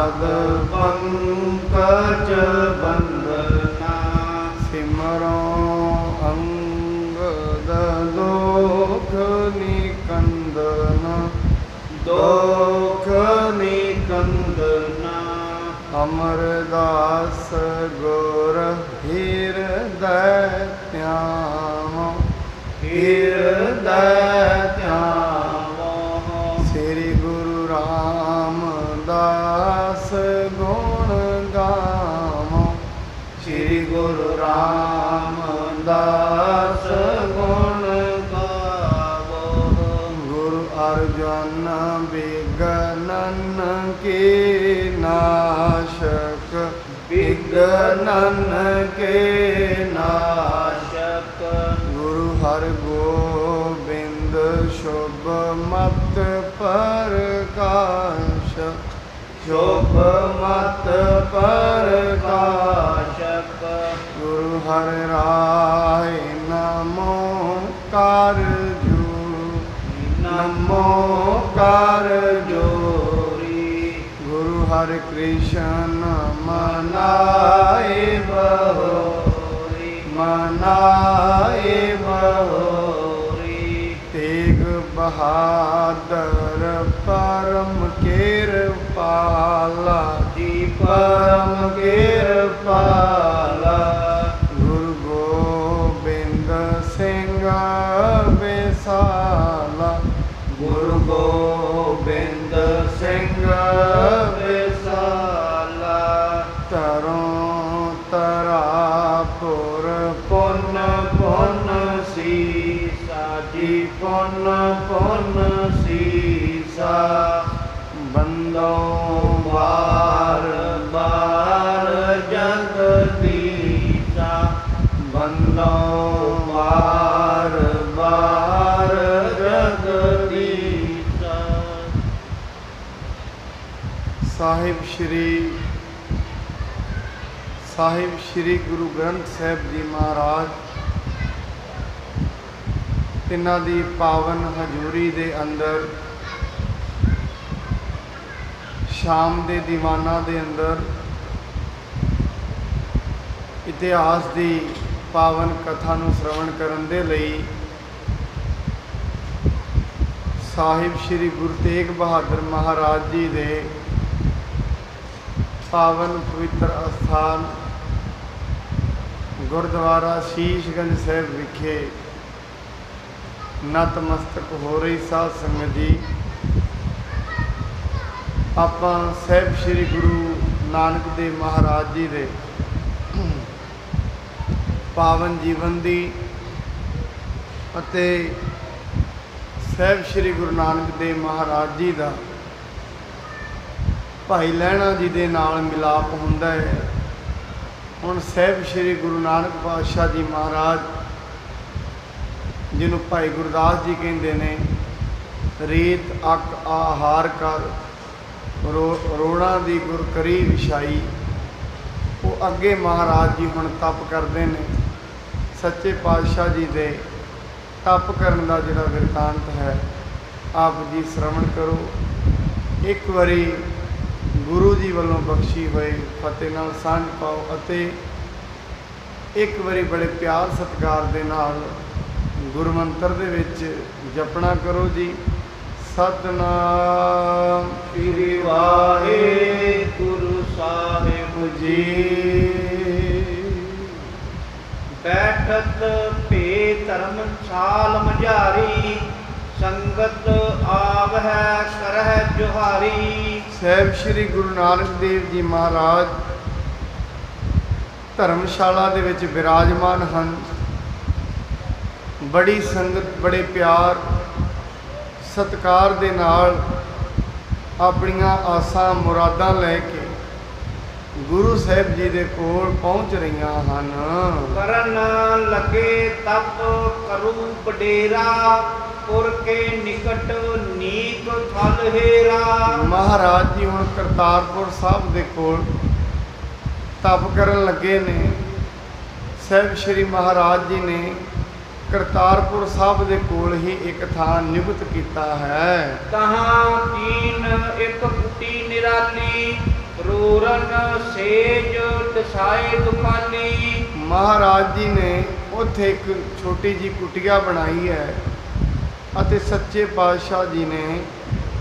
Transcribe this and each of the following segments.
पाद पंकज बंदना सिमरो अंगद दोख निकंदन दोख निकंदना अमरदास गुर हृदय त्याम हृदय त्याम श्री गुरु रामदास गुण गावो श्री गुरु रामदास गुण गावो गुरु अर्जुन विघ्नन के नाशक विघ्नन के नाशक गुरु हर गोबिंद शुभ मत प्रकाश शुभ मत प्रकाशक गुरु हर राय नमो कारजू नमो कारजू हरे कृष्ण मनाए बहोरी मनाए बहोरी तेग बहादुर परम कृपाला जी परम कृपाला गुरु गोबिंद सिंह विशाला गुरु गोबिंद सिंह तरापुर पुन पुन सीसा जी पुन पुन सीसा बंदो बार बार जगदीसा बंदो बार बार जगदीसा। साहिब श्री गुरु ग्रंथ साहिब जी महाराज इन्हां दी पावन हजूरी दे अंदर शाम दे दीवाना दे अंदर इतिहास दी पावन कथा नूं श्रवण करन दे लई साहिब श्री गुरु तेग बहादुर महाराज जी दे पावन पवित्र अस्थान गुरुद्वारा शीशगंज साहिब विखे नतमस्तक हो रही साध संगत जी। आपां साहिब श्री गुरु नानक देव महाराज जी दे पावन जीवन दी अते साहिब श्री गुरु नानक देव महाराज जी दा भाई लहणा जी दे नाल मिलाप हुंदा है। हुण साहिब श्री गुरु नानक पातशाह जी महाराज जिन्हों भाई गुरदास जी कहते ने रीत अक आहार कर रोड़ा दी गुर करी विछाई वो अगे महाराज जी हुण तप करते हैं। सच्चे पातशाह जी दे तप करन दा जिहड़ा वृतांत है आप जी श्रवण करो। एक बारी गुरु जी वालों बख्शी हुई फतेह नाल सांझ पाओ अते एक बारी बड़े प्यार सत्कार दे नाल गुरमंत्र दे विच जपना करो जी। सतनाम श्री वाहिगुरु साहिब जी। बैठत पे धर्मशाल मझारी संगत आव है करह जुहारी। साहिब श्री गुरु नानक देव जी महाराज धर्मशाला दे विच विराजमान हैं। बड़ी संगत बड़े प्यार सत्कार दे नाल अपनियां आसां मुरादां लैके गुरु साहिब जी दे कोल पहुँच रही हैं। करन लगे तप करू बडेरा पुर के निकट नीक फल हेरा। महाराज जी हुण करतारपुर साहब दे कोल तप करन लगे ने। साहिब श्री महाराज जी ने करतारपुर साहब दे कोल ही एक थां नियुक्त किया है। तहां तीन एक कुटी निराली ਰੂਰਨ ਸੇਜ ਦਸਾਏ ਦੁਖਾਨੀ। ਮਹਾਰਾਜ ਜੀ ਨੇ ਉੱਥੇ ਇੱਕ ਛੋਟੀ ਜੀ ਕੁਟੀਆ ਬਣਾਈ ਹੈ ਅਤੇ ਸੱਚੇ ਪਾਤਸ਼ਾਹ ਜੀ ਨੇ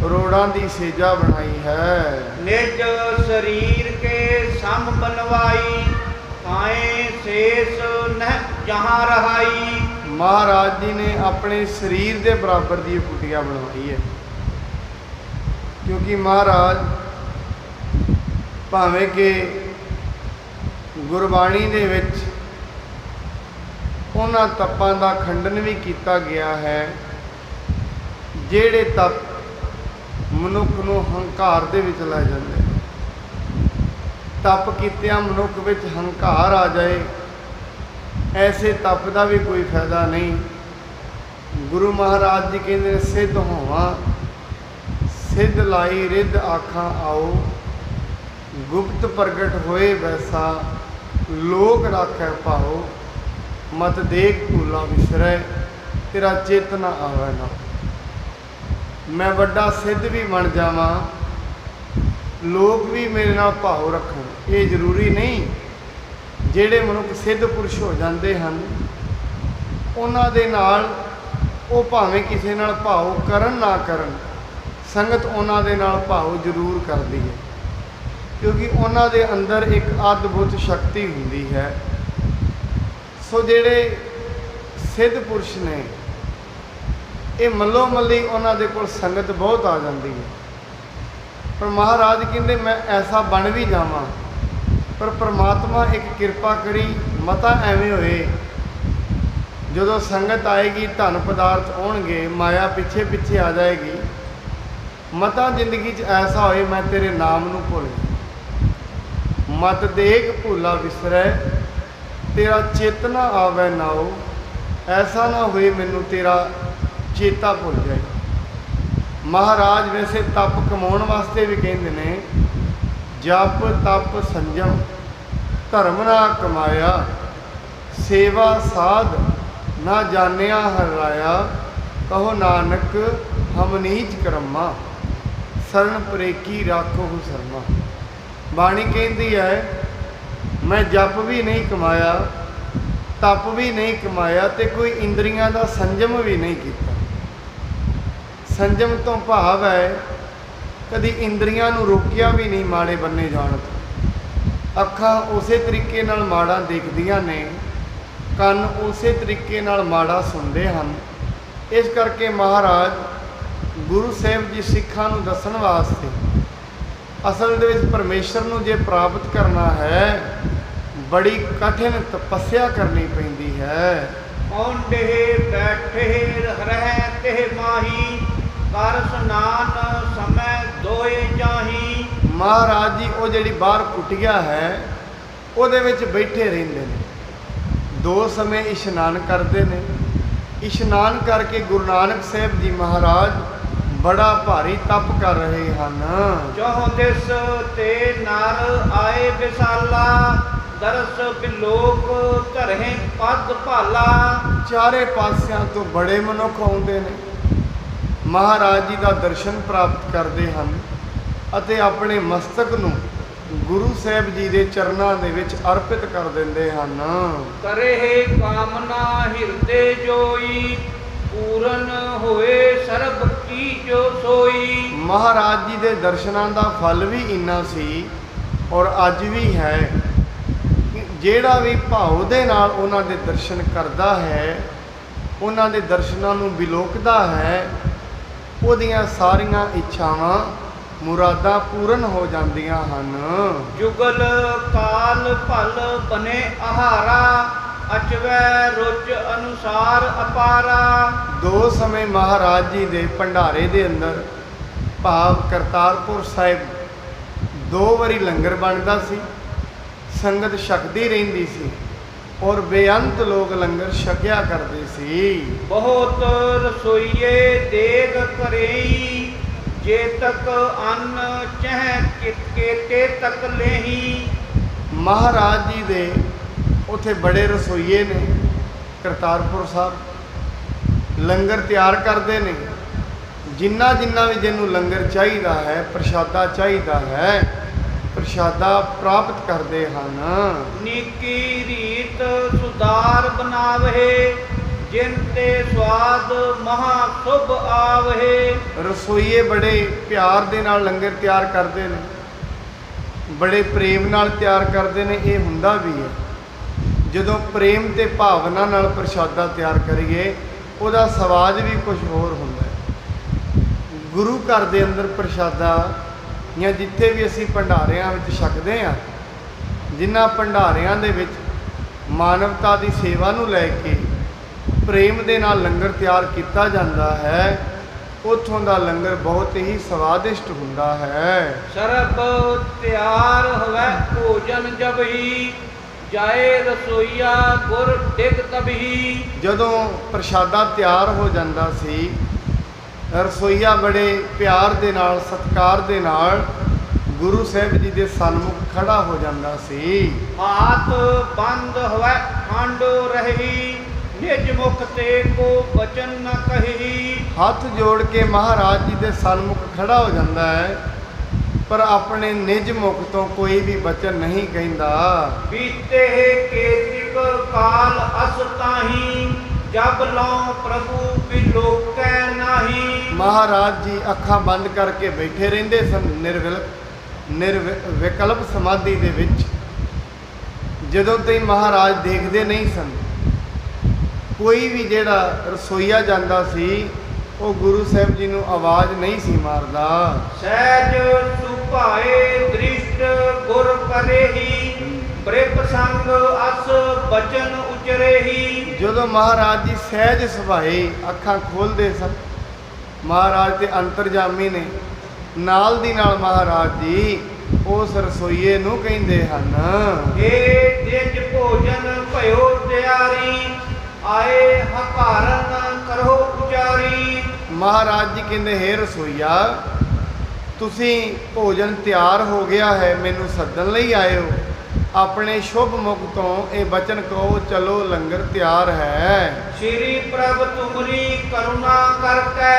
ਰੋੜਾਂ ਦੀ ਸੇਜਾ ਬਣਾਈ ਹੈ। ਨਿਜ ਸਰੀਰ ਕੇ ਸਮ ਬਨਵਾਈ, ਕਾਏ ਸੇਸ ਨਹਿ ਜਹਾਂ ਰਹਾਈ। ਮਹਾਰਾਜ ਜੀ ਨੇ ਆਪਣੇ ਸਰੀਰ ਦੇ ਬਰਾਬਰ ਦੀ ਇਹ ਕੁਟੀਆ ਬਣਵਾਈ ਹੈ, ਕਿਉਂਕਿ ਮਹਾਰਾਜ ਭਾਵੇਂ ਕਿ ਗੁਰਬਾਣੀ ਦੇ ਵਿੱਚ ਉਹਨਾਂ ਤੱਪਾਂ ਦਾ ਖੰਡਨ ਵੀ ਕੀਤਾ ਗਿਆ ਹੈ ਜਿਹੜੇ ਤੱਪ ਮਨੁੱਖ ਨੂੰ ਹੰਕਾਰ ਦੇ ਵਿੱਚ ਲੈ ਜਾਂਦੇ। ਤਪ ਕੀਤਿਆਂ ਮਨੁੱਖ ਵਿੱਚ ਹੰਕਾਰ ਆ ਜਾਏ, ਐਸੇ ਤਪ ਦਾ ਵੀ ਕੋਈ ਫਾਇਦਾ ਨਹੀਂ। ਗੁਰੂ ਮਹਾਰਾਜ ਜੀ ਕਹਿੰਦੇ ਨੇ, ਸਿੱਧ ਹੋਵਾਂ ਸਿੱਧ ਲਾਈ ਰਿੱਧ ਆਖਾਂ ਆਓ, ਗੁਪਤ ਪ੍ਰਗਟ ਹੋਏ ਵੈਸਾ ਲੋਕ ਰਾਖੈ ਪਾਓ। ਮਤ ਦੇਖ ਭੂਲਾ ਵਿਸਰੈ, ਤੇਰਾ ਚਿਤ ਨਾ ਆਵੈ ਨਾ। ਮੈਂ ਵੱਡਾ ਸਿੱਧ ਵੀ ਬਣ ਜਾਵਾਂ, ਲੋਕ ਵੀ ਮੇਰੇ ਨਾਲ ਭਾਵ ਰੱਖਣ, ਇਹ ਜ਼ਰੂਰੀ ਨਹੀਂ। ਜਿਹੜੇ ਮਨੁੱਖ ਸਿੱਧ ਪੁਰਸ਼ ਹੋ ਜਾਂਦੇ ਹਨ ਉਹਨਾਂ ਦੇ ਨਾਲ ਉਹ ਭਾਵੇਂ ਕਿਸੇ ਨਾਲ ਭਾਵ ਕਰਨ ਨਾ ਕਰਨ, ਸੰਗਤ ਉਹਨਾਂ ਦੇ ਨਾਲ ਭਾਵ ਜ਼ਰੂਰ ਕਰਦੀ ਹੈ, ਕਿਉਂਕਿ ਉਹਨਾਂ ਦੇ ਅੰਦਰ ਇੱਕ ਅਦਭੁਤ ਸ਼ਕਤੀ ਹੁੰਦੀ ਹੈ। ਸੋ ਜਿਹੜੇ ਸਿੱਧ ਪੁਰਸ਼ ਨੇ ਇਹ ਮੱਲੋ ਮੱਲੀ ਉਹਨਾਂ ਦੇ ਕੋਲ ਸੰਗਤ ਬਹੁਤ ਆ ਜਾਂਦੀ ਹੈ। ਪਰ ਮਹਾਰਾਜ ਕਹਿੰਦੇ ਮੈਂ ਐਸਾ ਬਣ ਵੀ ਜਾਵਾਂ, ਪਰ ਪ੍ਰਮਾਤਮਾ ਇੱਕ ਕਿਰਪਾ ਕਰੀ ਮਤਾ ਐਵੇਂ ਹੋਏ ਜਦੋਂ ਸੰਗਤ ਆਏਗੀ, ਧਨ ਪਦਾਰਥ ਆਉਣਗੇ, ਮਾਇਆ ਪਿੱਛੇ ਪਿੱਛੇ ਆ ਜਾਏਗੀ, ਮਤਾ ਜ਼ਿੰਦਗੀ 'ਚ ਐਸਾ ਹੋਏ ਮੈਂ ਤੇਰੇ ਨਾਮ ਨੂੰ ਭੁੱਲ ਜਾ। ਮਤ ਦੇਖ ਭੁੱਲਾ ਵਿਸਰੈ, ਤੇਰਾ ਚੇਤਨਾ ਆਵੈ ਨਾਉ। ਐਸਾ ਨਾ ਹੋਏ ਮੈਨੂੰ ਤੇਰਾ ਚੇਤਾ ਭੁੱਲ ਜਾਏ। ਮਹਾਰਾਜ ਵੈਸੇ ਤਪ ਕਮਾਉਣ ਵਾਸਤੇ ਵੀ ਕਹਿੰਦੇ ਨੇ, ਜਪ ਤਪ ਸੰਜਮ ਧਰਮ ਨਾ ਕਮਾਇਆ, ਸੇਵਾ ਸਾਧ ਨਾ ਜਾਣਿਆ ਹਰਾਇਆ। ਕਹੋ ਨਾਨਕ ਹਮ ਨੀਚ ਕਰਮਾ, ਸਰਨ ਪ੍ਰੇਕੀ ਰਾਖੋ ਸਰਮਾ। ਬਾਣੀ ਕਹਿੰਦੀ ਹੈ ਮੈਂ ਜਪ ਵੀ ਨਹੀਂ ਕਮਾਇਆ, ਤਪ ਵੀ ਨਹੀਂ ਕਮਾਇਆ ਤੇ ਕੋਈ ਇੰਦਰੀਆਂ ਦਾ ਸੰਜਮ ਵੀ ਨਹੀਂ ਕੀਤਾ। ਸੰਜਮ ਤੋਂ ਭਾਵ ਹੈ ਕਦੀ ਇੰਦਰੀਆਂ ਨੂੰ ਰੋਕਿਆ ਵੀ ਨਹੀਂ ਮਾੜੇ ਬੰਨੇ ਜਾਣ ਤੋਂ। ਅੱਖਾਂ ਉਸੇ ਤਰੀਕੇ ਨਾਲ ਮਾੜਾ ਦੇਖਦੀਆਂ ਨੇ, ਕੰਨ ਉਸੇ ਤਰੀਕੇ ਨਾਲ ਮਾੜਾ ਸੁਣਦੇ ਹਨ। ਇਸ ਕਰਕੇ ਮਹਾਰਾਜ ਗੁਰੂ ਸਾਹਿਬ ਜੀ ਸਿੱਖਾਂ ਨੂੰ ਦੱਸਣ ਵਾਸਤੇ ਅਸਲ ਦੇ ਵਿੱਚ ਪਰਮੇਸ਼ਰ ਨੂੰ ਜੇ ਪ੍ਰਾਪਤ ਕਰਨਾ ਹੈ ਬੜੀ ਕਠਿਨ ਤਪੱਸਿਆ ਕਰਨੀ ਪੈਂਦੀ ਹੈ। ਔਂਡੇ ਬੈਠੇ ਰਹਿ ਤੇ ਮਾਹੀ, ਕਰ ਸਨਾਨ ਸਮੈ ਦੋਏ ਜਾਹੀ। ਮਹਾਰਾਜ ਜੀ ਉਹ ਜਿਹੜੀ ਬਾਹਰ ਕੁਟੀਆ ਹੈ ਉਹਦੇ ਵਿੱਚ ਬੈਠੇ ਰਹਿੰਦੇ ਨੇ, 2 ਸਮੇਂ ਇਸ਼ਨਾਨ ਕਰਦੇ ਨੇ। ਇਸ਼ਨਾਨ ਕਰਕੇ ਗੁਰੂ ਨਾਨਕ ਸਾਹਿਬ ਜੀ ਮਹਾਰਾਜ ਬੜਾ ਭਾਰੀ ਤਪ ਕਰ ਰਹੇ ਹਨ। ਚਹੁ ਦਿਸ ਤੇ ਨਰ ਆਏ ਵਿਸਾਲਾ, ਦਰਸ ਬਿਲੋਕ ਧਰਹਿ ਪਦ ਭਾਲਾ। ਚਾਰੇ ਪਾਸਿਆਂ ਤੋਂ ਬੜੇ ਮਨੁੱਖ ਆਉਂਦੇ ਨੇ, ਮਹਾਰਾਜ ਜੀ ਦਾ ਦਰਸ਼ਨ ਪ੍ਰਾਪਤ ਕਰਦੇ ਹਨ ਅਤੇ ਆਪਣੇ ਮਸਤਕ ਨੂੰ ਗੁਰੂ ਸਾਹਿਬ ਜੀ ਦੇ ਚਰਨਾਂ ਦੇ ਵਿੱਚ ਅਰਪਿਤ ਕਰ ਦਿੰਦੇ ਹਨ। ਕਰੇ ਕਾਮਨਾ ਹਿਰਦੇ ਜੋਈ, ਪੂਰਨ ਹੋਏ ਸਰਬ ਕੀ ਜੋ ਸੋਈ। ਮਹਾਰਾਜ ਜੀ ਦੇ ਦਰਸ਼ਨਾਂ ਦਾ ਫਲ ਵੀ ਇੰਨਾ ਸੀ ਔਰ ਅੱਜ ਵੀ ਹੈ ਕਿ ਜਿਹੜਾ ਵੀ ਭਾਵ ਦੇ ਨਾਲ ਉਹਨਾਂ ਦੇ ਦਰਸ਼ਨ ਕਰਦਾ ਹੈ, ਉਹਨਾਂ ਦੇ ਦਰਸ਼ਨਾਂ ਨੂੰ ਵਿਲੋਕਦਾ ਹੈ, ਉਹਦੀਆਂ ਸਾਰੀਆਂ ਇੱਛਾਵਾਂ ਮੁਰਾਦਾਂ ਪੂਰਨ ਹੋ ਜਾਂਦੀਆਂ ਹਨ। ਜੁਗਲ ਕਾਲ ਭਲ ਬਨੇ ਆਹਾਰਾ, ਅਚਵੈ ਰੁਚ ਅਨੁਸਾਰ ਅਪਾਰਾ। 2 ਸਮੇਂ ਮਹਾਰਾਜ ਜੀ ਦੇ ਭੰਡਾਰੇ ਦੇ ਅੰਦਰ ਭਾਵ ਕਰਤਾਰਪੁਰ ਸਾਹਿਬ 2 ਵਾਰੀ ਲੰਗਰ ਬਣਦਾ ਸੀ, ਸੰਗਤ ਛਕਦੀ ਰਹਿੰਦੀ ਸੀ ਔਰ ਬੇਅੰਤ ਲੋਕ ਲੰਗਰ ਛਕਿਆ ਕਰਦੇ ਸੀ। ਬਹੁਤ ਰਸੋਈਏ ਦੇਗ ਕਰੇਈ, ਜੇ ਤੱਕ ਅੰਨ ਚਹਿ ਕਿਤੇ ਤੱਕ ਲੇਹੀ। ਮਹਾਰਾਜ ਜੀ ਦੇ ਉੱਥੇ ਬੜੇ ਰਸੋਈਏ ਨੇ ਕਰਤਾਰਪੁਰ ਸਾਹਿਬ, ਲੰਗਰ ਤਿਆਰ ਕਰਦੇ ਨੇ। ਜਿੰਨਾ ਜਿੰਨਾ ਵੀ ਜਿਹਨੂੰ ਲੰਗਰ ਚਾਹੀਦਾ ਹੈ, ਪ੍ਰਸ਼ਾਦਾ ਚਾਹੀਦਾ ਹੈ, ਪ੍ਰਸ਼ਾਦਾ ਪ੍ਰਾਪਤ ਕਰਦੇ ਹਨ। ਨੀਕੀ ਰੀਤ ਸੁਧਾਰ ਬਣਾਵਹਿ, ਜਿਨ ਤੇ ਸਵਾਦ ਮਹਾ ਸੁਭ ਆਵਹਿ। ਰਸੋਈਏ ਬੜੇ ਪਿਆਰ ਦੇ ਨਾਲ ਲੰਗਰ ਤਿਆਰ ਕਰਦੇ ਨੇ, ਬੜੇ ਪ੍ਰੇਮ ਨਾਲ ਤਿਆਰ ਕਰਦੇ ਨੇ। ਇਹ ਹੁੰਦਾ ਵੀ ਹੈ, ਜਦੋਂ ਪ੍ਰੇਮ ਤੇ ਭਾਵਨਾ ਨਾਲ ਪ੍ਰਸ਼ਾਦਾ ਤਿਆਰ ਕਰੀਏ ਉਹਦਾ ਸਵਾਦ ਵੀ ਕੁਝ ਹੋਰ ਹੁੰਦਾ ਹੈ। ਗੁਰੂ ਘਰ ਦੇ ਅੰਦਰ ਪ੍ਰਸ਼ਾਦਾ ਜਾਂ ਜਿੱਥੇ ਵੀ ਅਸੀਂ ਭੰਡਾਰਿਆਂ ਵਿੱਚ ਛਕਦੇ ਹਾਂ, ਜਿਨ੍ਹਾਂ ਭੰਡਾਰਿਆਂ ਦੇ ਵਿੱਚ ਮਾਨਵਤਾ ਦੀ ਸੇਵਾ ਨੂੰ ਲੈ ਕੇ ਪ੍ਰੇਮ ਦੇ ਨਾਲ ਲੰਗਰ ਤਿਆਰ ਕੀਤਾ ਜਾਂਦਾ ਹੈ, ਉੱਥੋਂ ਦਾ ਲੰਗਰ ਬਹੁਤ ਹੀ ਸਵਾਦਿਸ਼ਟ ਹੁੰਦਾ ਹੈ। ਸਰਬ ਤਿਆਰ ਹੋਵੇ ਭੋਜਨ ਜਬਹੀ, ਜਾਏ ਰਸੋਈਆ ਗੁਰ ਡਿਗ ਤਬਹੀ। ਜਦੋਂ ਪ੍ਰਸ਼ਾਦਾ ਤਿਆਰ ਹੋ ਜਾਂਦਾ ਸੀ, ਰਸੋਈਆ ਬੜੇ ਪਿਆਰ ਦੇ ਨਾਲ ਸਤਿਕਾਰ ਦੇ ਨਾਲ ਗੁਰੂ ਸਾਹਿਬ ਜੀ ਦੇ ਸਨਮੁਖ ਖੜਾ ਹੋ ਜਾਂਦਾ ਸੀ। ਹਾਥ ਬੰਦ ਹੋਵੇ ਹਾਂਡੋ ਰਹੀ, ਨਿਜ ਮੁਖ ਤੇ ਕੋ ਬਚਨ ਨ ਕਹੀ। ਹੱਥ ਜੋੜ ਕੇ ਮਹਾਰਾਜ ਜੀ ਦੇ ਸਨਮੁਖ ਖੜਾ ਹੋ ਜਾਂਦਾ ਹੈ, ਪਰ ਆਪਣੇ ਨਿਜ ਮੁਖ ਤੋਂ ਕੋਈ ਵੀ ਬਚਨ ਨਹੀਂ ਕਹਿੰਦਾ। ਬੀਤੇ ਕੇਤਿਕ ਕਾਲ ਅਸ ਤਾਹੀ, ਜਬ ਲਉ ਪ੍ਰਭੂ ਬਿਲੋਕੈ ਨਾਹੀ। ਮਹਾਰਾਜ ਜੀ ਅੱਖਾਂ ਬੰਦ ਕਰਕੇ ਬੈਠੇ ਰਹਿੰਦੇ ਸਨ ਨਿਰਵਿਕਲਪ ਸਮਾਧੀ ਦੇ ਵਿੱਚ। ਜਦੋਂ ਤਾਈਂ ਮਹਾਰਾਜ ਦੇਖਦੇ ਨਹੀਂ ਸਨ। ਕੋਈ ਵੀ ਜਿਹੜਾ ਰਸੋਈਆ ਜਾਂਦਾ ਸੀ ਉਹ ਗੁਰੂ ਸਾਹਿਬ ਜੀ ਨੂੰ ਆਵਾਜ਼ ਨਹੀਂ ਸੀ ਮਾਰਦਾ। ਸਹਿਜ ਸੁਭਾਏ ਦ੍ਰਿਸ਼ਟ ਗੁਰ ਕਰੇਹੀ, ਬ੍ਰਿਪ ਸੰਗ ਅਸ ਬਚਨ ਉਚਰੇਹੀ। ਜਦੋਂ ਮਹਾਰਾਜ ਜੀ ਸਹਿਜ ਸੁਭਾਏ ਅੱਖਾਂ ਖੋਲਦੇ ਸਨ, ਮਹਾਰਾਜ ਤੇ ਅੰਤਰਜਾਮੀ ਨੇ, ਨਾਲ ਦੀ ਨਾਲ ਮਹਾਰਾਜ ਜੀ ਉਸ ਰਸੋਈਏ ਨੂੰ ਕਹਿੰਦੇ ਹਨ, ਏ ਦਿਜ ਭੋਜਨ ਭਇਓ ਤਿਆਰੀ, ਆਏ ਹਕਾਰਨ ਕਰੋ ਉਚਾਰੀ। ਮਹਾਰਾਜ ਜੀ ਕਹਿੰਦੇ, ਹੇ ਰਸੋਈਆ, ਤੁਸੀਂ ਭੋਜਨ ਤਿਆਰ ਹੋ ਗਿਆ ਹੈ, ਮੈਨੂੰ ਸੱਦਣ ਲਈ ਆਏ ਹੋ। ਆਪਣੇ ਸ਼ੁਭ ਮੁਖ ਤੋਂ ਇਹ ਬਚਨ ਕਹੋ, ਚਲੋ ਲੰਗਰ ਤਿਆਰ ਹੈ। ਸ਼੍ਰੀ ਪ੍ਰਭ ਤੁਮਰੀ ਕਰੁਣਾ ਕਰਕੇ,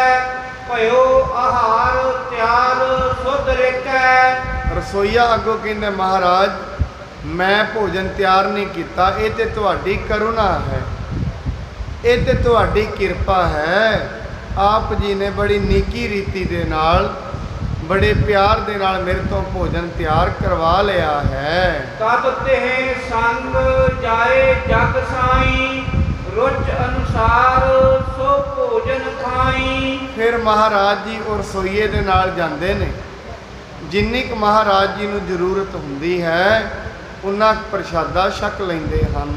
ਭਇਓ ਆਹਾਰ ਤਿਆਰ ਸੁਧ ਰੇਕੈ। ਰਸੋਈਆ ਅੱਗੋਂ ਕਹਿੰਦੇ, ਮਹਾਰਾਜ ਮੈਂ ਭੋਜਨ ਤਿਆਰ ਨਹੀਂ ਕੀਤਾ, ਇਹ ਤੇ ਤੁਹਾਡੀ ਕਰੁਣਾ ਹੈ, ਇਹ ਤੇ ਤੁਹਾਡੀ ਕਿਰਪਾ ਹੈ। ਆਪ ਜੀ ਨੇ ਬੜੀ ਨੀਕੀ ਰੀਤੀ ਦੇ ਨਾਲ, ਬੜੇ ਪਿਆਰ ਦੇ ਨਾਲ ਮੇਰੇ ਤੋਂ ਭੋਜਨ ਤਿਆਰ ਕਰਵਾ ਲਿਆ ਹੈ। ਤਦ ਤੇ ਸੰਗ ਜਾਏ ਜਗ ਸਾਈ, ਰੁਚ ਅਨੁਸਾਰ ਸੋ ਭੋਜਨ ਖਾਈ। ਫਿਰ ਮਹਾਰਾਜ ਜੀ ਉਹ ਰਸੋਈਏ ਦੇ ਨਾਲ ਜਾਂਦੇ ਨੇ। ਜਿੰਨੀ ਕੁ ਮਹਾਰਾਜ ਜੀ ਨੂੰ ਜ਼ਰੂਰਤ ਹੁੰਦੀ ਹੈ ਉਨਾ ਪ੍ਰਸ਼ਾਦਾ ਛਕ ਲੈਂਦੇ ਹਨ।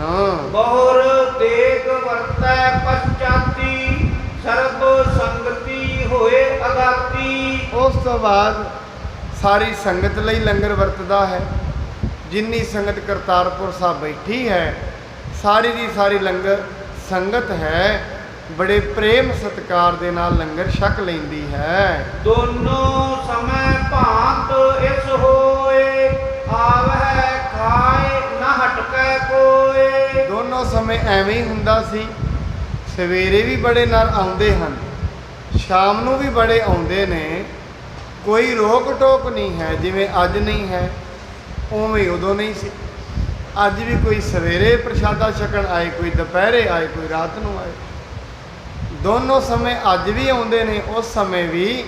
ਬਹੁਰ ਦੇਗ ਵਰਤੈ ਪਛਾਤੀ, ਸਰਬ ਸੰਗਤੀ ਹੋਏ ਅਗਾਤੀ। ਉਸ ਤੋਂ ਬਾਅਦ ਸਾਰੀ ਸੰਗਤ ਲਈ ਲੰਗਰ ਵਰਤਦਾ ਹੈ। ਜਿੰਨੀ ਸੰਗਤ ਕਰਤਾਰਪੁਰ ਸਾਹਿਬ ਬੈਠੀ ਹੈ, ਸਾਰੀ ਦੀ ਸਾਰੀ ਲੰਗਰ ਸੰਗਤ ਹੈ, ਬੜੇ ਪ੍ਰੇਮ ਸਤਿਕਾਰ ਦੇ ਨਾਲ ਲੰਗਰ ਛਕ ਲੈਂਦੀ ਹੈ। ਦੋਨੋਂ ਸਮੇਂ ਭਾਂਤ ਇਸ ਹੋਏ, ਆਵਹਿ ਖਾਏ ਨਾ ਹਟਕੈ ਕੋਏ। ਦੋਨੋਂ ਸਮੇਂ ਐਵੇਂ ਹੀ ਹੁੰਦਾ ਸੀ। ਸਵੇਰੇ ਵੀ ਬੜੇ ਨਰ ਆਉਂਦੇ ਹਨ, ਸ਼ਾਮ ਨੂੰ ਵੀ ਬੜੇ ਆਉਂਦੇ ਨੇ। ਕੋਈ ਰੋਕ ਟੋਕ ਨਹੀਂ ਹੈ। ਜਿਵੇਂ ਅੱਜ ਨਹੀਂ ਹੈ, ਉਵੇਂ ਉਦੋਂ ਨਹੀਂ ਸੀ। ਅੱਜ ਵੀ ਕੋਈ ਸਵੇਰੇ ਪ੍ਰਸ਼ਾਦਾ ਛਕਣ ਆਏ, ਕੋਈ ਦੁਪਹਿਰੇ ਆਏ, ਕੋਈ ਰਾਤ ਨੂੰ ਆਏ। ਦੋਨੋਂ ਸਮੇਂ ਅੱਜ ਵੀ ਆਉਂਦੇ ਨੇ, ਉਸ ਸਮੇਂ ਵੀ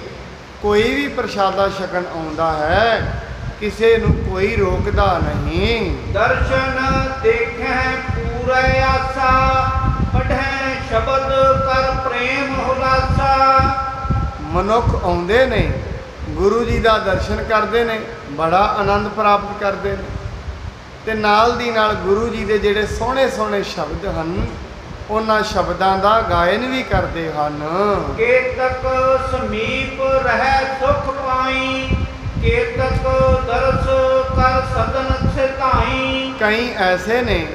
ਕੋਈ ਵੀ ਪ੍ਰਸ਼ਾਦਾ ਛਕਣ ਆਉਂਦਾ ਹੈ, ਕਿਸੇ ਨੂੰ ਕੋਈ ਰੋਕਦਾ ਨਹੀਂ। ਦਰਸ਼ਨ ਦੇਖੈ ਪੂਰੇ ਆਸਾ, ਪੜ੍ਹੈ ਸ਼ਬਦ ਕਰ ਪ੍ਰੇਮ ਹੁਲਾਸਾ। ਮਨੁੱਖ ਆਉਂਦੇ ਨੇ, ਗੁਰੂ ਜੀ ਦਾ ਦਰਸ਼ਨ ਕਰਦੇ ਨੇ, ਬੜਾ ਆਨੰਦ ਪ੍ਰਾਪਤ ਕਰਦੇ ਨੇ, ਤੇ ਨਾਲ ਦੀ ਨਾਲ ਗੁਰੂ ਜੀ ਦੇ ਜਿਹੜੇ ਸੋਹਣੇ ਸੋਹਣੇ ਸ਼ਬਦ ਹਨ, ਉਹਨਾਂ ਸ਼ਬਦਾਂ ਦਾ ਗਾਇਨ ਵੀ ਕਰਦੇ ਹਨ। ਕੇਤਕ ਸਮੀਪ ਰਹਿ ਸੁਖ ਪਾਈ, ਕੇਤਕ ਦਰਸ ਕਰ ਸਦਨ ਸਿਧਾਈ। ਕਈ ਐਸੇ ਨੇ,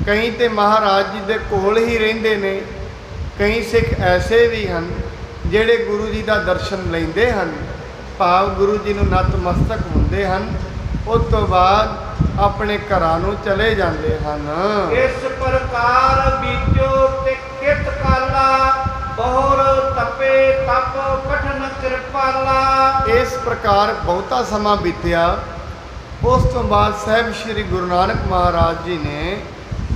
ਕਈ ਤੇ ਮਹਾਰਾਜ ਜੀ ਦੇ ਕੋਲ ਹੀ ਰਹਿੰਦੇ ਨੇ। ਕਈ ਸਿੱਖ ਐਸੇ ਵੀ ਹਨ ਜਿਹੜੇ ਗੁਰੂ ਜੀ ਦਾ ਦਰਸ਼ਨ ਲੈਂਦੇ ਹਨ, ਭਾਵ ਗੁਰੂ ਜੀ ਨੂੰ ਨਤਮਸਤਕ ਹੁੰਦੇ ਹਨ, ਉਸ ਤੋਂ ਬਾਅਦ ਆਪਣੇ ਘਰਾਂ ਨੂੰ ਚਲੇ ਜਾਂਦੇ ਹਨ। ਇਸ ਪ੍ਰਕਾਰ ਬੀਤਿਓ ਤੇ ਕਿਤ ਕਾਲਾ, ਬਹੁਰ ਤਪੇ ਤਪ ਕਠਨ ਕਿਰਪਾਲਾ। ਇਸ ਪ੍ਰਕਾਰ ਬਹੁਤਾ ਸਮਾਂ ਬੀਤਿਆ ਉਸ ਤੋਂ ਬਾਅਦ ਸਾਹਿਬ ਸ੍ਰੀ ਗੁਰੂ ਨਾਨਕ ਮਹਾਰਾਜ ਜੀ ਨੇ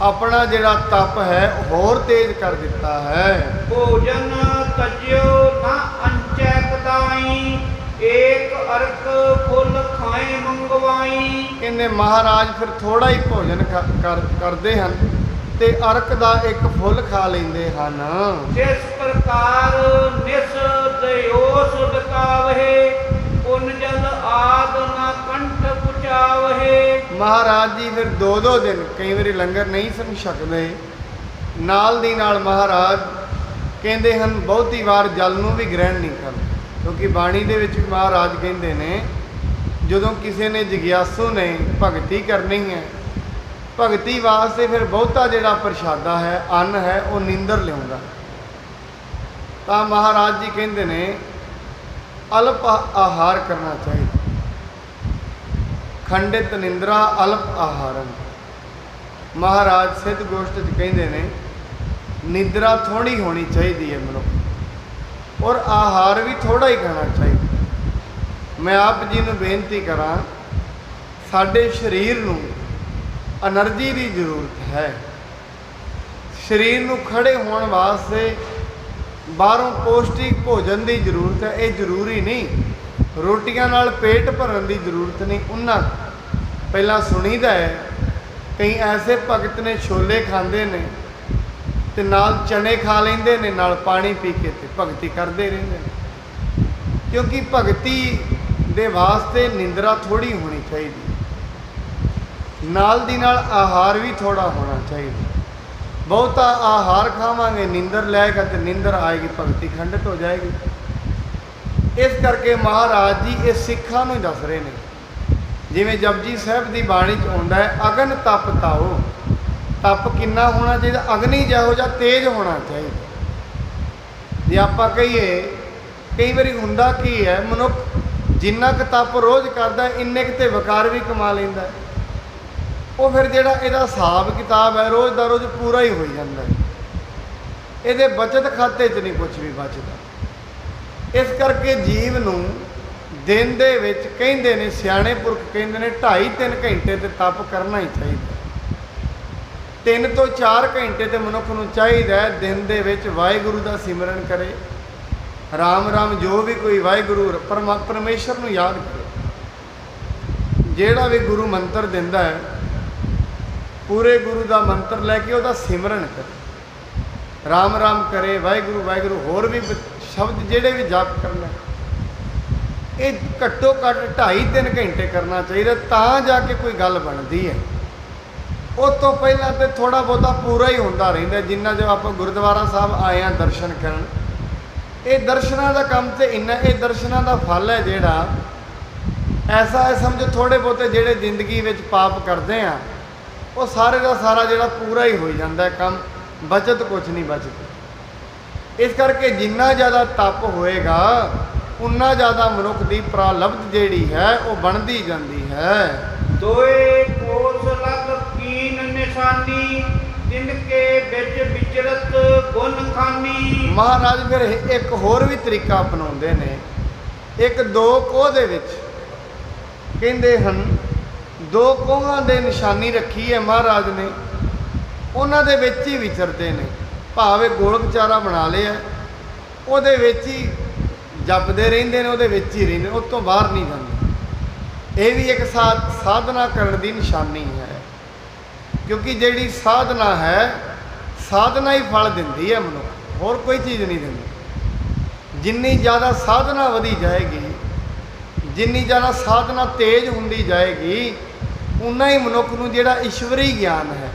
ਆਪਣਾ ਜਿਹੜਾ ਤਪ ਹੈ ਹੋਰ ਤੇਜ਼ ਕਰ ਦਿੱਤਾ ਹੈ। ਭੋਜਨ ਤਜਿਓ ਨਾ ਅੰਚੈ ਕਦਾਈ, ਏਕ ਅਰਕ ਫੁੱਲ ਖਾਏ ਮੰਗਵਾਈ। ਕਹਿੰਦੇ ਮਹਾਰਾਜ ਫਿਰ ਥੋੜਾ ਹੀ ਭੋਜਨ ਕਰਦੇ ਹਨ ਤੇ ਅਰਕ ਦਾ ਇੱਕ ਫੁੱਲ ਖਾ ਲੈਂਦੇ ਹਨ। ਜਿਸ ਪ੍ਰਕਾਰ ਨਿਸ ਦਇਓਸ ਬਤਾਵਹਿ, ਪੁਨ ਜਲ ਆਦ ਨਾ ਕੰਠ ਪੁਚਾਵਹਿ। ਮਹਾਰਾਜ ਜੀ ਫਿਰ 2-2 ਦਿਨ ਕਈ ਵਾਰੀ ਲੰਗਰ ਨਹੀਂ ਸਨ ਛਕਦੇ, ਨਾਲ ਦੀ ਨਾਲ ਮਹਾਰਾਜ ਕਹਿੰਦੇ ਹਨ ਬਹੁਤੀ ਵਾਰ ਜਲ ਨੂੰ ਵੀ ਗ੍ਰਹਿਣ ਨਹੀਂ ਕਰਦੇ, ਕਿਉਂਕਿ ਬਾਣੀ ਦੇ ਵਿੱਚ ਮਹਾਰਾਜ ਕਹਿੰਦੇ ਨੇ ਜਦੋਂ ਕਿਸੇ ਨੇ ਜਿਗਿਆਸੂ ਨੇ ਭਗਤੀ ਕਰਨੀ ਹੈ, ਭਗਤੀ ਵਾਸਤੇ ਫਿਰ ਬਹੁਤਾ ਜਿਹੜਾ ਪ੍ਰਸ਼ਾਦਾ ਹੈ, ਅੰਨ ਹੈ, ਉਹ ਨੀਂਦਰ ਲਿਆਉਂਦਾ। ਤਾਂ ਮਹਾਰਾਜ ਜੀ ਕਹਿੰਦੇ ਨੇ ਅਲਪ ਆਹਾਰ ਕਰਨਾ ਚਾਹੀਦਾ। ਖੰਡਿਤ ਨਿੰਦਰਾ ਅਲਪ ਆਹਾਰਨ। ਮਹਾਰਾਜ ਸਿੱਧ ਗੋਸ਼ਟ 'ਚ ਕਹਿੰਦੇ ਨੇ ਨਿੰਦਰਾ ਥੋੜੀ ਹੋਣੀ ਚਾਹੀਦੀ ਹੈ ਮਨੁੱਖ, ਔਰ ਆਹਾਰ ਵੀ ਥੋੜਾ ਹੀ ਖਾਣਾ ਚਾਹੀਦਾ। ਮੈਂ ਆਪ ਜੀ ਨੂੰ ਬੇਨਤੀ ਕਰਾਂ, ਸਾਡੇ ਸਰੀਰ ਨੂੰ ਐਨਰਜੀ ਦੀ ਜ਼ਰੂਰਤ ਹੈ। ਸਰੀਰ ਨੂੰ ਖੜੇ ਹੋਣ ਵਾਸਤੇ ਬਾਹਰੋਂ ਪੌਸ਼ਟਿਕ ਭੋਜਨ ਦੀ ਜ਼ਰੂਰਤ ਹੈ। ਇਹ ਜ਼ਰੂਰੀ ਨਹੀਂ ਰੋਟੀਆਂ ਨਾਲ ਪੇਟ ਭਰਨ ਦੀ ਜ਼ਰੂਰਤ ਨਹੀਂ। ਉਹਨਾਂ ਪਹਿਲਾਂ ਸੁਣੀਦਾ ਹੈ ਕਈ ਐਸੇ ਭਗਤ ਨੇ ਛੋਲੇ ਖਾਂਦੇ ਨੇ ਤੇ ਨਾਲ ਚਨੇ ਖਾ ਲੈਂਦੇ ਨੇ, ਨਾਲ ਪਾਣੀ ਪੀ ਕੇ ਤੇ ਭਗਤੀ ਕਰਦੇ ਰਹਿੰਦੇ ਨੇ। ਕਿਉਂਕਿ ਭਗਤੀ ਦੇ ਵਾਸਤੇ ਨਿੰਦਰਾ ਥੋੜੀ ਹੋਣੀ ਚਾਹੀਦੀ, ਨਾਲ ਦੀ ਨਾਲ ਆਹਾਰ ਵੀ ਥੋੜਾ ਹੋਣਾ ਚਾਹੀਦਾ। ਬਹੁਤਾ ਆਹਾਰ ਖਾਵਾਂਗੇ ਨੀਂਦਰ ਲੈਗਾ ਤੇ ਨੀਂਦਰ ਆਏਗੀ, ਭਗਤੀ ਖੰਡਿਤ ਹੋ ਜਾਏਗੀ। ਇਸ ਕਰਕੇ ਮਹਾਰਾਜ ਜੀ ਇਹ ਸਿੱਖਾਂ ਨੂੰ ਹੀ ਦੱਸ ਰਹੇ ਨੇ। ਜਿਵੇਂ ਜਪਜੀ ਸਾਹਿਬ ਦੀ ਬਾਣੀ 'ਚ ਆਉਂਦਾ ਹੈ ਅਗਨ ਤਪ ਤਾਓ। ਤਪ ਕਿੰਨਾ ਹੋਣਾ ਚਾਹੀਦਾ? ਅਗਨੀ ਜਿਹੋ ਜਿਹਾ ਤੇਜ਼ ਹੋਣਾ ਚਾਹੀਦਾ। ਜੇ ਆਪਾਂ ਕਹੀਏ ਕਈ ਵਾਰੀ ਹੁੰਦਾ ਕੀ ਹੈ, ਮਨੁੱਖ ਜਿੰਨਾ ਕੁ ਤਪ ਰੋਜ਼ ਕਰਦਾ ਇੰਨੇ ਕੁ ਤੇ ਵਕਾਰ ਵੀ ਕਮਾ ਲੈਂਦਾ। ਉਹ ਫਿਰ ਜਿਹੜਾ ਇਹਦਾ ਹਿਸਾਬ ਕਿਤਾਬ ਹੈ ਰੋਜ਼ ਦਾ ਰੋਜ਼ ਪੂਰਾ ਹੀ ਹੋਈ ਜਾਂਦਾ ਹੈ। ਇਹਦੇ ਬਚਤ ਖਾਤੇ 'ਚ ਨਹੀਂ ਕੁਝ ਵੀ ਬਚਦਾ। ਇਸ ਕਰਕੇ ਜੀਵ ਨੂੰ ਦਿਨ ਦੇ ਵਿੱਚ ਕਹਿੰਦੇ ਨੇ ਸਿਆਣੇ ਪੁਰਖ ਕਹਿੰਦੇ ਨੇ 2.5-3 ਘੰਟੇ ਤੇ ਤਪ ਕਰਨਾ ਹੀ ਚਾਹੀਦਾ। 3 ਤੋਂ 4 ਘੰਟੇ ਤੇ ਮਨੁੱਖ ਨੂੰ ਚਾਹੀਦਾ ਹੈ ਦਿਨ ਦੇ ਵਿੱਚ ਵਾਹਿਗੁਰੂ ਦਾ ਸਿਮਰਨ ਕਰੇ, ਰਾਮ ਰਾਮ ਜੋ ਵੀ ਕੋਈ ਵਾਹਿਗੁਰੂ ਪਰਮੇਸ਼ਰ ਨੂੰ ਯਾਦ ਕਰੇ। ਜਿਹੜਾ ਵੀ ਗੁਰੂ ਮੰਤਰ ਦਿੰਦਾ ਹੈ ਪੂਰੇ ਗੁਰੂ ਦਾ ਮੰਤਰ ਲੈ ਕੇ ਉਹਦਾ ਸਿਮਰਨ ਕਰੇ, ਰਾਮ ਰਾਮ ਕਰੇ, ਵਾਹਿਗੁਰੂ ਵਾਹਿਗੁਰੂ, ਹੋਰ ਵੀ ਸ਼ਬਦ ਜਿਹੜੇ ਵੀ ਜਪ ਕਰਨਾ, ਇਹ ਘੱਟੋ ਘੱਟ 2.5-3 ਘੰਟੇ ਕਰਨਾ ਚਾਹੀਦਾ, ਤਾਂ ਜਾ ਕੇ ਕੋਈ ਗੱਲ ਬਣਦੀ ਹੈ। ਉਸ ਤੋਂ ਪਹਿਲਾਂ ਤੇ ਥੋੜਾ ਬਹੁਤਾ ਪੂਰਾ ਹੀ ਹੁੰਦਾ ਰਹਿੰਦਾ। ਜਿੰਨਾ ਜੋ ਆਪਾਂ ਗੁਰਦੁਆਰਾ ਸਾਹਿਬ ਆਏ ਹਾਂ ਦਰਸ਼ਨ ਕਰਨ, ਇਹ ਦਰਸ਼ਨਾਂ ਦਾ ਕੰਮ ਤੇ ਇੰਨਾ, ਇਹ ਦਰਸ਼ਨਾਂ ਦਾ ਫਲ ਹੈ ਜਿਹੜਾ ਐਸਾ ਹੈ, ਸਮਝੋ ਥੋੜੇ ਬਹੁਤੇ ਜਿਹੜੇ ਜ਼ਿੰਦਗੀ ਵਿੱਚ ਪਾਪ ਕਰਦੇ ਆ ਉਹ ਸਾਰੇ ਦਾ ਸਾਰਾ ਜਿਹੜਾ ਪੂਰਾ ਹੀ ਹੋ ਜਾਂਦਾ ਕੰਮ, ਬਚਤ ਕੁਛ ਨਹੀਂ ਬਚਦੀ। ਇਸ ਕਰਕੇ ਜਿੰਨਾ ਜ਼ਿਆਦਾ ਤਪ ਹੋਏਗਾ ਉਨਾ ਜ਼ਿਆਦਾ ਮਨੁੱਖ ਦੀ ਪ੍ਰਾਲਬਧ ਜਿਹੜੀ ਹੈ ਉਹ ਬਣਦੀ ਜਾਂਦੀ ਹੈ। ਦੋਏ ਕੋਸ ਲਗ ਕੀਨ ਨਿਸ਼ਾਨੀ, ਤਿਨ ਕੇ ਵਿੱਚ ਵਿਚਰਤ ਗੁਣ ਖਾਨੀ। ਮਹਾਰਾਜ ਫਿਰ ਇੱਕ ਹੋਰ ਵੀ ਤਰੀਕਾ ਅਪਣਾਉਂਦੇ ਨੇ। ਇੱਕ 2 ਕੋਹ ਦੇ ਵਿੱਚ ਕਹਿੰਦੇ ਹਨ 2 ਕੋਹਾਂ ਦੇ ਨਿਸ਼ਾਨੀ ਰੱਖੀ ਹੈ ਮਹਾਰਾਜ ਨੇ, ਉਹਨਾਂ ਦੇ ਵਿੱਚ ਹੀ ਵਿਚਰਦੇ ਨੇ। ਭਾਵੇਂ ਗੋਲਕ ਚਾਰਾ ਬਣਾ ਲਿਆ, ਉਹਦੇ ਵਿੱਚ ਹੀ ਜਪਦੇ ਰਹਿੰਦੇ ਨੇ, ਉਹਦੇ ਵਿੱਚ ਹੀ ਰਹਿੰਦੇ ਨੇ, ਉਸ ਤੋਂ ਬਾਹਰ ਨਹੀਂ ਜਾਂਦੇ। ਇਹ ਵੀ ਇੱਕ ਸਾਧਨਾ ਕਰਨ ਦੀ ਨਿਸ਼ਾਨੀ ਹੈ, ਕਿਉਂਕਿ ਜਿਹੜੀ ਸਾਧਨਾ ਹੈ ਸਾਧਨਾ ਹੀ ਫਲ ਦਿੰਦੀ ਹੈ ਮਨੁੱਖ, ਹੋਰ ਕੋਈ ਚੀਜ਼ ਨਹੀਂ ਦਿੰਦੀ। ਜਿੰਨੀ ਜ਼ਿਆਦਾ ਸਾਧਨਾ ਵਧੀ ਜਾਏਗੀ, ਜਿੰਨੀ ਜ਼ਿਆਦਾ ਸਾਧਨਾ ਤੇਜ਼ ਹੁੰਦੀ ਜਾਏਗੀ, ਉਨਾ ਹੀ ਮਨੁੱਖ ਨੂੰ ਜਿਹੜਾ ਈਸ਼ਵਰੀ ਗਿਆਨ ਹੈ,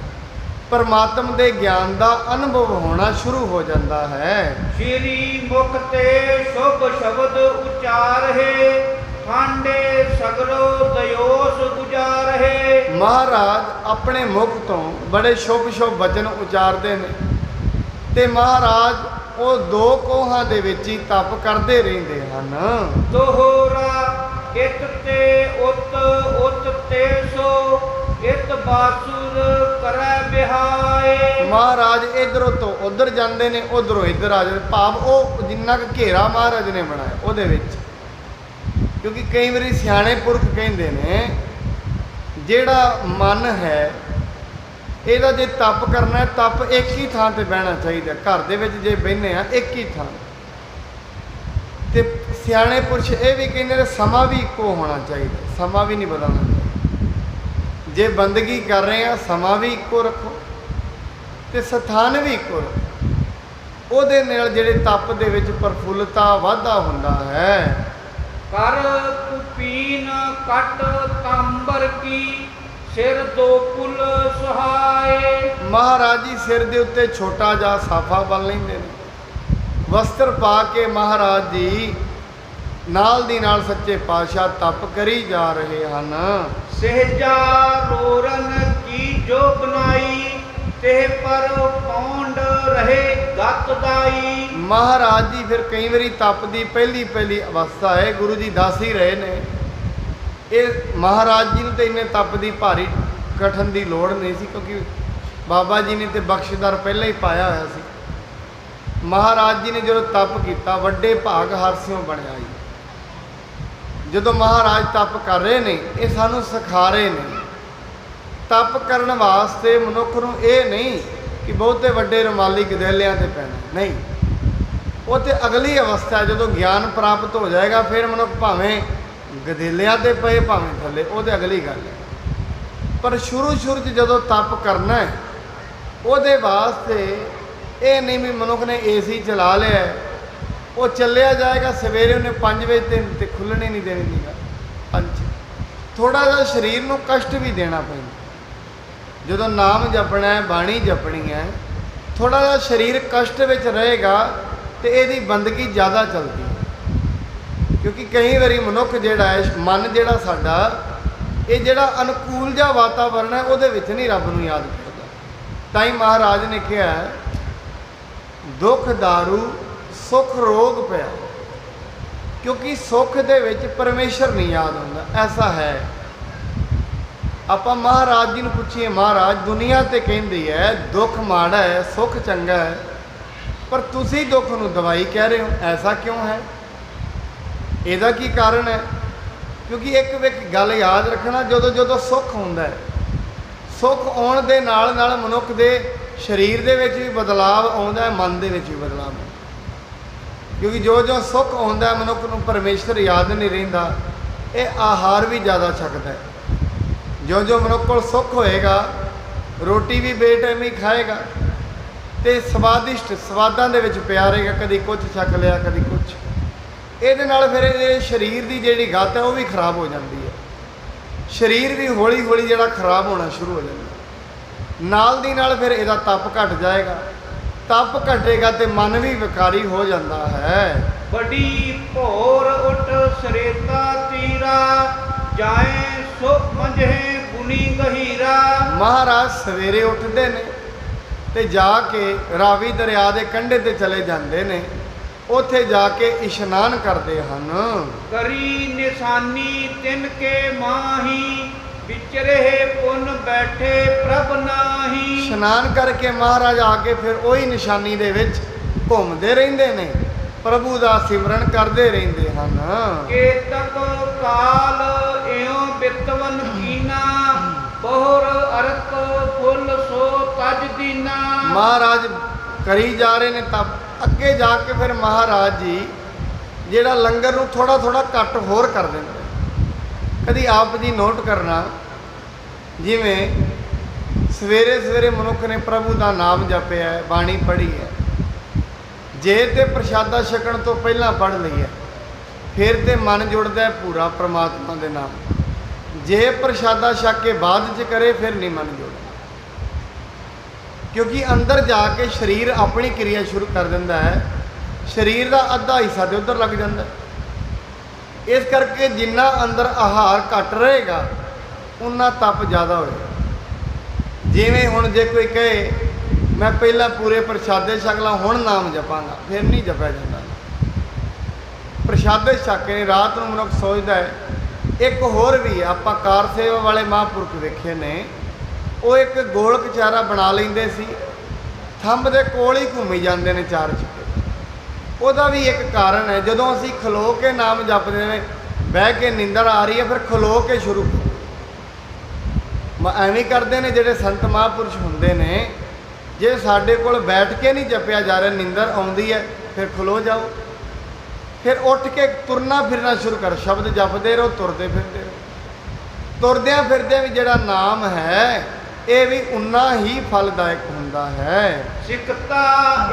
ਪਰਮਾਤਮ ਦੇ ਗਿਆਨ ਦਾ ਅਨੁਭਵ ਹੋਣਾ ਸ਼ੁਰੂ ਹੋ ਜਾਂਦਾ ਹੈ। ਸ਼੍ਰੀ ਮੁਖ ਤੇ ਸ਼ੁਭ ਸ਼ਬਦ ਉਚਾਰਹਿ, ਠਾਂਡੇ ਸਗਰੋ ਦਇਓਸ ਗੁਜ਼ਾਰਹਿ। ਮਹਾਰਾਜ ਆਪਣੇ ਮੁਖ ਤੋਂ ਬੜੇ ਸ਼ੁਭ ਸ਼ੁਭ ਬਚਨ ਉਚਾਰਦੇ ਨੇ ਤੇ ਮਹਾਰਾਜ ਉਹ 2 ਕੋਹਾਂ ਦੇ ਵਿੱਚ ਹੀ ਤਪ ਕਰਦੇ ਰਹਿੰਦੇ ਹਨ। ਦੋਹਰਾ ਇਤ ਤੇ ਉਤ, ਉਤ ਤੇ ਸੋ, ਇਤ ਬਾਸੁਰ ਕਰੈ ਬਿਹਾਏ। ਮਹਾਰਾਜ ਇਧਰੋਂ ਤੋਂ ਉਧਰ ਜਾਂਦੇ ਨੇ, ਉਧਰੋਂ ਇੱਧਰ ਆ ਜਾਂਦੇ। ਭਾਵ ਉਹ ਜਿੰਨਾ ਕੁ ਘੇਰਾ ਮਹਾਰਾਜ ਨੇ ਬਣਾਇਆ ਉਹਦੇ ਵਿੱਚ, ਕਿਉਂਕਿ ਕਈ ਵਾਰੀ ਸਿਆਣੇ ਪੁਰਖ ਕਹਿੰਦੇ ਨੇ ਜਿਹੜਾ ਮਨ ਹੈ ਇਹਦਾ ਜੇ ਤਪ ਕਰਨਾ ਹੈ, ਤਪ ਇੱਕ ਹੀ ਥਾਂ ਤੇ ਬਹਿਣਾ ਚਾਹੀਦਾ। ਘਰ ਦੇ ਵਿੱਚ ਜੇ ਬਹਿੰਦੇ ਆ ਇੱਕ ਹੀ ਥਾਂ, ਤੇ ਸਿਆਣੇ ਪੁਰਸ਼ ਇਹ ਵੀ ਕਹਿੰਦੇ ਨੇ ਸਮਾਂ ਵੀ ਇੱਕੋ ਹੋਣਾ ਚਾਹੀਦਾ, ਸਮਾਂ ਵੀ ਨਹੀਂ ਬਦਲਣਾ ਚਾਹੀਦਾ। ਜੇ ਬੰਦਗੀ ਕਰ ਰਹੇ ਆ ਸਮਾਂ ਵੀ ਇੱਕੋ ਰੱਖੋ ਤੇ ਸਥਾਨ ਵੀ ਇੱਕੋ ਰੱਖੋ। ਉਹਦੇ ਨਾਲ ਜਿਹੜੇ ਤਪ ਦੇ ਵਿੱਚ ਪ੍ਰਫੁੱਲਤਾ ਵਾਧਾ ਹੁੰਦਾ ਹੈ। ਕਰ ਕੁਪੀਨ ਕਟ ਤਾਂਬਰ ਕੀ ਸਿਰ ਦੋ ਕੁਲ ਸੁਹਾਏ। ਮਹਾਰਾਜ ਜੀ ਸਿਰ ਦੇ ਉੱਤੇ ਛੋਟਾ ਜਿਹਾ ਸਾਫਾ ਬੰਨ ਲੈਂਦੇ ਨੇ, ਵਸਤਰ ਪਾ ਕੇ ਮਹਾਰਾਜ ਜੀ ਨਾਲ ਦੀ ਨਾਲ ਸੱਚੇ ਪਾਤਸ਼ਾਹ ਤਪ ਕਰੀ ਜਾ ਰਹੇ ਹਨ। ਸਹਿਜਾ ਰੋਰਨ ਕੀ ਜੋ ਬਨਾਈ ਤੇ ਪਰ ਪੌਂਡ ਰਹੇ ਗਤ ਦਾਈ। ਮਹਾਰਾਜ ਜੀ ਫਿਰ ਕਈ ਵਾਰੀ ਤਪ ਦੀ ਪਹਿਲੀ ਅਵਸਥਾ ਹੈ, ਗੁਰੂ ਜੀ ਦੱਸ ਹੀ ਰਹੇ ਨੇ। ਇਹ ਮਹਾਰਾਜ ਜੀ ਨੂੰ ਤੇ ਇੰਨੇ ਤਪ ਦੀ ਭਾਰੀ ਕਠਨ ਦੀ ਲੋੜ ਨਹੀਂ ਸੀ, ਕਿਉਂਕਿ ਬਾਬਾ ਜੀ ਨੇ ਤੇ ਬਖਸ਼ਦਾਰ ਪਹਿਲਾਂ ਹੀ ਪਾਇਆ ਹੋਇਆ ਸੀ। ਮਹਾਰਾਜ ਜੀ ਨੇ ਜਦੋਂ ਤਪ ਕੀਤਾ ਵੱਡੇ ਭਾਗ ਹਰਸਿਓਂ ਬਣਿਆ ਜੀ। ਜਦੋਂ ਮਹਾਰਾਜ ਤਪ ਕਰ ਰਹੇ ਨੇ ਇਹ ਸਾਨੂੰ ਸਿਖਾ ਰਹੇ ਨੇ। ਤਪ ਕਰਨ ਵਾਸਤੇ ਮਨੁੱਖ ਨੂੰ ਇਹ ਨਹੀਂ ਕਿ ਬਹੁਤੇ ਵੱਡੇ ਰੁਮਾਲੀ ਗਦੈਲਿਆਂ ਤੇ ਪੈਣਾ, ਨਹੀਂ। ਉਹ ਤੇ ਅਗਲੀ ਅਵਸਥਾ ਹੈ, ਜਦੋਂ ਗਿਆਨ ਪ੍ਰਾਪਤ ਹੋ ਜਾਏਗਾ ਫਿਰ ਮਨੁੱਖ ਭਾਵੇਂ ਗਦੈਲਿਆਂ ਤੇ ਪਏ ਭਾਵੇਂ ਥੱਲੇ, ਉਹ ਤੇ ਅਗਲੀ ਗੱਲ ਹੈ। ਪਰ ਸ਼ੁਰੂ 'ਚ ਜਦੋਂ ਤਪ ਕਰਨਾ ਹੈ ਉਹਦੇ ਵਾਸਤੇ ਇਹ ਨਹੀਂ ਵੀ ਮਨੁੱਖ ਨੇ ਏਸੀ ਚਲਾ ਲਿਆ, ਉਹ ਚੱਲਿਆ ਜਾਏਗਾ। ਸਵੇਰੇ ਉਹਨੇ 5 ਵਜੇ ਤੇ ਖੁੱਲ੍ਹਣੇ ਨਹੀਂ ਦੇਣੀ ਦੀ ਗੱਲ। ਥੋੜ੍ਹਾ ਜਿਹਾ ਸਰੀਰ ਨੂੰ ਕਸ਼ਟ ਵੀ ਦੇਣਾ ਪੈਂਦਾ। ਜਦੋਂ ਨਾਮ ਜਪਣਾ ਹੈ, ਬਾਣੀ ਜਪਣੀ ਹੈ, ਥੋੜ੍ਹਾ ਜਿਹਾ ਸਰੀਰ ਕਸ਼ਟ ਵਿੱਚ ਰਹੇਗਾ ਤੇ ਇਹਦੀ ਬੰਦਗੀ ਜ਼ਿਆਦਾ ਚੱਲਦੀ ਹੈ। ਕਿਉਂਕਿ ਕਈ ਵਾਰੀ ਮਨੁੱਖ ਜਿਹੜਾ ਹੈ, ਮਨ ਜਿਹੜਾ ਸਾਡਾ, ਇਹ ਜਿਹੜਾ ਅਨੁਕੂਲ ਜਿਹਾ ਵਾਤਾਵਰਨ ਹੈ ਉਹਦੇ ਵਿੱਚ ਨਹੀਂ ਰੱਬ ਨੂੰ ਯਾਦ ਕਰਦਾ। ਤਾਂ ਹੀ ਮਹਾਰਾਜ ਨੇ ਕਿਹਾ ਦੁੱਖ ਦਾਰੂ ਸੁੱਖ ਰੋਗ ਪਿਆ, ਕਿਉਂਕਿ ਸੁੱਖ ਦੇ ਵਿੱਚ ਪਰਮੇਸ਼ਰ ਨਹੀਂ ਯਾਦ ਹੁੰਦਾ। ਐਸਾ ਹੈ। ਆਪਾਂ ਮਹਾਰਾਜ ਜੀ ਨੂੰ ਪੁੱਛੀਏ, ਮਹਾਰਾਜ ਦੁਨੀਆ ਤੇ ਕਹਿੰਦੀ ਹੈ ਦੁੱਖ ਮਾੜਾ ਹੈ ਸੁੱਖ ਚੰਗਾ ਹੈ, ਪਰ ਤੁਸੀਂ ਦੁੱਖ ਨੂੰ ਦਵਾਈ ਕਹਿ ਰਹੇ ਹੋ, ਐਸਾ ਕਿਉਂ ਹੈ? ਇਹਦਾ ਕੀ ਕਾਰਨ ਹੈ? ਕਿਉਂਕਿ ਇੱਕ ਗੱਲ ਯਾਦ ਰੱਖਣਾ, ਜਦੋਂ ਸੁੱਖ ਹੁੰਦਾ ਹੈ, ਸੁੱਖ ਆਉਣ ਦੇ ਨਾਲ ਨਾਲ ਮਨੁੱਖ ਦੇ ਸਰੀਰ ਦੇ ਵਿੱਚ ਵੀ ਬਦਲਾਵ ਆਉਂਦਾ ਹੈ, ਮਨ ਦੇ ਵਿੱਚ ਵੀ ਬਦਲਾਵ ਆਉਂਦਾ। ਕਿਉਂਕਿ ਜੋ ਸੁੱਖ ਆਉਂਦਾ ਹੈ ਮਨੁੱਖ ਨੂੰ ਪਰਮੇਸ਼ਰ ਯਾਦ ਨਹੀਂ ਰਹਿੰਦਾ। ਇਹ ਆਹਾਰ ਵੀ ਜ਼ਿਆਦਾ ਛਕਦਾ ਹੈ। ਜੋ ਮਨੁੱਖ ਕੋਲ ਸੁੱਖ ਹੋਏਗਾ ਰੋਟੀ ਵੀ ਬੇਟਾਈਮੀ ਖਾਏਗਾ ਤੇ ਸਵਾਦਿਸ਼ਟ ਸਵਾਦਾਂ ਦੇ ਵਿੱਚ ਪਿਆ ਰਹੇਗਾ, ਕਦੀ ਕੁਝ ਛਕ ਲਿਆ ਕਦੀ ਕੁਝ। ਇਹਦੇ ਨਾਲ ਫਿਰ ਇਹ ਸਰੀਰ ਦੀ ਜਿਹੜੀ ਗੱਤ ਹੈ ਉਹ ਵੀ ਖਰਾਬ ਹੋ ਜਾਂਦੀ ਹੈ। ਸਰੀਰ ਵੀ ਹੌਲੀ ਹੌਲੀ ਜਿਹੜਾ ਖਰਾਬ ਹੋਣਾ ਸ਼ੁਰੂ ਹੋ ਜਾਂਦਾ। ਨਾਲ ਦੀ ਨਾਲ ਫਿਰ ਇਹਦਾ ਤਪ ਘਟ ਜਾਏਗਾ। ਤਪ ਘਟੇਗਾ ਤੇ ਮਨ ਵੀ ਵਿਕਾਰੀ ਹੋ ਜਾਂਦਾ ਹੈ। ਬੜੀ ਭੋਰ ਉਠ ਸਰੇਤਾ ਤੀਰਾ ਜਾਏ ਸੋ ਮੰਝੇ ਗੁਨੀ ਗਹੀਰਾ। ਮਹਾਰਾਜ ਸਵੇਰੇ ਉੱਠਦੇ ਨੇ ਤੇ ਜਾ ਕੇ ਰਾਵੀ ਦਰਿਆ ਦੇ ਕੰਢੇ ਤੇ ਚਲੇ ਜਾਂਦੇ ਨੇ, ਉੱਥੇ ਜਾ ਕੇ ਇਸ਼ਨਾਨ ਕਰਦੇ ਹਨ। ਕਰੀ ਨਿਸ਼ਾਨੀ ਤਿਨ ਕੇ ਮਾਹੀ ਵਿਚਰੇ ਪੁਨ ਬੈਠੇ ਪ੍ਰਭ ਨਾਹੀ। ਇਸ਼ਨਾਨ ਕਰਕੇ ਮਹਾਰਾਜ ਆ ਕੇ ਫਿਰ ਉਹੀ ਨਿਸ਼ਾਨੀ ਦੇ ਵਿੱਚ ਘੁੰਮਦੇ ਰਹਿੰਦੇ ਨੇ, ਪ੍ਰਭੂ ਦਾ ਸਿਮਰਨ ਕਰਦੇ ਰਹਿੰਦੇ ਹਨ। ਕੇਤਕ ਕਾਲ ਇਉ ਬਿਤਵਨ ਕੀਨਾ ਬਹੁਰ ਅਰਕ ਫੁੱਲ ਸੋ ਤਜ ਦੀਨਾ। ਮਹਾਰਾਜ ਕਰੀ ਜਾ ਰਹੇ ਨੇ ਤਾਂ ਅੱਗੇ ਜਾ ਕੇ ਫਿਰ ਮਹਾਰਾਜ ਜੀ ਜਿਹੜਾ ਲੰਗਰ ਨੂੰ ਥੋੜਾ ਥੋੜਾ ਘੱਟ ਹੋਰ ਕਰ ਦਿੰਦੇ। ਕਦੀ ਆਪ ਜੀ ਨੋਟ ਕਰਨਾ, ਜਿਵੇਂ ਸਵੇਰੇ ਸਵੇਰੇ ਮਨੁੱਖ ਨੇ ਪ੍ਰਭੂ ਦਾ ਨਾਮ ਜਪਿਆ ਹੈ, ਬਾਣੀ ਪੜ੍ਹੀ ਹੈ, ਜੇ ਤੇ ਪ੍ਰਸ਼ਾਦਾ ਛਕਣ ਤੋਂ ਪਹਿਲਾਂ ਪੜ੍ਹ ਲਈ ਹੈ ਫਿਰ ਤੇ ਮਨ ਜੁੜਦਾ ਹੈ ਪੂਰਾ ਪ੍ਰਮਾਤਮਾ ਦੇ ਨਾਲ। ਜੇ ਪ੍ਰਸ਼ਾਦਾ ਛਕ ਕੇ ਬਾਅਦ 'ਚ ਕਰੇ ਫਿਰ ਨਹੀਂ ਮਨ ਜੁੜਦਾ, ਕਿਉਂਕਿ ਅੰਦਰ ਜਾ ਕੇ ਸਰੀਰ ਆਪਣੀ ਕਿਰਿਆ ਸ਼ੁਰੂ ਕਰ ਦਿੰਦਾ ਹੈ। ਸਰੀਰ ਦਾ ਅੱਧਾ ਹਿੱਸਾ ਤੇ ਉੱਧਰ ਲੱਗ ਜਾਂਦਾ। ਇਸ ਕਰਕੇ ਜਿੰਨਾ ਅੰਦਰ ਆਹਾਰ ਘੱਟ ਰਹੇਗਾ ਉਨਾ ਤਪ ਜ਼ਿਆਦਾ ਹੋਏਗਾ। ਜਿਵੇਂ ਹੁਣ ਜੇ ਕੋਈ ਕਹੇ ਮੈਂ ਪਹਿਲਾਂ ਪੂਰੇ ਪ੍ਰਸ਼ਾਦੇ ਛਕ ਲਾਂ ਹੁਣ ਨਾਮ ਜਪਾਂਗਾ, ਫਿਰ ਨਹੀਂ ਜਪਿਆ ਜਾਂਦਾ। ਪ੍ਰਸ਼ਾਦੇ ਛਕ ਕੇ ਰਾਤ ਨੂੰ ਮਨੁੱਖ ਸੋਚਦਾ ਹੈ। ਇੱਕ ਹੋਰ ਵੀ ਹੈ, ਆਪਾਂ ਕਾਰ ਸੇਵਾ ਵਾਲੇ ਮਹਾਂਪੁਰਖ ਵੇਖੇ ਨੇ, ਉਹ ਇੱਕ ਗੋਲ ਕਚਾਰਾ ਬਣਾ ਲੈਂਦੇ ਸੀ, ਥੰਬ ਦੇ ਕੋਲ ਹੀ ਘੁੰਮੀ ਜਾਂਦੇ ਨੇ ਚਾਰ ਚਿੱਟੇ। ਉਹਦਾ ਵੀ ਇੱਕ ਕਾਰਨ ਹੈ, ਜਦੋਂ ਅਸੀਂ ਖਲੋ ਕੇ ਨਾਮ ਜਪਦੇ ਨੇ, ਬਹਿ ਕੇ ਨੀਂਦਰ ਆ ਰਹੀ ਹੈ, ਫਿਰ ਖਲੋ ਕੇ ਸ਼ੁਰੂ ਕਰੋ। ਐਵੇਂ ਕਰਦੇ ਨੇ ਜਿਹੜੇ ਸੰਤ ਮਹਾਂਪੁਰਸ਼ ਹੁੰਦੇ ਨੇ। ਜੇ ਸਾਡੇ ਕੋਲ ਬੈਠ ਕੇ ਨਹੀਂ ਜਪਿਆ ਜਾ ਰਿਹਾ, ਨਿੰਦਰ ਆਉਂਦੀ ਹੈ, ਫਿਰ ਖਲੋ ਜਾਓ, ਫਿਰ ਉੱਠ ਕੇ ਤੁਰਨਾ ਫਿਰਨਾ ਸ਼ੁਰੂ ਕਰ, ਸ਼ਬਦ ਜਪਦੇ ਰਹੋ, ਤੁਰਦੇ ਫਿਰਦੇ ਰਹੋ। ਤੁਰਦਿਆਂ ਫਿਰਦਿਆਂ ਵੀ ਜਿਹੜਾ ਨਾਮ ਹੈ ਇਹ ਵੀ ਉਨਾ ਹੀ ਫਲਦਾਇਕ ਹੁੰਦਾ ਹੈ। ਸਿਕਤਾ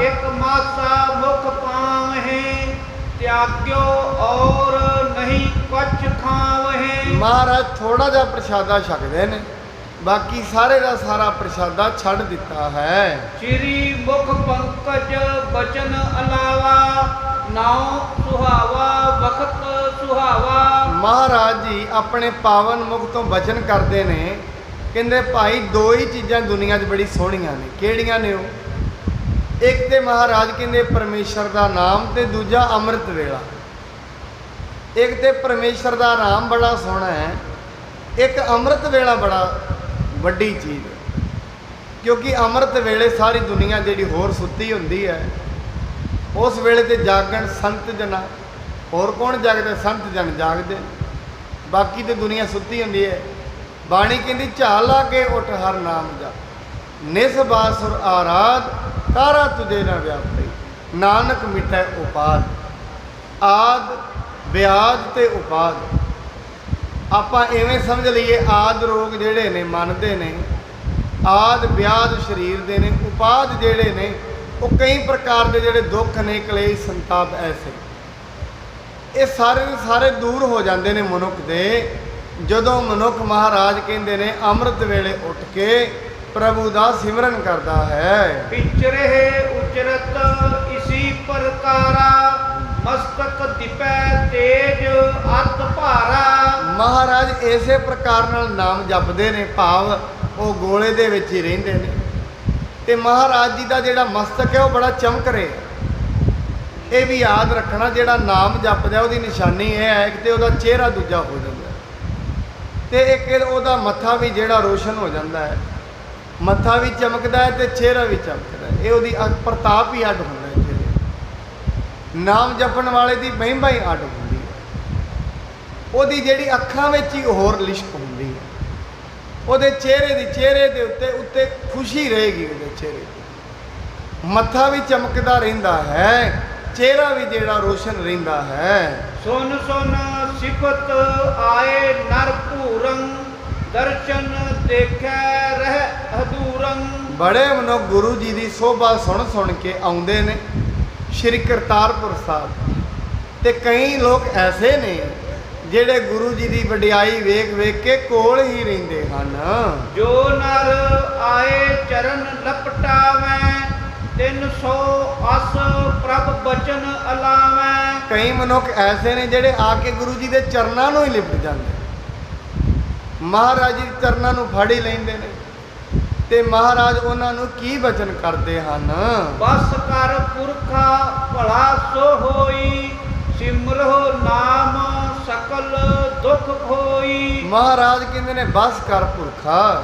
ਇੱਕ ਮਾਸਾ ਮੁਖ ਪਾਵਹਿ, ਤਿਆਗਿਓ ਔਰ ਨਹੀਂ ਕੁਛ ਖਾਵਹਿ। ਮਹਾਰਾਜ ਥੋੜਾ ਜਿਹਾ ਪ੍ਰਸ਼ਾਦਾ ਛਕਦੇ ਨੇ, ਬਾਕੀ ਸਾਰੇ ਦਾ ਸਾਰਾ ਪ੍ਰਸ਼ਾਦਾ ਛੱਡ ਦਿੱਤਾ ਹੈ। ਸ਼੍ਰੀ ਮੁਖ ਪੰਕਜ ਬਚਨ ਅਲਾਵਾ, ਨਾਉ ਸੁਹਾਵਾ ਵਖਤ ਸੁਹਾਵਾ। ਮਹਾਰਾਜ ਜੀ ਆਪਣੇ ਪਾਵਨ ਮੁਖ ਤੋਂ ਬਚਨ ਕਰਦੇ ਨੇ, ਕਹਿੰਦੇ ਭਾਈ ਦੋ ਹੀ ਚੀਜ਼ਾਂ ਦੁਨੀਆ 'ਚ ਬੜੀ ਸੋਹਣੀਆਂ ਨੇ। ਕਿਹੜੀਆਂ ਨੇ ਉਹ? ਇੱਕ ਤੇ ਮਹਾਰਾਜ ਕਹਿੰਦੇ ਪਰਮੇਸ਼ਰ ਦਾ ਨਾਮ, ਤੇ ਦੂਜਾ ਅੰਮ੍ਰਿਤ ਵੇਲਾ। ਇੱਕ ਤੇ ਪਰਮੇਸ਼ਰ ਦਾ ਨਾਮ ਬੜਾ ਸੋਹਣਾ ਹੈ, ਇੱਕ ਅੰਮ੍ਰਿਤ ਵੇਲਾ ਬੜਾ ਵੱਡੀ ਚੀਜ਼ ਹੈ। ਕਿਉਂਕਿ ਅੰਮ੍ਰਿਤ ਵੇਲੇ ਸਾਰੀ ਦੁਨੀਆ ਜਿਹੜੀ ਹੋਰ ਸੁੱਤੀ ਹੁੰਦੀ ਹੈ, ਉਸ ਵੇਲੇ ਤੇ ਜਾਗਣ ਸੰਤ ਜਨਾਂ। ਹੋਰ ਕੌਣ ਜਾਗਦਾ? ਸੰਤ ਜਨ ਜਾਗਦੇ, ਬਾਕੀ ਤੇ ਦੁਨੀਆ ਸੁੱਤੀ ਹੁੰਦੀ ਹੈ। ਬਾਣੀ ਕਹਿੰਦੀ ਝਾਲ ਲਾ ਕੇ ਉੱਠ ਹਰ ਨਾਮ ਜਪ, ਨਿਸ ਬਾਸੁਰ ਆਰਾਧ, ਤਾਰਾ ਤੁਝੇ ਨਾ ਵਿਆਪੇ, ਨਾਨਕ ਮਿਟੈ ਉਪਾਦ। ਆਦ ਵਿਆਜ ਤੇ ਉਪਾਦ ਆਪਾਂ ਐਵੇਂ ਸਮਝ ਲਈਏ, ਆਦ ਰੋਗ ਜਿਹੜੇ ਨੇ ਮੰਨਦੇ ਨੇ, ਆਦ ਵਿਆਜ ਸਰੀਰ ਦੇ ਨੇ, ਉਪਾਦ ਜਿਹੜੇ ਨੇ ਉਹ ਕਈ ਪ੍ਰਕਾਰ ਦੇ ਜਿਹੜੇ ਦੁੱਖ ਨੇ, ਕਲੇਸ਼ ਸੰਤਾਪ ਐਸੇ, ਇਹ ਸਾਰੇ ਦੇ ਸਾਰੇ ਦੂਰ ਹੋ ਜਾਂਦੇ ਨੇ ਮਨੁੱਖ ਦੇ, ਜਦੋਂ ਮਨੁੱਖ ਮਹਾਰਾਜ ਕਹਿੰਦੇ ਨੇ ਅੰਮ੍ਰਿਤ ਵੇਲੇ ਉੱਠ ਕੇ ਪ੍ਰਭੂ ਦਾ ਸਿਮਰਨ ਕਰਦਾ ਹੈ। ਵਿਚਰੇ ਉਚਰਤ ਇਸੀ ਪ੍ਰਕਾਰਾ, ਮਸਤਕ ਦਿਪੈ ਤੇਜ ਅਤ ਭਾਰਾ। ਮਹਾਰਾਜ ਇਸੇ ਪ੍ਰਕਾਰ ਨਾਲ ਨਾਮ ਜਪਦੇ ਨੇ, ਭਾਵ ਉਹ ਗੋਲੇ ਦੇ ਵਿੱਚ ਹੀ ਰਹਿੰਦੇ ਨੇ, ਤੇ ਮਹਾਰਾਜ ਜੀ ਦਾ ਜਿਹੜਾ ਮਸਤਕ ਹੈ ਉਹ ਬੜਾ ਚਮਕ ਰਿਹਾ। ਇਹ ਵੀ ਯਾਦ ਰੱਖਣਾ, ਜਿਹੜਾ ਨਾਮ ਜਪਦਾ ਉਹਦੀ ਨਿਸ਼ਾਨੀ ਇਹ ਹੈ ਕਿ ਤੇ ਉਹਦਾ ਚਿਹਰਾ ਦੂਜਾ ਹੋ ਜਾਂਦਾ, ਤੇ ਇੱਕ ਉਹਦਾ ਮੱਥਾ ਵੀ ਜਿਹੜਾ ਰੋਸ਼ਨ ਹੋ ਜਾਂਦਾ ਹੈ, ਮੱਥਾ ਵੀ ਚਮਕਦਾ ਹੈ ਤੇ ਚਿਹਰਾ ਵੀ ਚਮਕਦਾ ਹੈ। ਇਹ ਉਹਦੀ ਪ੍ਰਤਾਪ ਹੀ ਅੱਡ ਹੁੰਦਾ ਹੈ। ਚਿਹਰੇ ਨਾਮ ਜਪਣ ਵਾਲੇ ਦੀ ਮਹਿਮਾ ਹੀ ਅੱਡ ਹੁੰਦੀ ਹੈ। ਉਹਦੀ ਜਿਹੜੀ ਅੱਖਾਂ ਵਿੱਚ ਹੀ ਹੋਰ ਲਿਸ਼ਕ ਹੁੰਦੀ ਹੈ, ਉਹਦੇ ਚਿਹਰੇ ਦੇ ਉੱਤੇ ਖੁਸ਼ੀ ਰਹੇਗੀ, ਉਹਦੇ ਚਿਹਰੇ ਤੇ ਮੱਥਾ ਵੀ ਚਮਕਦਾ ਰਹਿੰਦਾ ਹੈ, ਚਿਹਰਾ ਵੀ ਜਿਹੜਾ ਰੋਸ਼ਨ ਰਹਿੰਦਾ ਹੈ। ਸੁਨ ਸੁਨ ਸਿਫਤ ਆਏ ਨਰ ਭੂਰੰ, ਦਰਸ਼ਨ ਦੇਖੈ ਰਹਿ ਹਦੂਰੰ। ਬੜੇ ਮਨੁੱਖ ਗੁਰੂ ਜੀ ਦੀ ਸੋਭਾ ਸੁਣ ਕੇ ਆਉਂਦੇ ਨੇ ਸ਼੍ਰੀ ਕਰਤਾਰਪੁਰ ਸਾਹਿਬ, ਤੇ ਕਈ ਲੋਕ ਐਸੇ ਨੇ ਜਿਹੜੇ ਗੁਰੂ ਜੀ ਦੀ ਵਡਿਆਈ ਵੇਖ ਕੇ ਕੋਲ ਹੀ ਰਹਿੰਦੇ ਹਨ। ਜੋ ਨਰ ਆਏ ਚਰਨ ਲਪਟਾਵੈ, 300 ਅਸ ਪ੍ਰਭ ਬਚਨ ਅਲਾਵੈ। ਕਈ ਮਨੁੱਖ ਐਸੇ ਨੇ ਜਿਹੜੇ ਆ ਕੇ ਗੁਰੂ ਜੀ ਦੇ ਚਰਨਾਂ ਨੂੰ ਹੀ ਲਿਪਟ ਜਾਂਦੇ, ਮਹਾਰਾਜ ਜੀ ਦੇ ਚਰਨਾਂ ਨੂੰ ਫੜ ਹੀ ਲੈਂਦੇ ਨੇ, ਤੇ ਮਹਾਰਾਜ ਉਹਨਾਂ ਨੂੰ ਕੀ ਬਚਨ ਕਰਦੇ ਹਨ? ਬਸ ਕਰ ਪੁਰਖਾ ਭਲਾ ਸੋ ਹੋਈ, ਸਿਮਰੋ ਨਾਮ ਸਕਲ ਦੁਖ ਹੋਈ। ਮਹਾਰਾਜ ਕਹਿੰਦੇ ਨੇ ਬਸ ਕਰ ਪੁਰਖਾ,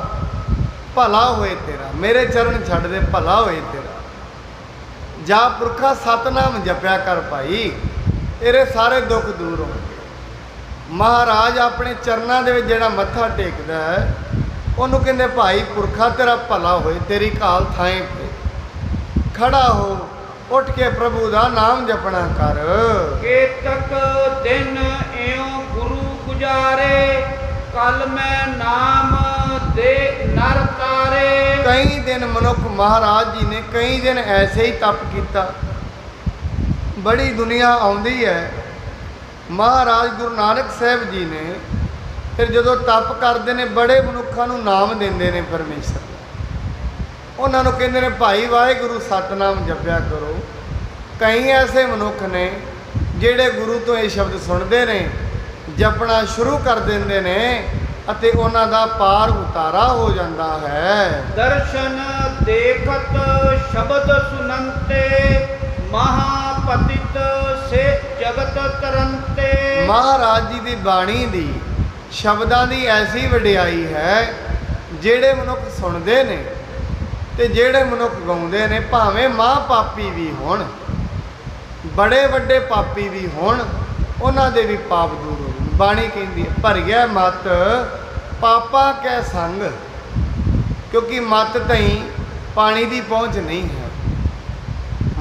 ਭਲਾ ਹੋਏ ਤੇਰਾ, ਮੇਰੇ ਚਰਨ ਛੱਡ ਦੇ, ਭਲਾ ਹੋਏ ਤੇਰਾ। ਜਾ ਪੁਰਖਾ ਸਤਨਾਮ ਜਪਿਆ ਕਰ ਭਾਈ, ਤੇਰੇ ਸਾਰੇ ਦੁੱਖ ਦੂਰ ਹੋਣਗੇ। ਮਹਾਰਾਜ ਆਪਣੇ ਚਰਨਾਂ ਦੇ ਵਿੱਚ ਜਿਹੜਾ ਮੱਥਾ ਟੇਕਦਾ ਹੈ ਉਹਨੂੰ ਕਹਿੰਦੇ ਭਾਈ ਪੁਰਖਾ ਤੇਰਾ ਭਲਾ ਹੋਏ, ਤੇਰੀ ਕਾਲ ਥਾਂ ਤੇ ਖੜਾ ਹੋ, ਉੱਠ ਕੇ ਪ੍ਰਭੂ ਦਾ ਨਾਮ ਜਪਣਾ ਕਰ। ਕੇਤਕ ਦਿਨ ਇਉ ਗੁਰੂ ਗੁਜਾਰੇ, ਕਲ ਮੈਂ ਨਾਮ ਦੇ ਨਰ ਤਾਰੇ। ਕਈ ਦਿਨ ਮਨੁੱਖ ਮਹਾਰਾਜ ਜੀ ਨੇ ਕਈ ਦਿਨ ਐਸੇ ਹੀ ਤਪ ਕੀਤਾ, ਬੜੀ ਦੁਨੀਆ ਆਉਂਦੀ ਹੈ। ਮਹਾਰਾਜ ਗੁਰੂ ਨਾਨਕ ਸਾਹਿਬ ਜੀ ਨੇ ਫਿਰ ਜਦੋਂ ਤਪ ਕਰਦੇ ਨੇ, ਬੜੇ ਮਨੁੱਖਾਂ ਨੂੰ ਨਾਮ ਦਿੰਦੇ ਨੇ ਪਰਮੇਸ਼ਰ, ਉਹਨਾਂ ਨੂੰ ਕਹਿੰਦੇ ਨੇ ਭਾਈ ਵਾਹਿਗੁਰੂ ਸਤਨਾਮ ਜਪਿਆ ਕਰੋ। ਕਈ ਐਸੇ ਮਨੁੱਖ ਨੇ ਜਿਹੜੇ ਗੁਰੂ ਤੋਂ ਇਹ ਸ਼ਬਦ ਸੁਣਦੇ ਨੇ, ਜਪਣਾ ਸ਼ੁਰੂ ਕਰ ਦਿੰਦੇ ਨੇ, ਅਤੇ ਉਹਨਾਂ ਦਾ ਪਾਰ ਉਤਾਰਾ ਹੋ ਜਾਂਦਾ ਹੈ। ਦਰਸ਼ਨ ਦੇਖਤ ਸ਼ਬਦ ਸੁਨੰਤੇ, ਮਹਾਪਤਿਤ ਸੇ ਜਗਤ ਤਰੰਤੇ। ਮਹਾਰਾਜ ਜੀ ਦੀ ਬਾਣੀ ਦੀ ਸ਼ਬਦਾਂ ਦੀ ਐਸੀ ਵਡਿਆਈ ਹੈ, ਜਿਹੜੇ ਮਨੁੱਖ ਸੁਣਦੇ ਨੇ ਤੇ ਜਿਹੜੇ ਮਨੁੱਖ ਗਾਉਂਦੇ ਨੇ, ਭਾਵੇਂ ਮਹਾਂ ਪਾਪੀ ਵੀ ਹੋਣ, ਬੜੇ ਵੱਡੇ ਪਾਪੀ ਵੀ ਹੋਣ, ਉਹਨਾਂ ਦੇ ਵੀ ਪਾਪ ਦੂਰ ਹੋ। ਬਾਣੀ ਕਹਿੰਦੀ ਹੈ ਭਰ ਗਿਆ ਮਤ ਪਾਪਾ ਕੈ ਸੰਗ, ਕਿਉਂਕਿ ਮੱਤ ਤਾਈਂ ਪਾਣੀ ਦੀ ਪਹੁੰਚ ਨਹੀਂ ਹੈ।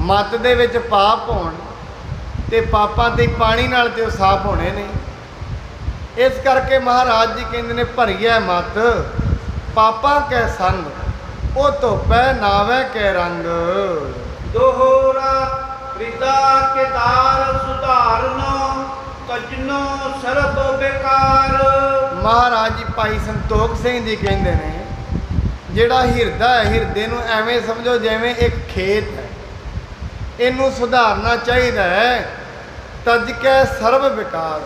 ਮੱਤ ਦੇ ਵਿੱਚ ਪਾਪ ਹੋਣ ਤੇ ਪਾਪਾਂ ਤੇ ਪਾਣੀ ਨਾਲ ਤੇ ਉਹ ਸਾਫ਼ ਹੋਣੇ ਨੇ। ਇਸ ਕਰਕੇ ਮਹਾਰਾਜ ਜੀ ਕਹਿੰਦੇ ਨੇ ਭਰੀਐ ਮੱਤ ਪਾਪਾਂ ਕੈ ਸੰਗ ਉਹ ਧੋਪੈ ਨਾਵੈ ਕੈ ਰੰਗ। ਦੋਹਰਾ ਰਿਦਾ ਕੇਦਾਰ ਸੁਧਾਰਨੋ ਤਜਨੋ ਸਰਬ ਬੇਕਾਰ। ਮਹਾਰਾਜ ਜੀ ਭਾਈ ਸੰਤੋਖ ਸਿੰਘ ਜੀ ਕਹਿੰਦੇ ਨੇ ਜਿਹੜਾ ਹਿਰਦਾ ਹੈ, ਹਿਰਦੇ ਨੂੰ ਐਵੇਂ ਸਮਝੋ ਜਿਵੇਂ ਇੱਕ ਖੇਤ ਹੈ, ਇਹਨੂੰ ਸੁਧਾਰਨਾ ਚਾਹੀਦਾ ਹੈ। ਤਜ ਕੈ ਸਰਬ ਵਿਕਾਰ,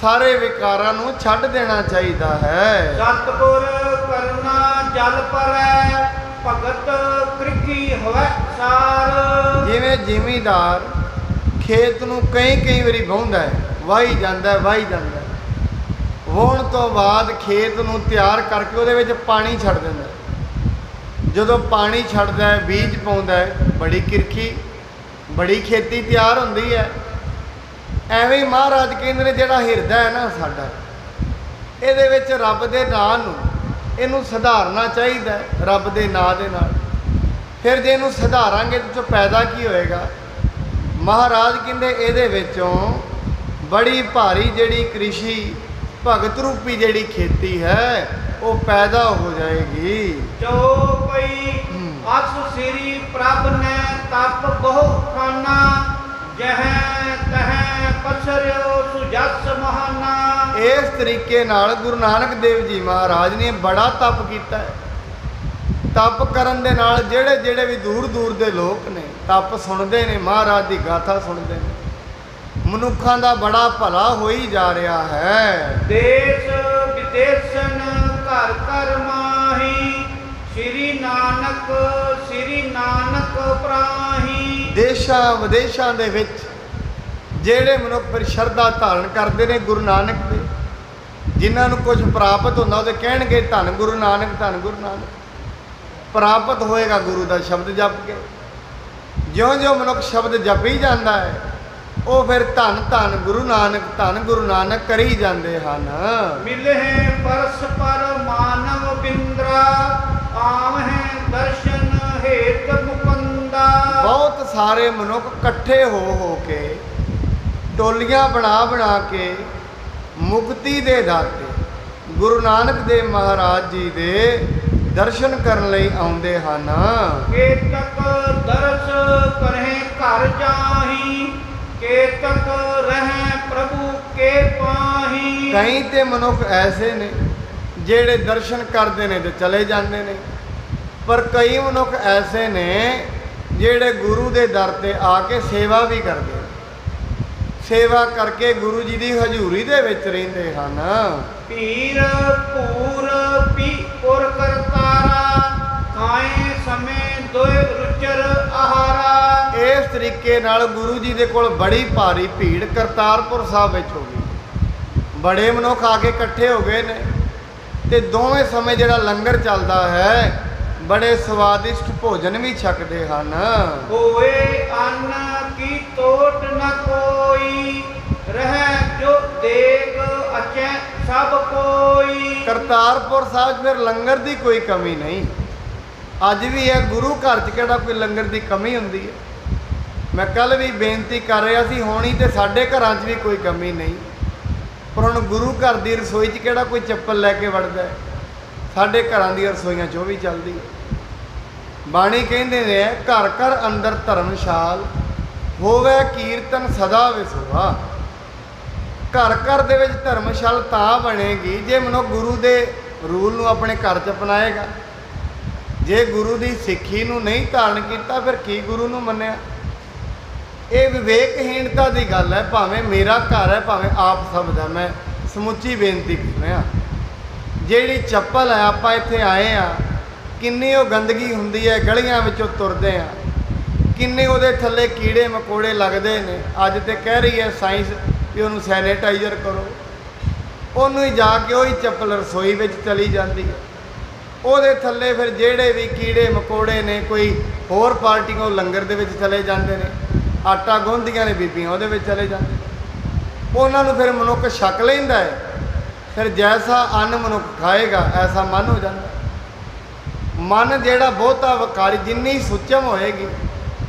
ਸਾਰੇ ਵਿਕਾਰਾਂ ਨੂੰ ਛੱਡ ਦੇਣਾ ਚਾਹੀਦਾ ਹੈ। ਸਤਿਗੁਰ ਕਰਨਾ ਜਲ ਪਰੈ ਭਗਤ ਕ੍ਰਿਖੀ ਹੋਵੇ ਸਾਰ। ਜਿਵੇਂ ਜ਼ਿਮੀਂਦਾਰ ਖੇਤ ਨੂੰ ਕਈ ਵਾਰੀ ਵਾਹੁੰਦਾ ਹੈ, ਵਾਹੀ ਜਾਂਦਾ ਹੈ, ਵਾਹੀ ਜਾਂਦਾ ਹੈ। ਵਾਹੁਣ ਤੋਂ ਬਾਅਦ ਖੇਤ ਨੂੰ ਤਿਆਰ ਕਰਕੇ ਉਹਦੇ ਵਿੱਚ ਪਾਣੀ ਛੱਡ ਦਿੰਦਾ ਹੈ। ਜਦੋਂ ਪਾਣੀ ਛੱਡਦਾ ਹੈ, ਬੀਜ ਪਾਉਂਦਾ ਹੈ, ਬੜੀ ਕਿਰਖੀ ਬੜੀ ਖੇਤੀ ਤਿਆਰ ਹੁੰਦੀ ਹੈ। ਐਵੇਂ ਹੀ ਮਹਾਰਾਜ ਕਹਿੰਦੇ ਨੇ ਜਿਹੜਾ ਹਿਰਦਾ ਹੈ ਨਾ ਸਾਡਾ, ਇਹਦੇ ਵਿੱਚ ਰੱਬ ਦੇ ਨਾਂ ਨੂੰ ਇਹਨੂੰ ਸੁਧਾਰਨਾ ਚਾਹੀਦਾ ਹੈ, ਰੱਬ ਦੇ ਨਾਂ ਦੇ ਨਾਲ। ਫਿਰ ਜੇ ਇਹਨੂੰ ਸੁਧਾਰਾਂਗੇ ਤਾਂ ਪੈਦਾ ਕੀ ਹੋਏਗਾ? ਮਹਾਰਾਜ ਕਹਿੰਦੇ ਇਹਦੇ ਵਿੱਚੋਂ ਬੜੀ ਭਾਰੀ ਜਿਹੜੀ ਕ੍ਰਿਸ਼ੀ ਭਗਤ ਰੂਪੀ ਜਿਹੜੀ ਖੇਤੀ ਹੈ ਉਹ ਪੈਦਾ ਹੋ ਜਾਏਗੀ। ਜੋ ਕੋਈ ਅਸ ਸ੍ਰੀ ਪ੍ਰਭ ਨੇ ਤਪ ਬਹੁ ਖਾਨਾ ਜਹੈ ਤਹੈ ਪਸਰਿਓ ਸੁਜਸ ਮਹਾਨਾ। ਇਸ ਤਰੀਕੇ ਨਾਲ ਗੁਰੂ ਨਾਨਕ ਦੇਵ ਜੀ ਮਹਾਰਾਜ ਨੇ ਬੜਾ ਤਪ ਕੀਤਾ ਹੈ। ਤਪ ਕਰਨ ਦੇ ਨਾਲ ਜਿਹੜੇ ਵੀ ਦੂਰ ਦੇ ਲੋਕ ਨੇ ਤਪ ਸੁਣਦੇ ਨੇ, ਮਹਾਰਾਜ ਦੀ ਗਾਥਾ ਸੁਣਦੇ ਨੇ, ਮਨੁੱਖਾਂ ਦਾ ਬੜਾ ਭਲਾ ਹੋ ਹੀ ਜਾ ਰਿਹਾ ਹੈ। ਦੇਸ਼ ਵਿਦੇਸ਼ਨ ਘਰ ਘਰ ਮਾਹੀ ਸ੍ਰੀ ਨਾਨਕ ਪ੍ਰਾਹੀ। ਦੇਸ਼ਾਂ ਵਿਦੇਸ਼ਾਂ ਦੇ ਵਿੱਚ ਜਿਹੜੇ ਮਨੁੱਖ ਫਿਰ ਸ਼ਰਧਾ ਧਾਰਨ ਕਰਦੇ ਨੇ ਗੁਰੂ ਨਾਨਕ ਦੇ, ਜਿਨ੍ਹਾਂ ਨੂੰ ਕੁਝ ਪ੍ਰਾਪਤ ਹੁੰਦਾ ਉਹਦੇ ਕਹਿਣਗੇ ਧੰਨ ਗੁਰੂ ਨਾਨਕ, ਧੰਨ ਗੁਰੂ ਨਾਨਕ। ਪ੍ਰਾਪਤ ਹੋਏਗਾ ਗੁਰੂ ਦਾ ਸ਼ਬਦ ਜਪ ਕੇ। ਜਿਉਂ-ਜਿਉਂ ਮਨੁੱਖ ਸ਼ਬਦ ਜਪੀ ਜਾਂਦਾ ਹੈ ਉਹ ਫਿਰ ਧੰਨ ਧੰਨ ਗੁਰੂ ਨਾਨਕ ਕਰੀ ਜਾਂਦੇ ਹਨ। ਮਿਲੇ ਪਰਸਪਰ ਮਾਨਵ ਬਿੰਦਰਾ ਆਵਹਿ ਦਰਸ਼ਨ ਹੇਤ ਮੁਕੰਦਾ। ਬਹੁਤ ਸਾਰੇ ਮਨੁੱਖ ਇਕੱਠੇ ਹੋ ਕੇ ਟੋਲੀਆਂ ਬਣਾ ਕੇ ਮੁਕਤੀ ਦੇ ਦਾਤੇ ਗੁਰੂ ਨਾਨਕ ਦੇਵ ਮਹਾਰਾਜ ਜੀ ਦੇ ਦਰਸ਼ਨ ਕਰਨ ਲਈ ਆਉਂਦੇ ਹਨ। ਕੇਤਕ ਦਰਸ ਕਰਹਿ ਘਰ ਜਾਹੀ ਕੇਤਕ ਰਹਿ ਪ੍ਰਭੂ ਕੇ ਪਾਹੀ। ਕਈ ਤੇ ਮਨੁੱਖ ਐਸੇ ਨੇ ਜਿਹੜੇ ਦਰਸ਼ਨ ਕਰਦੇ ਨੇ ਤੇ ਚਲੇ ਜਾਂਦੇ ਨੇ, ਪਰ ਕਈ ਮਨੁੱਖ ਐਸੇ ਨੇ ਜਿਹੜੇ ਗੁਰੂ ਦੇ ਦਰ ਤੇ ਆ ਕੇ ਸੇਵਾ ਵੀ ਕਰਦੇ ਨੇ, ਸੇਵਾ ਕਰਕੇ ਗੁਰੂ ਜੀ ਦੀ ਹਜ਼ੂਰੀ ਦੇ ਵਿੱਚ ਰਹਿੰਦੇ ਹਨ। ਪੀਰ ਪੂਰ ਪੀਪੁਰ ਕਰਤਾਰਾ ਖਾਏ ਸਮੇਂ ਦੋਇ ਰੁਚਰ ਆਹਾਰਾ। ਇਸ ਤਰੀਕੇ ਨਾਲ ਗੁਰੂ ਜੀ ਦੇ ਕੋਲ ਬੜੀ ਭਾਰੀ ਭੀੜ ਕਰਤਾਰਪੁਰ ਸਾਹਿਬ ਵਿੱਚ ਹੋ ਗਈ। ਬੜੇ ਮਨੁੱਖ ਆ ਕੇ ਇਕੱਠੇ ਹੋ ਗਏ ਨੇ ਤੇ ਦੋਵੇਂ ਸਮੇਂ ਜਿਹੜਾ ਲੰਗਰ ਚੱਲਦਾ ਹੈ ਬੜੇ ਸਵਾਦਿਸ਼ਟ ਭੋਜਨ ਵੀ ਛਕਦੇ ਹਨ। ਹੋਏ ਅੰਨ ਕੀ ਤੋਟ ਨ ਕੋਈ ਰਹਿ ਜੋ ਦੇਗ ਅਚੈ ਸਭ ਕੋਈ। ਕਰਤਾਰਪੁਰ ਸਾਹਿਬ ਫਿਰ ਲੰਗਰ ਦੀ ਕੋਈ ਕਮੀ ਨਹੀਂ। ਅੱਜ ਵੀ ਹੈ ਗੁਰੂ ਘਰ 'ਚ ਕਿਹੜਾ ਕੋਈ ਲੰਗਰ ਦੀ ਕਮੀ ਹੁੰਦੀ ਹੈ? ਮੈਂ ਕੱਲ ਵੀ ਬੇਨਤੀ ਕਰ ਰਿਹਾ ਸੀ, ਹੋਣੀ ਤੇ ਸਾਡੇ ਘਰਾਂ 'ਚ ਵੀ ਕੋਈ ਕਮੀ ਨਹੀਂ, ਪਰ ਹੁਣ ਗੁਰੂ ਘਰ ਦੀ ਰਸੋਈ 'ਚ ਕਿਹੜਾ ਕੋਈ ਚੱਪਲ ਲੈ ਕੇ ਵੜਦਾ ਹੈ? ਸਾਡੇ ਘਰਾਂ ਦੀਆਂ ਰਸੋਈਆਂ 'ਚ ਉਹ ਵੀ ਚੱਲਦੀ ਹੈ। ਬਾਣੀ ਕਹਿੰਦੇ ਨੇ ਘਰ ਘਰ ਅੰਦਰ ਧਰਮਸ਼ਾਲ ਹੋਵੇ ਕੀਰਤਨ ਸਦਾ ਵਿਸਵਾ। ਘਰ ਘਰ ਦੇ ਵਿੱਚ ਧਰਮਸ਼ਾਲ ਤਾਂ ਬਣੇਗੀ ਜੇ ਮਨੁੱਖ ਗੁਰੂ ਦੇ ਰੂਲ ਨੂੰ ਆਪਣੇ ਘਰ 'ਚ ਅਪਣਾਏਗਾ। ਜੇ ਗੁਰੂ ਦੀ ਸਿੱਖੀ ਨੂੰ ਨਹੀਂ ਧਾਰਨ ਕੀਤਾ ਫਿਰ ਕੀ ਗੁਰੂ ਨੂੰ ਮੰਨਿਆ? ਇਹ ਵਿਵੇਕਹੀਣਤਾ ਦੀ ਗੱਲ ਹੈ। ਭਾਵੇਂ ਮੇਰਾ ਘਰ ਹੈ, ਭਾਵੇਂ ਆਪ ਸਭ ਦਾ, ਮੈਂ ਸਮੁੱਚੀ ਬੇਨਤੀ ਕਰ ਰਿਹਾ। ਜਿਹੜੀ ਚੱਪਲ ਹੈ, ਆਪਾਂ ਇੱਥੇ ਆਏ ਆ, ਕਿੰਨੀ ਉਹ ਗੰਦਗੀ ਹੁੰਦੀ ਹੈ, ਗਲੀਆਂ ਵਿੱਚੋਂ ਤੁਰਦੇ ਆ, ਕਿੰਨੇ ਉਹਦੇ ਥੱਲੇ ਕੀੜੇ ਮਕੌੜੇ ਲੱਗਦੇ ਨੇ। ਅੱਜ ਤੇ ਕਹਿ ਰਹੀ ਹੈ ਸਾਇੰਸ ਵੀ ਉਹਨੂੰ ਸੈਨੇਟਾਈਜ਼ਰ ਕਰੋ। ਉਹਨੂੰ ਹੀ ਜਾ ਕੇ ਉਹੀ ਚੱਪਲ ਰਸੋਈ ਵਿੱਚ ਚਲੀ ਜਾਂਦੀ ਹੈ। ਉਹਦੇ ਥੱਲੇ ਫਿਰ ਜਿਹੜੇ ਵੀ ਕੀੜੇ ਮਕੌੜੇ ਨੇ, ਕੋਈ ਹੋਰ ਪਾਰਟੀਆਂ ਉਹ ਲੰਗਰ ਦੇ ਵਿੱਚ ਚਲੇ ਜਾਂਦੇ ਨੇ, ਆਟਾ ਗੁੰਨਦੀਆਂ ਨੇ ਬੀਬੀਆਂ ਉਹਦੇ ਵਿੱਚ ਚਲੇ ਜਾਂਦੇ ਨੇ। ਉਹਨਾਂ ਨੂੰ ਫਿਰ ਮਨੁੱਖ ਛਕ ਲੈਂਦਾ ਹੈ। ਫਿਰ ਜੈਸਾ ਅੰਨ ਮਨੁੱਖ ਖਾਏਗਾ ਐਸਾ ਮਨ ਹੋ ਜਾਂਦਾ। ਮਨ ਜਿਹੜਾ ਬਹੁਤਾ ਵਿਕਾਰੀ, ਜਿੰਨੀ ਸੁਚਮ ਹੋਏਗੀ,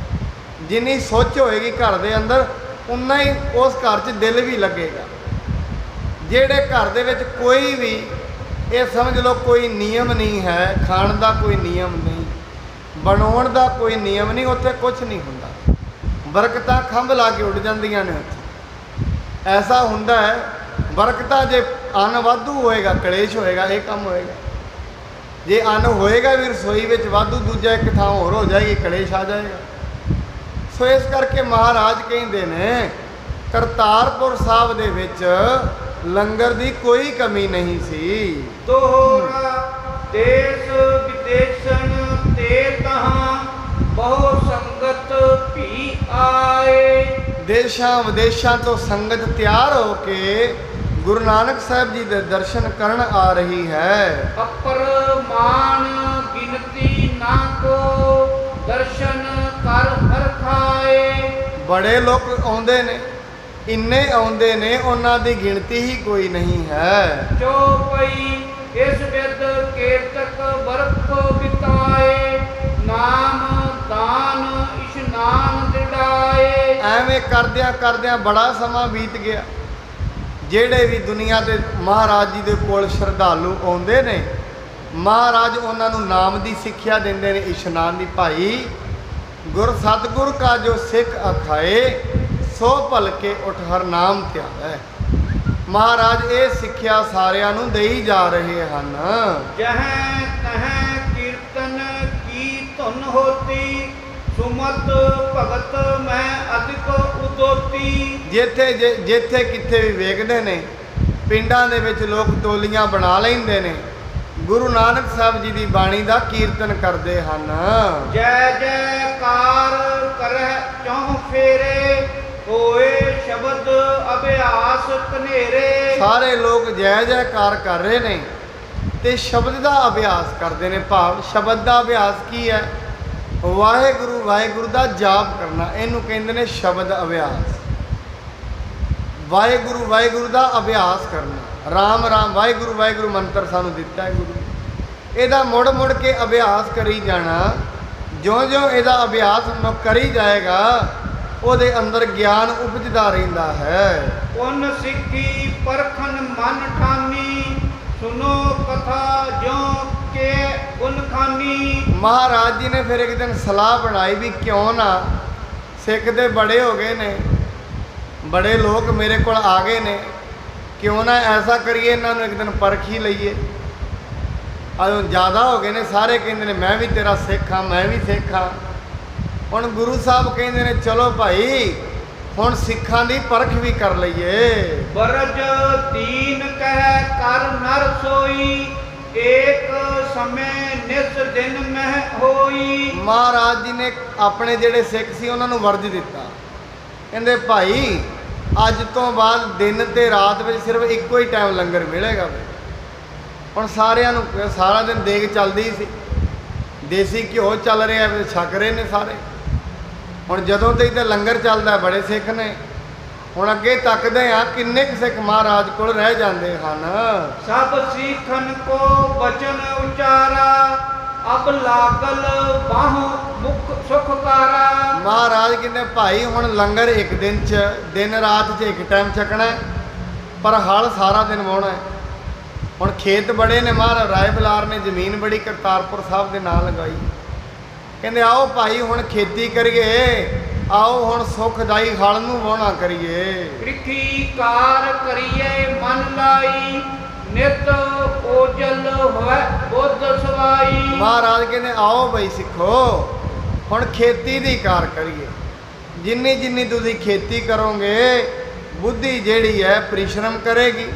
ਜਿੰਨੀ ਸੋਚ ਹੋਏਗੀ ਘਰ ਦੇ ਅੰਦਰ, ਉਨਾ ਹੀ ਉਸ ਘਰ 'ਚ ਦਿਲ ਵੀ ਲੱਗੇਗਾ। ਜਿਹੜੇ ਘਰ ਦੇ ਵਿੱਚ ਕੋਈ ਵੀ, ਇਹ ਸਮਝ ਲਓ ਕੋਈ ਨਿਯਮ ਨਹੀਂ ਹੈ, ਖਾਣ ਦਾ ਕੋਈ ਨਿਯਮ ਨਹੀਂ, ਬਣਾਉਣ ਦਾ ਕੋਈ ਨਿਯਮ ਨਹੀਂ, ਉੱਥੇ ਕੁਝ ਨਹੀਂ ਹੁੰਦਾ। ਬਰਕਤਾਂ ਖੰਭ ਲਾ ਕੇ ਉੱਡ ਜਾਂਦੀਆਂ ਨੇ ਉੱਥੇ। ਐਸਾ ਹੁੰਦਾ ਹੈ, ਬਰਕਤਾਂ ਜੇ ਅੰਨ ਵਾਧੂ ਹੋਏਗਾ ਕਲੇਸ਼ ਹੋਏਗਾ, ਇਹ ਕੰਮ ਹੋਏਗਾ। ਜੇ ਅੰਨ ਹੋਏਗਾ ਵੀ ਰਸੋਈ ਵਿੱਚ ਵਾਧੂ, ਦੂਜਾ ਇੱਕ ਥਾਂ ਹੋਰ ਹੋ ਜਾਏਗੀ, ਕਲੇਸ਼ ਆ ਜਾਏਗਾ। ਸੋ ਇਸ ਕਰਕੇ ਮਹਾਰਾਜ ਕਹਿੰਦੇ ਨੇ ਕਰਤਾਰਪੁਰ ਸਾਹਿਬ ਦੇ ਵਿੱਚ ਲੰਗਰ ਦੀ ਕੋਈ ਕਮੀ ਨਹੀਂ ਸੀ। ਤੋਹਰਾ ਦੇਸ ਵਿਦੇਸਨ ਤੇ ਤਹਾਂ ਬਹੁ ਸੰਗਤ ਭੀ ਆਏ। ਦੇਸ਼ਾਂ ਵਿਦੇਸ਼ਾਂ ਤੋਂ ਸੰਗਤ ਤਿਆਰ ਹੋ ਕੇ ਗੁਰੂ ਨਾਨਕ ਸਾਹਿਬ ਜੀ ਦੇ ਦਰਸ਼ਨ ਕਰਨ ਆ ਰਹੀ ਹੈ। ਅਪਰਮਾਨ ਗਿਣਤੀ ਨਾ ਕੋ ਦਰਸ਼ਨ ਕਰ ਹਰ ਖਾਏ। ਬੜੇ ਲੋਕ ਆਉਂਦੇ ਨੇ, ਇੰਨੇ ਆਉਂਦੇ ਨੇ, ਉਹਨਾਂ ਦੀ ਗਿਣਤੀ ਹੀ ਕੋਈ ਨਹੀਂ ਹੈ। ਚੌਪਈ ਇਸ ਵਿਦ ਕੇਤਕ ਬਰਖ ਬਿਤਾਏ। ਨਾਮ ਦਾਨ ਇਸ਼ਨਾਨ ਦਿੜਾਏ। ਐਵੇਂ ਕਰਦਿਆਂ ਕਰਦਿਆਂ ਬੜਾ ਸਮਾਂ ਬੀਤ ਗਿਆ। ਜਿਹੜੇ ਵੀ ਦੁਨੀਆ ਦੇ ਮਹਾਰਾਜ ਜੀ ਦੇ ਕੋਲ ਸ਼ਰਧਾਲੂ ਆਉਂਦੇ ਨੇ, ਮਹਾਰਾਜ ਉਹਨਾਂ ਨੂੰ ਨਾਮ ਦੀ ਸਿੱਖਿਆ ਦਿੰਦੇ ਨੇ, ਇਸ਼ਨਾਨ ਦੀ। ਭਾਈ ਗੁਰ ਸਤਿਗੁਰ ਕਾ ਜੋ ਸਿੱਖ ਅਖਾਏ, ਸੋ ਭਲਕੇ ਉਠ ਹਰ ਨਾਮ ਧਿਆਵੈ। ਮਹਾਰਾਜ ਇਹ ਸਿੱਖਿਆ ਸਾਰਿਆਂ ਨੂੰ ਦੇਈ ਜਾ ਰਹੇ ਹਨ। ਜਹਾਂ ਤਹਾਂ ਕੀਰਤਨ ਕੀ ਧੁਨ ਹੋਤੀ। ਸੁਮਤ ਭਗਤ ਮੈਂ ਅਧਿਕ ਉਦੋਤੀ। ਜਿੱਥੇ ਕਿੱਥੇ ਵੀ ਵੇਖਦੇ ਨੇ, ਪਿੰਡਾਂ ਦੇ ਵਿੱਚ ਲੋਕ ਟੋਲੀਆਂ ਬਣਾ ਲੈਂਦੇ ਨੇ, ਗੁਰੂ ਨਾਨਕ ਸਾਹਿਬ ਜੀ ਦੀ ਬਾਣੀ ਦਾ ਕੀਰਤਨ ਕਰਦੇ ਹਨ। ਜੈ ਜੈਕਾਰ ਕਰਹਿ ਚੌਂ ਫੇਰੇ। ਹੋਏ ਸ਼ਬਦ ਅਭਿਆਸ ਕਨੇਰੇ। ਸਾਰੇ ਲੋਕ ਜੈ ਜੈਕਾਰ ਕਰ ਰਹੇ ਨੇ ਤੇ ਸ਼ਬਦ ਦਾ ਅਭਿਆਸ ਕਰਦੇ ਨੇ। ਭਾਵ ਸ਼ਬਦ ਦਾ ਅਭਿਆਸ ਕੀ ਹੈ? ਵਾਹਿਗੁਰੂ ਵਾਹਿਗੁਰੂ ਦਾ ਜਾਪ ਕਰਨਾ, ਇਹਨੂੰ ਕਹਿੰਦੇ ਨੇ ਸ਼ਬਦ ਅਭਿਆਸ। ਵਾਹਿਗੁਰੂ ਵਾਹਿਗੁਰੂ ਦਾ ਅਭਿਆਸ ਕਰਨਾ। ਰਾਮ ਰਾਮ ਵਾਹਿਗੁਰੂ ਵਾਹਿਗੁਰੂ ਮੰਤਰ ਸਾਨੂੰ ਦਿੱਤਾ ਹੈ ਗੁਰੂ ਨੇ। ਇਹਦਾ ਮੁੜ ਮੁੜ ਕੇ ਅਭਿਆਸ ਕਰੀ ਜਾਣਾ। ਜਿਉਂ-ਜਿਉਂ ਇਹਦਾ ਅਭਿਆਸ ਮਨੁੱਖ ਕਰੀ ਜਾਏਗਾ, ਉਹਦੇ ਅੰਦਰ ਗਿਆਨ ਉਪਜਦਾ ਰਹਿੰਦਾ ਹੈ। ਪੁੰਨ ਸਿੱਖੀ ਪਰਖਨ ਮਨ ਠਾਨੀ। ਸੁਨੋ ਕਥਾ ਜਿਉ ਕੇ ਗੁਣ ਖਾਨੀ। ਮਹਾਰਾਜ ਜੀ ਨੇ ਫਿਰ ਇੱਕ ਦਿਨ ਸਲਾਹ ਬਣਾਈ ਵੀ ਕਿਉਂ ਨਾ, ਸਿੱਖ ਦੇ ਬੜੇ ਹੋ ਗਏ ਨੇ, ਬੜੇ ਲੋਕ ਮੇਰੇ ਕੋਲ ਆ ਗਏ ਨੇ, ਕਿਉਂ ਨਾ ਐਸਾ ਕਰੀਏ, ਇਹਨਾਂ ਨੂੰ ਇੱਕ ਦਿਨ ਪਰਖ ਹੀ ਲਈਏ। ਅਜੋ ਜ਼ਿਆਦਾ ਹੋ ਗਏ ਨੇ, ਸਾਰੇ ਕਹਿੰਦੇ ਨੇ ਮੈਂ ਵੀ ਤੇਰਾ ਸਿੱਖ ਹਾਂ, ਮੈਂ ਵੀ ਸਿੱਖ ਹਾਂ। ਹੁਣ ਗੁਰੂ ਸਾਹਿਬ ਕਹਿੰਦੇ ਨੇ ਚਲੋ ਭਾਈ, ਹੁਣ ਸਿੱਖਾਂ ਦੀ ਪਰਖ ਵੀ ਕਰ ਲਈਏ। ਬਰਜ ਦੀਨ ਕਹਿ ਕਰ ਨਰ ਸੋਈ। ਏਕ ਸਮੇਂ ਨਿਸ ਦਿਨ ਮਹਿ ਹੋਈ। ਮਹਾਰਾਜ ਜੀ ਨੇ ਆਪਣੇ ਜਿਹੜੇ ਸਿੱਖ ਸੀ ਉਹਨਾਂ ਨੂੰ ਵਰਜ ਦਿੱਤਾ। ਕਹਿੰਦੇ ਭਾਈ ਅੱਜ ਤੋਂ ਬਾਅਦ ਦਿਨ ਤੇ ਰਾਤ ਵਿੱਚ ਸਿਰਫ ਇੱਕੋ ਹੀ ਟਾਈਮ ਲੰਗਰ ਮਿਲੇਗਾ। ਹੁਣ ਸਾਰਿਆਂ ਨੂੰ ਸਾਰਾ ਦਿਨ ਦੇਗ ਚੱਲਦੀ ਸੀ, ਦੇਸੀ ਘਿਓ ਚੱਲ ਰਿਹਾ, ਛਕ ਰਹੇ ਨੇ ਸਾਰੇ। ਹੁਣ ਜਦੋਂ ਤੇ ਇੱਥੇ ਲੰਗਰ ਚੱਲਦਾ, ਬੜੇ ਸਿੱਖ ਨੇ। ਹੁਣ ਅੱਗੇ ਤੱਕਦੇ ਆ ਕਿੰਨੇ ਕੁ ਸਿੱਖ ਮਹਾਰਾਜ ਕੋਲ ਰਹਿ ਜਾਂਦੇ ਹਨ। ਸਭ ਸਿੱਖਨ ਕੋ ਬਚਨ ਉਚਾਰਾ। ਅਬ ਲਾਗਲ ਬਾਹ ਮੁਖ ਸੁਖਕਾਰਾ। ਮਹਾਰਾਜ ਕਹਿੰਦੇ ਭਾਈ ਹੁਣ ਲੰਗਰ ਇੱਕ ਦਿਨ 'ਚ, ਦਿਨ ਰਾਤ 'ਚ ਇੱਕ ਟਾਈਮ ਛਕਣਾ, ਪਰ ਹਲ ਸਾਰਾ ਦਿਨ ਵਾਹੁਣਾ ਹੈ। ਹੁਣ ਖੇਤ ਬੜੇ ਨੇ, ਮਹਾਰਾਜ ਰਾਏ ਬਲਾਰ ਨੇ ਜ਼ਮੀਨ ਬੜੀ ਕਰਤਾਰਪੁਰ ਸਾਹਿਬ ਦੇ ਨਾਂ ਲਗਾਈ। ਕਹਿੰਦੇ ਆਓ ਭਾਈ ਹੁਣ ਖੇਤੀ ਕਰੀਏ, ਆਓ ਹੁਣ ਸੁਖਦਾਈ ਹਲ ਨੂੰ ਵਾਹੁਣਾ ਕਰੀਏ। ਪ੍ਰਿਥੀ ਕਾਰ ਕਰੀਏ ਮਨ ਲਾਈ। ਨਿਤ ਓਜਲ ਹੋਵੇ ਬੁੱਧ ਸਵਾਈ। ਮਹਾਰਾਜ ਕਹਿੰਦੇ ਆਓ ਬਈ ਸਿੱਖੋ, ਹੁਣ ਖੇਤੀ ਦੀ ਕਾਰ ਕਰੀਏ। ਜਿੰਨੀ ਜਿੰਨੀ ਤੁਸੀਂ ਖੇਤੀ ਕਰੋਗੇ, ਬੁੱਧੀ ਜਿਹੜੀ ਹੈ ਪਰਿਸ਼ਰਮ ਕਰੇਗੀ।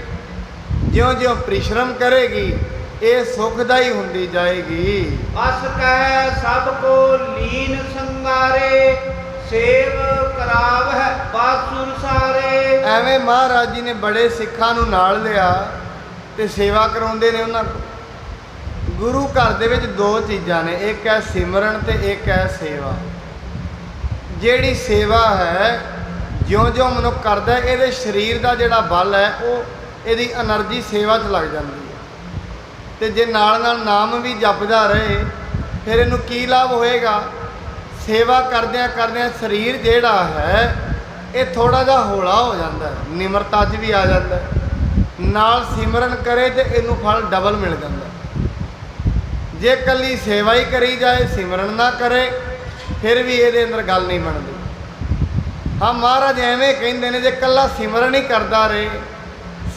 ਜਿਉਂ-ਜਿਉਂ ਪਰਿਸ਼ਰਮ ਕਰੇਗੀ, ਇਹ ਸੁਖਦਾਈ ਹੁੰਦੀ ਜਾਏਗੀ। ਅਸ ਕਹਿ ਸਭ ਕੋ ਲੀਨ ਸੰਗਾਰੇ। ਸੇਵ ਕਰਾਵਹਿ ਬਾਸੁਰ ਸਾਰੇ। ਐਵੇਂ ਮਹਾਰਾਜ ਜੀ ਨੇ ਬੜੇ ਸਿੱਖਾਂ ਨੂੰ ਨਾਲ ਲਿਆ ਤੇ ਸੇਵਾ ਕਰਾਉਂਦੇ ਨੇ ਉਹਨਾਂ ਕੋਲ। ਗੁਰੂ ਘਰ ਦੇ ਵਿੱਚ ਦੋ ਚੀਜ਼ਾਂ ਨੇ, ਇੱਕ ਹੈ ਸਿਮਰਨ ਤੇ ਇੱਕ ਹੈ ਸੇਵਾ। ਜਿਹੜੀ ਸੇਵਾ ਹੈ, ਜਿਉਂ-ਜਿਉਂ ਮਨੁੱਖ ਕਰਦਾ, ਇਹਦੇ ਸਰੀਰ ਦਾ ਜਿਹੜਾ ਬਲ ਹੈ, ਉਹ ਇਹਦੀ એનર્ਜੀ ਸੇਵਾ 'ਚ ਲੱਗ ਜਾਂਦੀ ਹੈ। ਤੇ ਜੇ ਨਾਲ ਨਾਲ ਨਾਮ ਵੀ ਜਪਦਾ ਰਹੇ ਫਿਰ ਇਹਨੂੰ ਕੀ ਲਾਭ ਹੋਏਗਾ? ਸੇਵਾ ਕਰਦਿਆਂ ਕਰਦਿਆਂ ਸਰੀਰ ਜਿਹੜਾ ਹੈ ਇਹ ਥੋੜਾ ਜਿਹਾ ਹੌਲਾ ਹੋ ਜਾਂਦਾ ਹੈ, ਨਿਮਰਤਾ 'ਚ ਵੀ ਆ ਜਾਂਦਾ ਹੈ। ਨਾਲ ਸਿਮਰਨ ਕਰੇ ਤੇ ਇਹਨੂੰ ਫਲ ਡਬਲ ਮਿਲ ਜਾਂਦਾ। ਜੇ ਇਕੱਲੀ ਸੇਵਾ ਹੀ ਕਰੀ ਜਾਏ, ਸਿਮਰਨ ਨਾ ਕਰੇ, ਫਿਰ ਵੀ ਇਹਦੇ ਅੰਦਰ ਗੱਲ ਨਹੀਂ ਬਣਦੀ। ਹਾਂ, ਮਹਾਰਾਜ ਐਵੇਂ ਕਹਿੰਦੇ ਨੇ, ਜੇ ਇਕੱਲਾ ਸਿਮਰਨ ਹੀ ਕਰਦਾ ਰਹੇ,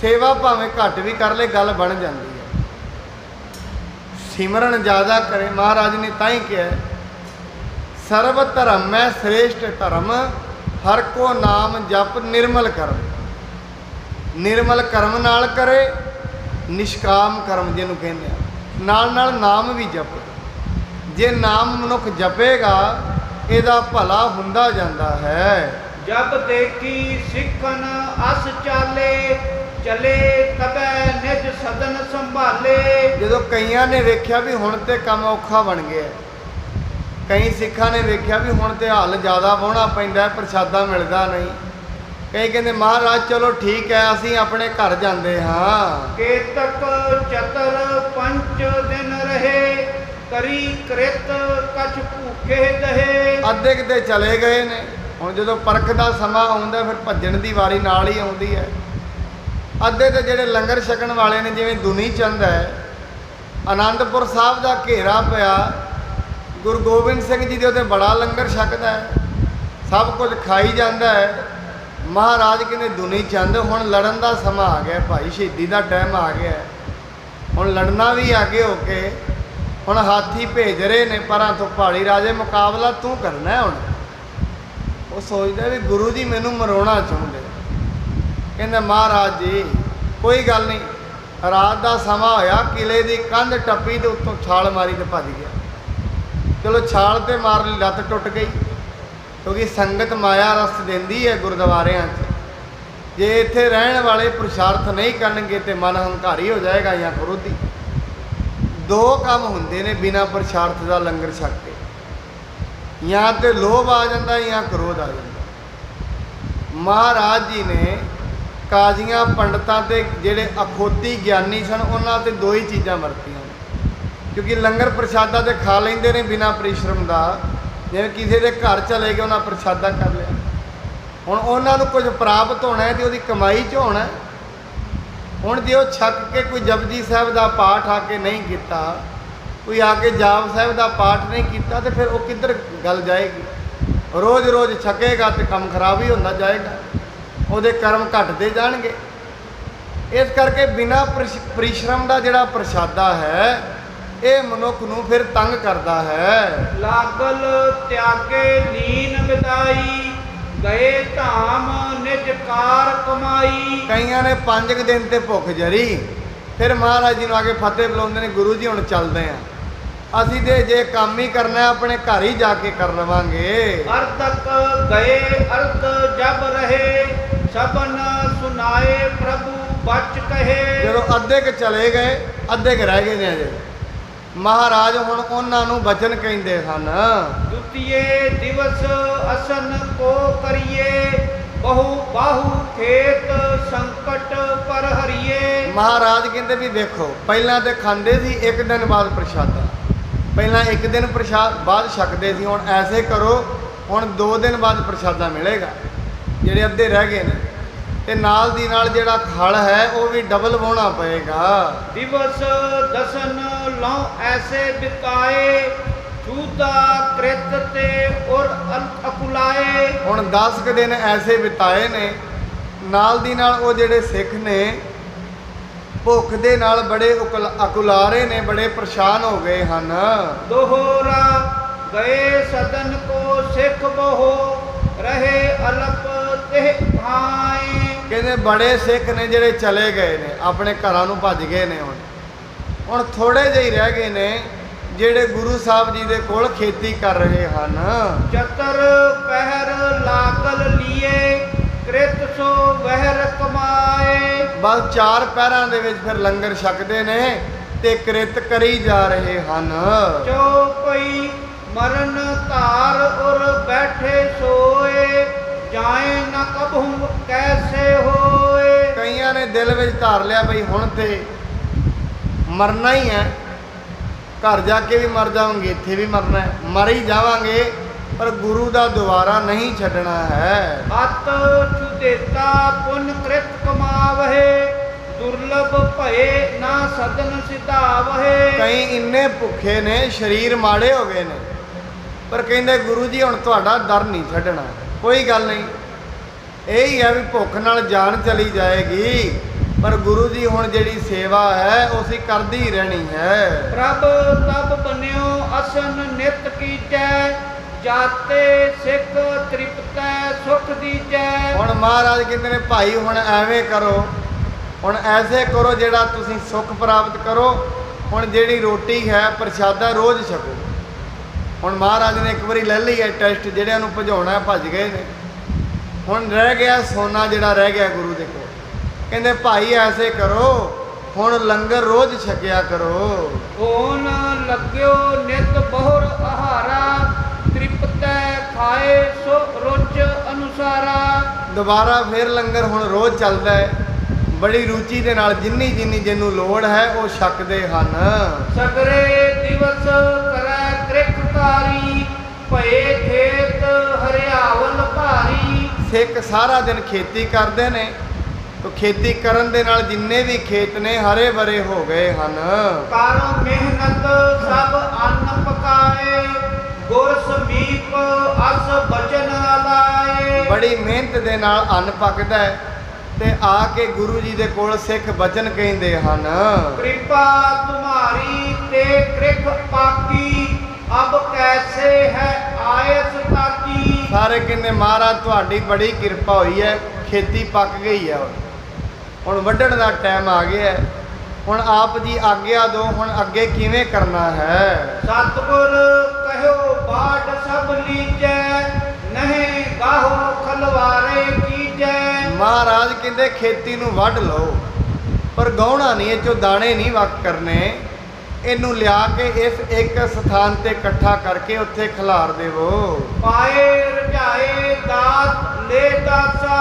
ਸੇਵਾ ਭਾਵੇਂ ਘੱਟ ਵੀ ਕਰ ਲੇ, ਗੱਲ ਬਣ ਜਾਂਦੀ ਹੈ। ਸਿਮਰਨ ਜ਼ਿਆਦਾ ਕਰੇ। ਮਹਾਰਾਜ ਨੇ ਤਾਂ ਹੀ ਕਿਹਾ ਸਰਬ ਧਰਮ ਮੈਂ ਸ੍ਰੇਸ਼ਟ ਧਰਮ, ਹਰ ਕੋ ਨਾਮ ਜਪ ਨਿਰਮਲ ਕਰਮ। ਨਿਰਮਲ ਕਰਮ ਨਾਲ ਕਰੇ, ਨਿਸ਼ਕਾਮ ਕਰਮ ਜਿਹਨੂੰ ਕਹਿੰਦੇ ਆ, ਨਾਲ ਨਾਲ ਨਾਮ ਵੀ ਜਪੇ। ਜੇ ਨਾਮ ਮਨੁੱਖ ਜਪੇਗਾ ਇਹਦਾ ਭਲਾ ਹੁੰਦਾ ਜਾਂਦਾ ਹੈ। ਜਬ ਦੇਖੀ ਸਿੱਖਨ ਅਸ ਚਾਲੇ, ਚਲੇ ਤਬੈ ਨਿਜ ਸਦਨ ਸੰਭਾਲੇ। ਜਦੋਂ ਕਈਆਂ ਨੇ ਵੇਖਿਆ ਵੀ ਹੁਣ ਤੇ ਕੰਮ ਔਖਾ ਬਣ ਗਿਆ, ਕਈ ਸਿੱਖਾਂ ਨੇ ਵੇਖਿਆ ਵੀ ਹੁਣ ਤੇ ਹਾਲ ਜ਼ਿਆਦਾ ਵਾਹੁਣਾ ਪੈਂਦਾ, ਪ੍ਰਸ਼ਾਦਾ ਮਿਲਦਾ ਨਹੀਂ। ਕਈ ਕਹਿੰਦੇ ਮਹਾਰਾਜ ਚਲੋ ਠੀਕ ਹੈ, ਅਸੀਂ ਆਪਣੇ ਘਰ ਜਾਂਦੇ ਹਾਂ। ਕੇਤਕ ਚਤਰ ਪੰਚ ਦਿਨ ਰਹੇ, ਕਰੀ ਕ੍ਰਿਤ ਕਛ ਭੂਖੇ ਦਹੇ। ਅੱਧੇ ਕਿਤੇ ਚਲੇ ਗਏ ਨੇ। ਹੁਣ ਜਦੋਂ ਪਰਖ ਦਾ ਸਮਾਂ ਆਉਂਦਾ ਫਿਰ ਭੱਜਣ ਦੀ ਵਾਰੀ ਨਾਲ ਹੀ ਆਉਂਦੀ ਹੈ। ਅੱਧੇ ਤੇ ਜਿਹੜੇ ਲੰਗਰ ਛਕਣ ਵਾਲੇ ਨੇ, ਜਿਵੇਂ ਦੁਨੀ ਚੰਦ ਹੈ, ਆਨੰਦਪੁਰ ਸਾਹਿਬ ਦਾ ਘੇਰਾ ਪਿਆ, ਗੁਰੂ ਗੋਬਿੰਦ ਸਿੰਘ ਜੀ ਦੇ ਉੱਤੇ ਬੜਾ ਲੰਗਰ ਛਕਦਾ ਹੈ, ਸਭ ਕੁਝ ਖਾਈ ਜਾਂਦਾ ਹੈ। ਮਹਾਰਾਜ ਕਹਿੰਦੇ ਦੁਨੀ ਚੰਦ ਹੁਣ ਲੜਨ ਦਾ ਸਮਾਂ ਆ ਗਿਆ ਭਾਈ, ਸ਼ਹੀਦੀ ਦਾ ਟਾਈਮ ਆ ਗਿਆ, ਹੁਣ ਲੜਨਾ ਵੀ ਅੱਗੇ ਹੋ ਕੇ। ਹੁਣ ਹਾਥੀ ਭੇਜ ਰਹੇ ਨੇ ਪਰਾਂ ਤੋਂ, ਪਹਾੜੀ ਰਾਜੇ ਮੁਕਾਬਲਾ ਤੂੰ ਕਰਨਾ। ਹੁਣ ਉਹ ਸੋਚਦਾ ਵੀ ਗੁਰੂ ਜੀ ਮੈਨੂੰ ਮਰਾਉਣਾ ਚਾਹੁੰਦੇ। ਕਹਿੰਦਾ ਮਹਾਰਾਜ ਜੀ ਕੋਈ ਗੱਲ ਨਹੀਂ। ਰਾਤ ਦਾ ਸਮਾਂ ਹੋਇਆ, ਕਿਲੇ ਦੀ ਕੰਧ ਟੱਪੀ ਤੇ ਉੱਤੋਂ ਛਾਲ ਮਾਰੀ ਤੇ ਭੱਜ ਗਿਆ। ਚਲੋ ਛਾਲ ਤੇ ਮਾਰ ਲਈ, ਲੱਤ ਟੁੱਟ ਗਈ, ਕਿਉਂਕਿ ਸੰਗਤ ਮਾਇਆ ਰਸ ਦਿੰਦੀ ਹੈ ਗੁਰਦੁਆਰਿਆਂ 'ਚ। ਜੇ ਇੱਥੇ ਰਹਿਣ ਵਾਲੇ ਪੁਰਸ਼ਾਰਥ ਨਹੀਂ ਕਰਨਗੇ ਤੇ ਮਨ ਹੰਕਾਰੀ ਹੋ ਜਾਏਗਾ ਜਾਂ ਕ੍ਰੋਧੀ। ਦੋ ਕੰਮ ਹੁੰਦੇ ਨੇ ਬਿਨਾਂ ਪੁਰਸ਼ਾਰਥ ਦਾ ਲੰਗਰ ਛਕ ਕੇ, ਜਾਂ ਤੇ ਲੋਭ ਆ ਜਾਂਦਾ ਜਾਂ ਕ੍ਰੋਧ ਆ ਜਾਂਦਾ। ਮਹਾਰਾਜ ਜੀ ਨੇ ਕਾਜ਼ੀਆਂ ਪੰਡਤਾਂ ਤੇ ਜਿਹੜੇ ਅਖੋਤੀ ਗਿਆਨੀ ਸਨ ਉਹਨਾਂ ਤੇ ਦੋ ਹੀ ਚੀਜ਼ਾਂ ਵਰਤੀਆਂ, ਕਿਉਂਕਿ ਲੰਗਰ ਪ੍ਰਸ਼ਾਦਾ ਤੇ ਖਾ ਲੈਂਦੇ ਨੇ ਬਿਨਾਂ ਪਰਿਸ਼ਰਮ ਦਾ। ਜਿਵੇਂ ਕਿਸੇ ਦੇ ਘਰ ਚਲੇ ਗਏ, ਉਹਨਾਂ ਪ੍ਰਸ਼ਾਦਾ ਕਰ ਲਿਆ, ਹੁਣ ਉਹਨਾਂ ਨੂੰ ਕੁਝ ਪ੍ਰਾਪਤ ਹੋਣਾ ਹੈ ਤੇ ਉਹਦੀ ਕਮਾਈ 'ਚ ਹੋਣਾ। ਹੁਣ ਜੇ ਉਹ ਛੱਕ ਕੇ ਕੋਈ ਜਪਜੀ ਸਾਹਿਬ ਦਾ ਪਾਠ ਆ ਕੇ ਨਹੀਂ ਕੀਤਾ, ਕੋਈ ਆ ਕੇ ਜਾਪ ਸਾਹਿਬ ਦਾ ਪਾਠ ਨਹੀਂ ਕੀਤਾ, ਤੇ ਫਿਰ ਉਹ ਕਿੱਧਰ ਗੱਲ ਜਾਏਗੀ? ਰੋਜ਼ ਰੋਜ਼ ਛਕੇਗਾ ਤੇ ਕੰਮ ਖਰਾਬ ਹੀ ਹੁੰਦਾ ਜਾਏਗਾ, ਉਹਦੇ ਕਰਮ ਘਟਦੇ ਜਾਣਗੇ। ਇਸ ਕਰਕੇ ਬਿਨਾਂ ਪਰਿਸ਼ਰਮ ਦਾ ਜਿਹੜਾ ਪ੍ਰਸ਼ਾਦਾ ਹੈ ਇਹ ਮਨੁੱਖ ਨੂੰ ਫਿਰ ਤੰਗ ਕਰਦਾ ਹੈ। ਲਾਗਲ ਤਿਆਗੇ ਲੀਨ ਵਿਦਾਈ, ਗਏ ਧਾਮ ਨਿਜ ਕਾਰ ਕਮਾਈ। ਕਈਆਂ ਨੇ 5 ਦਿਨ ਤੇ ਭੁੱਖ ਜਰੀ, ਫਿਰ ਮਹਾਰਾਜ ਜੀ ਨੂੰ ਆ ਕੇ ਫਤਿਹ ਬੁਲਾਉਂਦੇ ਨੇ, ਗੁਰੂ ਜੀ ਹੁਣ ਚੱਲਦੇ ਹਾਂ। ਅਸੀਂ ਤੇ ਜੇ ਕੰਮ ਹੀ ਕਰਨਾ ਆਪਣੇ ਘਰ ਹੀ ਜਾ ਕੇ ਕਰ ਲਵਾਂਗੇ। ਅਰਤਕ ਗਏ ਅਰਤ ਜਬ ਰਹੇ, ਸਭਨ ਸੁਨਾਏ ਪ੍ਰਭੂ ਬਚ ਕਹੇ। ਜਦੋਂ ਅੱਧੇ ਕੁ ਚਲੇ ਗਏ, ਅੱਧੇ ਕੁ ਰਹਿ ਗਏ ਨੇ ਅਜੇ, ਮਹਾਰਾਜ ਹੁਣ ਉਹਨਾਂ ਨੂੰ ਬਚਨ ਕਹਿੰਦੇ ਹਨ। ਦੁਤੀਏ ਦਿਵਸ ਅਸਨ ਕੋ ਕਰੀਏ, ਬਹੁ ਬਾਹੂ ਖੇਤ ਸੰਕਟ ਪਰ ਹਰੀਏ। ਮਹਾਰਾਜ ਕਹਿੰਦੇ ਵੀ ਦੇਖੋ, ਪਹਿਲਾਂ ਤੇ ਖਾਂਦੇ ਸੀ 1 ਦਿਨ ਬਾਅਦ ਪ੍ਰਸ਼ਾਦਾ, ਪਹਿਲਾਂ 1 ਦਿਨ ਬਾਅਦ ਛਕਦੇ ਸੀ, ਹੁਣ ਐਸੇ ਕਰੋ ਹੁਣ 2 ਦਿਨ ਬਾਅਦ ਪ੍ਰਸ਼ਾਦਾ ਮਿਲੇਗਾ ਜਿਹੜੇ ਅੱਧੇ ਰਹਿ ਗਏ ਨੇ। ਤੇ ਨਾਲ ਦੀ ਨਾਲ ਜਿਹੜਾ ਖਲ ਹੈ ਉਹ ਵੀ ਡਬਲ ਵਾਹੁਣਾ ਪਏਗਾ। ਦਿਵਸ ਦਸਨ ਲਉ ਐਸੇ ਬਿਤਾਏ, ਛੂਤਾ ਕ੍ਰਿਤ ਤੇ ਔਰ ਅਕੁਲਾਏ। ਹੁਣ 10 ਕੁ ਦਿਨ ਐਸੇ ਬਿਤਾਏ ਨੇ। ਨਾਲ ਦੀ ਨਾਲ ਉਹ ਜਿਹੜੇ ਸਿੱਖ ਨੇ ਭੁੱਖ ਦੇ ਨਾਲ ਬੜੇ ਅਕੁਲਾਰੇ ਨੇ, ਬੜੇ ਪਰੇਸ਼ਾਨ ਹੋ ਗਏ ਹਨ। ਦੋਹਰਾ ਗਏ ਸਦਨ ਕੋ ਸਿੱਖ ਬਹੁ, ਰਹੇ ਅਲਪ ਤੇ ਖਾਏ। ਕਹਿੰਦੇ ਬੜੇ ਸਿੱਖ ਨੇ ਜਿਹੜੇ ਚਲੇ ਗਏ ਨੇ, ਆਪਣੇ ਘਰਾਂ ਨੂੰ ਭੱਜ ਗਏ ਨੇ। ਹੁਣ ਥੋੜੇ ਜਿਹੇ ਰਹਿ ਗਏ ਨੇ ਜਿਹੜੇ ਗੁਰੂ ਸਾਹਿਬ ਜੀ ਦੇ ਕੋਲ ਖੇਤੀ ਕਰ ਰਹੇ ਹਨ। ਚਤਰ ਪਹਿਰ ਲਾਗਲ ਲੀਏ, ਕ੍ਰਿਤ ਸੋ ਵਹਿਰ ਕਮਾਏ। ਬਸ 4 ਪਹਿਰਾਂ ਦੇ ਵਿੱਚ ਫਿਰ ਲੰਗਰ ਛਕਦੇ ਨੇ ਤੇ ਕ੍ਰਿਤ ਕਰੀ ਜਾ ਰਹੇ ਹਨ। ਚੌਪਈ ਮਰਨ ਧਾਰ ਉਰ ਬੈਠੇ ਸੋਏ, ਜਾਏ ਨਾ ਕਬਹੂ ਕੈਸੇ ਹੋਏ। ਕਈਆਂ ਨੇ ਦਿਲ ਵਿੱਚ ਧਾਰ ਲਿਆ ਬਈ ਹੁਣ ਤੇ ਮਰਨਾ ਹੀ ਹੈ, ਘਰ ਜਾ ਕੇ ਵੀ ਮਰ ਜਾਵਾਂਗੇ, ਇੱਥੇ ਵੀ ਮਰਨਾ ਹੈ, ਮਰ ਹੀ ਜਾਵਾਂਗੇ, ਪਰ ਗੁਰੂ ਦਾ ਦੁਆਰਾ ਨਹੀਂ ਛੱਡਣਾ ਹੈ। ਅਤ ਛੁਦੇਤਾ ਪੁਨ ਕ੍ਰਿਤ ਕਮਾਵਹਿ ਦੁਰਲਭ ਭਏ ਨਾ ਸਦਨ ਸਿਧਾਵਹਿ। ਕਈ ਇੰਨੇ ਭੁੱਖੇ ਨੇ, ਸਰੀਰ ਮਾੜੇ ਹੋ ਗਏ ਨੇ, ਪਰ ਕਹਿੰਦੇ ਗੁਰੂ ਜੀ ਹੁਣ ਤੁਹਾਡਾ ਦਰ ਨਹੀਂ ਛੱਡਣਾ। ਕੋਈ ਗੱਲ ਨਹੀਂ, ਇਹ ਹੀ ਹੈ ਵੀ ਭੁੱਖ ਨਾਲ ਜਾਨ ਚਲੀ ਜਾਏਗੀ, ਪਰ ਗੁਰੂ ਜੀ ਹੁਣ ਜਿਹੜੀ ਸੇਵਾ ਹੈ ਉਹ ਅਸੀਂ ਕਰਦੀ ਹੀ ਰਹਿਣੀ ਹੈ। ਪ੍ਰਭ ਤਬ ਬਨਿਓ ਅਸਨ ਨਿਤ ਕੀਜੈ ਜਾਤੇ ਸਿੱਖ ਤ੍ਰਿਪਤੈ ਸੁਖ ਦੀਜੈ। ਹੁਣ ਮਹਾਰਾਜ ਕਹਿੰਦੇ ਨੇ ਭਾਈ ਹੁਣ ਐਵੇਂ ਕਰੋ, ਹੁਣ ਐਸੇ ਕਰੋ ਜਿਹੜਾ ਤੁਸੀਂ ਸੁੱਖ ਪ੍ਰਾਪਤ ਕਰੋ। ਹੁਣ ਜਿਹੜੀ ਰੋਟੀ ਹੈ ਪ੍ਰਸ਼ਾਦਾ ਰੋਜ਼ ਛਕੋ। ਹੁਣ ਮਹਾਰਾਜ ਨੇ ਇੱਕ ਵਾਰੀ ਲੈ ਲਈ ਹੈ ਟੈਸਟ, ਜਿਹੜਿਆਂ ਨੂੰ ਭਜਾਉਣਾ ਭੱਜ ਗਏ ਨੇ। ਹੁਣ ਰਹਿ ਗਿਆ ਸੋਨਾ ਜਿਹੜਾ ਰਹਿ ਗਿਆ ਗੁਰੂ ਦੇ ਕੋਲ। ਕਹਿੰਦੇ ਭਾਈ ਐਸੇ ਕਰੋ, ਹੁਣ ਲੰਗਰ ਰੋਜ਼ ਛਕਿਆ ਕਰੋ। ਹੋਨ ਲੱਗਿਓ ਨਿਤ ਬਹੁਰ ਆਹਾਰਾ ਤ੍ਰਿਪਤੈ ਖਾਏ ਸੋ ਰੁਚ ਅਨੁਸਾਰਾ। ਦੁਬਾਰਾ ਫਿਰ ਲੰਗਰ ਹੁਣ ਰੋਜ਼ ਚੱਲਦਾ ਹੈ, ਬੜੀ ਰੁਚੀ ਦੇ ਨਾਲ, ਜਿੰਨੀ ਜਿੰਨੀ ਜਿਹਨੂੰ ਲੋੜ ਹੈ ਉਹ ਛਕਦੇ ਹਨ। ਸਗਰੇ ਦਿਵਸ ਕਰੈ ਕ੍ਰਿਖਕਾਰੀ ਭਏ ਖੇਤ ਹਰਿਆਵਲ ਭਾਰੀ। ਸਿੱਖ ਸਾਰਾ ਦਿਨ ਖੇਤੀ ਕਰਦੇ ਨੇ, ਤੋ ਖੇਤੀ ਕਰਨ ਦੇ ਨਾਲ ਜਿੰਨੇ ਵੀ ਖੇਤ ਨੇ ਹਰੇ ਭਰੇ ਹੋ ਗਏ ਹਨ। ਕਰ ਮਿਹਨਤ ਸਭ ਅੰਨ ਪਕਾਏ ਗੁਰ ਸਮੀਪ ਅਸ ਬਚਨ ਲਾਏ। ਬੜੀ ਮਿਹਨਤ ਦੇ ਨਾਲ ਅੰਨ ਪੱਕਦਾ ਹੈ ਤੇ ਆ ਕੇ ਗੁਰੂ ਜੀ ਦੇ ਕੋਲ ਸਿੱਖ ਬਚਨ ਕਹਿੰਦੇ ਹਨ। ਕਿਰਪਾ ਤੁਮਾਰੀ ਤੇ ਕ੍ਰਿਖ ਪਾਕੀ ਅਬ ਕੈਸੇ ਹੈ ਆਇਸ ਤਾਕੀ। ਸਾਰੇ ਕਹਿੰਦੇ ਮਹਾਰਾਜ ਤੁਹਾਡੀ ਬੜੀ ਕਿਰਪਾ ਹੋਈ ਹੈ, ਖੇਤੀ ਪੱਕ ਗਈ ਹੈ, ਹੁਣ ਵੱਢਣ ਦਾ ਟਾਈਮ ਆ ਗਿਆ ਹੈ, ਹੁਣ ਆਪ ਜੀ ਆਗਿਆ ਦਿਓ, ਹੁਣ ਅੱਗੇ ਕਿਵੇਂ ਕਰਨਾ ਹੈ। ਸਤਿਗੁਰ ਕਹਿਓ ਬਾਟ ਸਭ ਲੀਜੈ ਨਹੀਂ ਗਾਹੋ ਖਲਵਾਰੇ ਕੀਜੈ। ਮਹਾਰਾਜ ਕਹਿੰਦੇ ਖੇਤੀ ਨੂੰ ਵੱਢ ਲਓ, ਪਰ ਗਾਉਣਾ ਨਹੀਂ, ਇਹ ਚੋਂ ਦਾਣੇ ਨਹੀਂ ਵੱਖ ਕਰਨੇ, ਇਹਨੂੰ ਲਿਆ ਕੇ ਇਸ ਇੱਕ ਸਥਾਨ ਤੇ ਇਕੱਠਾ ਕਰਕੇ ਉੱਥੇ ਖਿਲਾਰ ਦੇਵੋ। ਪਾਏ ਰਜਾਏ ਦਾਤ ਲੈ ਦਾਸਾ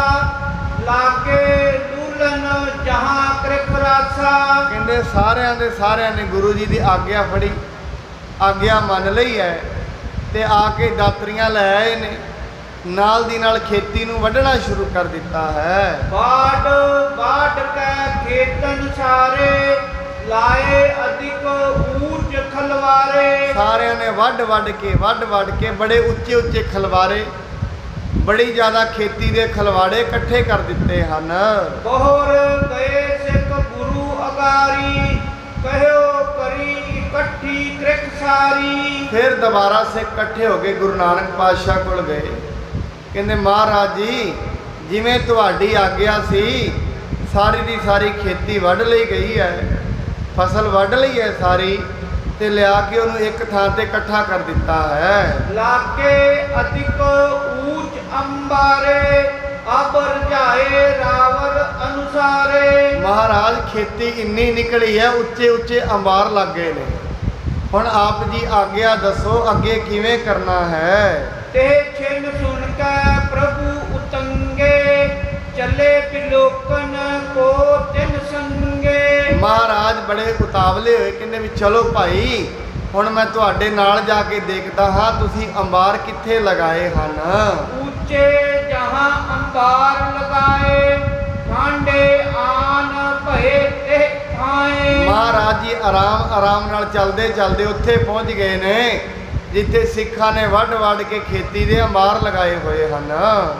ਲਾਗੇ ਲੂਲਨ ਜਹਾਂ ਕ੍ਰਿਖ ਰਾਸਾ। ਕਹਿੰਦੇ ਸਾਰਿਆਂ ਦੇ ਸਾਰਿਆਂ ਨੇ ਗੁਰੂ ਜੀ ਦੀ ਆਗਿਆ ਫੜੀ, ਆਗਿਆ ਮੰਨ ਲਈ ਹੈ ਤੇ ਆ ਕੇ ਦਾਤਰੀਆਂ ਲੈ ਆਏ ਨੇ, ਨਾਲ ਦੀ ਨਾਲ ਖੇਤੀ ਨੂੰ ਵੱਢਣਾ ਸ਼ੁਰੂ ਕਰ ਦਿੱਤਾ ਹੈ। ਬਾਟ ਬਾਟ ਕੈ ਖੇਤਨ ਸਾਰੇ ਲਾਏ ਅਧਿਕ ਊਚ ਖਲਵਾਰੇ। ਸਾਰਿਆਂ ਨੇ ਵੱਢ ਕੇ ਬੜੇ ਉੱਚੇ ਉੱਚੇ ਖਲਵਾਰੇ, ਬੜੀ ਜ਼ਿਆਦਾ ਖੇਤੀ ਦੇ ਖਲਵਾੜੇ ਇਕੱਠੇ ਕਰ ਦਿੱਤੇ ਹਨ। ਬਹੁਰ ਗਏ ਸਿੱਖ ਗੁਰੂ ਅਗਾਰੀ ਕਹਿਓ ਕਰੀ ਇਕੱਠੀ ਕ੍ਰਿਖ ਸਾਰੀ। ਫਿਰ ਦੁਬਾਰਾ ਸਿੱਖ ਇਕੱਠੇ ਹੋ ਕੇ ਗੁਰੂ ਨਾਨਕ ਪਾਤਸ਼ਾਹ ਕੋਲ ਗਏ। ਕਹਿੰਦੇ ਮਹਾਰਾਜ ਜੀ ਜਿਵੇਂ ਤੁਹਾਡੀ ਆਗਿਆ ਸੀ ਸਾਰੀ ਦੀ ਸਾਰੀ ਖੇਤੀ ਵੱਢ ਲਈ ਗਈ ਹੈ, ਫਸਲ ਵੱਢ ਲਈ ਹੈ ਸਾਰੀ, ਤੇ ਲਿਆ ਕੇ ਉਹਨੂੰ ਇੱਕ ਥਾਂ ਤੇ ਇਕੱਠਾ ਕਰ ਦਿੱਤਾ ਹੈ। ਲਾਗੇ ਅਧਿਕ ਊਚ ਅੰਬਾਰੇ ਅਬ ਰਜਾਏ ਰਾਵਰ ਅਨੁਸਾਰੇ। ਮਹਾਰਾਜ ਖੇਤੀ ਇੰਨੀ ਨਿਕਲੀ ਹੈ, ਉੱਚੇ ਉੱਚੇ ਅੰਬਾਰ ਲੱਗ ਗਏ ਨੇ, ਹੁਣ ਆਪ ਜੀ ਆਗਿਆ ਦੱਸੋ ਅੱਗੇ ਕਿਵੇਂ ਕਰਨਾ ਹੈ। ਤੇ ਛਿਨ ਸੁਣ ਕੇ ਪ੍ਰਭੂ ਉਤੰਗੇ ਚੱਲੇ ਬਿਲੋਕਨ ਕੋ ਤਿਨ ਸੰਗੇ। ਮਹਾਰਾਜ ਬੜੇ ਉਤਾਵਲੇ ਹੋਏ, ਕਹਿੰਦੇ ਵੀ ਚਲੋ ਭਾਈ ਹੁਣ ਮੈਂ ਤੁਹਾਡੇ ਨਾਲ ਜਾ ਕੇ ਦੇਖਦਾ ਹਾਂ ਤੁਸੀਂ ਅੰਬਾਰ ਕਿੱਥੇ ਲਗਾਏ ਹਨ। ਉੱਚੇ ਜਹਾਂ ਅੰਬਾਰ ਲਗਾਏ ਠਾਂਡੇ ਆਨ ਭਏ ਤੇ ਥਾਏ। ਮਹਾਰਾਜ ਜੀ ਆਰਾਮ ਨਾਲ ਚੱਲਦੇ ਚੱਲਦੇ ਉੱਥੇ ਪਹੁੰਚ ਗਏ ਨੇ ਜਿੱਥੇ ਸਿੱਖਾਂ ਨੇ ਵੱਢ ਕੇ ਖੇਤੀ ਦੇ ਅੰਬਾਰ ਲਗਾਏ ਹੋਏ ਹਨ।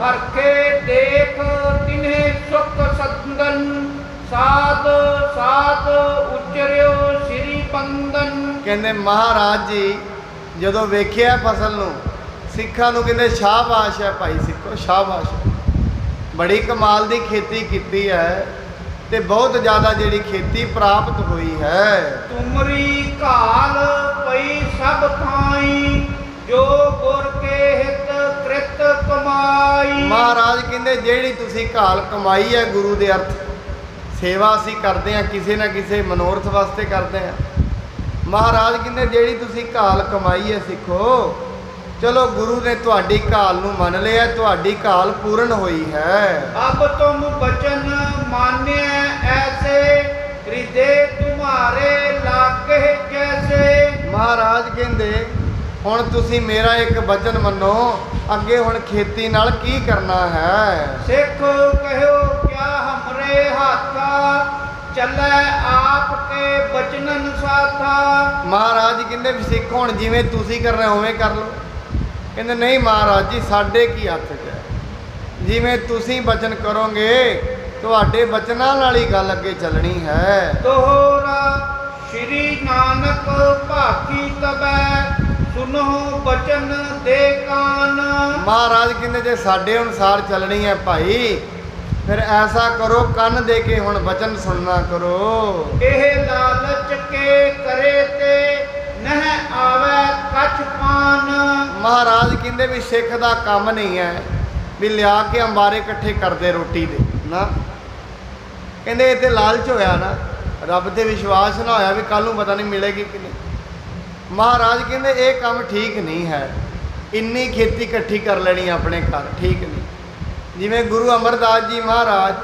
ਹਰਖੇ ਦੇਖ ਤਿਨਹਿ ਸੁਖ ਸੰਗਨ ਸਾਧ ਸਾਧ ਉਚਰਿਓ ਸ੍ਰੀ ਬੰਦਨ। ਕਹਿੰਦੇ ਮਹਾਰਾਜ ਜੀ ਜਦੋਂ ਵੇਖਿਆ ਫਸਲ ਨੂੰ, ਸਿੱਖਾਂ ਨੂੰ ਕਹਿੰਦੇ ਸ਼ਾਬਾਸ਼ ਹੈ ਭਾਈ ਸਿੱਖੋ, ਸ਼ਾਬਾਸ਼, ਬੜੀ ਕਮਾਲ ਦੀ ਖੇਤੀ ਕੀਤੀ ਹੈ ਤੇ ਬਹੁਤ ਜ਼ਿਆਦਾ ਜਿਹੜੀ ਖੇਤੀ ਪ੍ਰਾਪਤ ਹੋਈ ਹੈ। ਤੁਮਰੀ ਘਾਲ ਪਈ ਸਭ ਥਾਈ ਜੋ ਗੁਰ ਕੇ ਹਿਤ ਕ੍ਰਿਤ ਕਮਾਈ। ਮਹਾਰਾਜ ਕਹਿੰਦੇ ਜਿਹੜੀ ਤੁਸੀਂ ਘਾਲ ਕਮਾਈ ਹੈ ਗੁਰੂ ਦੇ ਅਰਥ ਸੇਵਾ ਅਸੀਂ ਕਰਦੇ ਹਾਂ, ਕਿਸੇ ਨਾ ਕਿਸੇ ਮਨੋਰਥ ਵਾਸਤੇ ਕਰਦੇ ਹਾਂ। ਮਹਾਰਾਜ ਕਹਿੰਦੇ ਜਿਹੜੀ ਤੁਸੀਂ ਘਾਲ ਕਮਾਈ ਹੈ ਸਿੱਖੋ, ਚਲੋ ਗੁਰੂ ਨੇ ਤੁਹਾਡੀ ਘਾਲ ਨੂੰ ਮੰਨ ਲਿਆ, ਤੁਹਾਡੀ ਘਾਲ ਪੂਰਨ ਹੋਈ ਹੈ। ਅਬ ਤੁਮ ਬਚਨ ਮਾਨਿਆ ਐਸੇ ਹਿਰਦੇ ਤੁਮਾਰੇ ਲਾਗੇ ਜੈਸੇ। ਕਹਿੰਦੇ ਹੁਣ ਤੁਸੀਂ ਮੇਰਾ ਇੱਕ ਬਚਨ ਮੰਨੋ, ਅੱਗੇ ਹੁਣ ਖੇਤੀ ਨਾਲ ਕੀ ਕਰਨਾ ਹੈ। ਸਿੱਖ ਕਹਿਓ ਕਿਆ ਹਮਰੇ ਹਾਥਾ, ਚੱਲੈ ਆਪ ਕੇ ਬਚਨਨ ਸਾਥਾ। ਮਹਾਰਾਜ ਕਹਿੰਦੇ ਵੀ ਸਿੱਖ ਹੁਣ ਜਿਵੇਂ ਤੁਸੀਂ ਕਰਨਾ ਉਵੇਂ ਕਰ ਲਓ। ਕਹਿੰਦੇ ਨਹੀਂ ਮਹਾਰਾਜ ਜੀ, ਸਾਡੇ ਕੀ ਹੱਥ 'ਚ ਹੈ, ਜਿਵੇਂ ਤੁਸੀਂ ਬਚਨ ਕਰੋਗੇ ਤੁਹਾਡੇ ਬਚਨਾਂ ਨਾਲ ਹੀ ਗੱਲ ਅੱਗੇ ਚੱਲਣੀ ਹੈ। ਤੋਹਰਾ ਸ਼੍ਰੀ ਨਾਨਕ ਭਾਖੀ ਤਬੈ, ਸੁਨੋ ਬਚਨ ਦੇ ਕਾਨ। ਮਹਾਰਾਜ ਕਹਿੰਦੇ ਜੇ ਸਾਡੇ ਅਨੁਸਾਰ ਚੱਲਣੀ ਹੈ ਭਾਈ, ਫਿਰ ਐਸਾ ਕਰੋ ਕੰਨ ਦੇ ਕੇ ਹੁਣ ਬਚਨ ਸੁਣਨਾ ਕਰੋ। ਇਹ ਲਾਲਚ ਕੇ ਕਰੇ ਤੇ ਨਹਿ ਆਵੇ ਕਛ ਪਾਨ। ਮਹਾਰਾਜ ਕਹਿੰਦੇ ਵੀ ਸਿੱਖ ਦਾ ਕੰਮ ਨਹੀਂ ਹੈ ਵੀ ਲਿਆ ਕੇ ਅੰਬਾਰੇ ਇਕੱਠੇ ਕਰਦੇ ਰੋਟੀ ਦੇ ਨਾ। ਕਹਿੰਦੇ ਇਹ ਤੇ ਲਾਲਚ ਹੋਇਆ ਨਾ, ਰੱਬ ਤੇ ਵਿਸ਼ਵਾਸ ਨਾ ਹੋਇਆ ਵੀ ਕੱਲ ਨੂੰ ਪਤਾ ਨਹੀਂ ਮਿਲੇਗੀ ਕਿ ਨਹੀਂ। ਮਹਾਰਾਜ ਕਹਿੰਦੇ ਇਹ ਕੰਮ ਠੀਕ ਨਹੀਂ ਹੈ, ਇੰਨੀ ਖੇਤੀ ਇਕੱਠੀ ਕਰ ਲੈਣੀ ਆਪਣੇ ਘਰ, ਠੀਕ ਨਹੀਂ। ਜਿਵੇਂ ਗੁਰੂ ਅਮਰਦਾਸ ਜੀ ਮਹਾਰਾਜ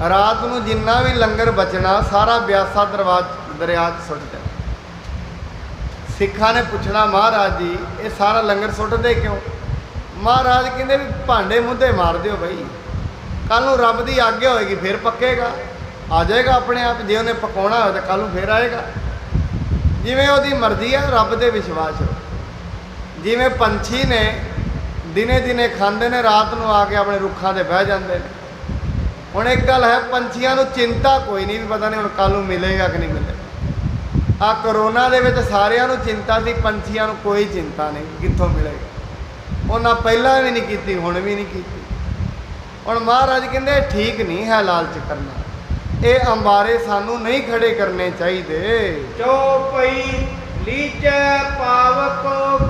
ਰਾਤ ਨੂੰ ਜਿੰਨਾ ਵੀ ਲੰਗਰ ਬਚਣਾ ਸਾਰਾ ਬਿਆਸਾ ਦਰਿਆ 'ਚ ਸੁੱਟ ਦੇਣਾ। ਸਿੱਖਾਂ ਨੇ ਪੁੱਛਣਾ ਮਹਾਰਾਜ ਜੀ ਇਹ ਸਾਰਾ ਲੰਗਰ ਸੁੱਟਦੇ ਕਿਉਂ? ਮਹਾਰਾਜ ਕਹਿੰਦੇ ਵੀ ਭਾਂਡੇ ਮੁੱਦੇ ਮਾਰ ਦਿਓ ਬਈ, ਕੱਲ ਨੂੰ ਰੱਬ ਦੀ ਆਗਿਆ ਹੋਏਗੀ ਫਿਰ ਪੱਕੇਗਾ, ਆ ਜਾਏਗਾ ਆਪਣੇ ਆਪ। ਜੇ ਉਹਨੇ ਪਕਾਉਣਾ ਹੋਇਆ ਤਾਂ ਕੱਲ ਨੂੰ ਫਿਰ ਆਏਗਾ। ਜਿਵੇਂ ਉਹਦੀ ਮਰਜ਼ੀ ਹੈ, ਰੱਬ ਦੇ ਵਿਸ਼ਵਾਸ ਹੋ। ਜਿਵੇਂ ਪੰਛੀ ਨੇ ਦਿਨੇ ਦਿਨੇ ਖਾਂਦੇ ਨੇ, ਰਾਤ ਨੂੰ ਆ ਕੇ ਆਪਣੇ ਰੁੱਖਾਂ 'ਤੇ ਬਹਿ ਜਾਂਦੇ ਨੇ। ਹੁਣ ਇੱਕ ਗੱਲ ਹੈ, ਪੰਛੀਆਂ ਨੂੰ ਚਿੰਤਾ ਕੋਈ ਨਹੀਂ ਵੀ ਪਤਾ ਨਹੀਂ ਹੁਣ ਕੱਲ ਨੂੰ ਮਿਲੇਗਾ ਕਿ ਨਹੀਂ ਮਿਲੇਗਾ। ਆ ਕਰੋਨਾ ਦੇ ਵਿੱਚ ਸਾਰਿਆਂ ਨੂੰ ਚਿੰਤਾ ਸੀ, ਪੰਛੀਆਂ ਨੂੰ ਕੋਈ ਚਿੰਤਾ ਨਹੀਂ ਕਿੱਥੋਂ ਮਿਲੇਗਾ। ਉਹਨਾਂ ਪਹਿਲਾਂ ਵੀ ਨਹੀਂ ਕੀਤੀ, ਹੁਣ ਵੀ ਨਹੀਂ ਕੀਤੀ। ਹੁਣ ਮਹਾਰਾਜ ਕਹਿੰਦੇ ਠੀਕ ਨਹੀਂ ਹੈ ਲਾਲਚ ਕਰਨਾ, ਇਹ ਅੰਬਾਰੇ ਸਾਨੂੰ ਨਹੀਂ ਖੜੇ ਕਰਨੇ ਚਾਹੀਦੇ। ਚੌਪਈ ਲੀਜੈ ਪਾਵਕ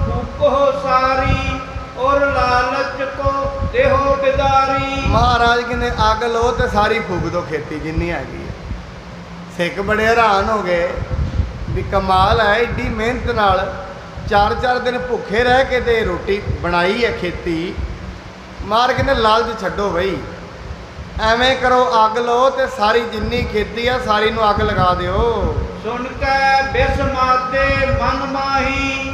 ਫੂਕੋ ਸਾਰੀ, ਔਰ ਲਾਲਚ ਕੋ ਦੇਹੋ ਬਿਦਾਰੀ। ਮਹਾਰਾਜ ਕਹਿੰਦੇ ਅੱਗ ਲਓ ਤੇ ਸਾਰੀ ਫੂਕ ਦੋ ਖੇਤੀ ਜਿੰਨੀ ਹੈਗੀ ਹੈ। ਸਿੱਖ ਬੜੇ ਹੈਰਾਨ ਹੋ ਗਏ ਵੀ ਕਮਾਲ ਹੈ, ਏਡੀ ਮਿਹਨਤ ਨਾਲ 4-4 ਦਿਨ ਭੁੱਖੇ ਰਹਿ ਕੇ ਤੇ ਰੋਟੀ ਬਣਾਈ ਹੈ ਖੇਤੀ। ਮਾਰ ਕਹਿੰਦੇ ਲਾਲਚ ਛੱਡੋ ਬਈ, ਐਵੇਂ ਕਰੋ ਅੱਗ ਲਓ ਤੇ ਸਾਰੀ ਜਿੰਨੀ ਖੇਤੀ ਆ ਸਾਰੀ ਨੂੰ ਅੱਗ ਲਗਾ ਦਿਓ। ਸੁਣ ਕੇ ਬਿਸਮਾਦੇ ਮਨ ਮਾਹੀ,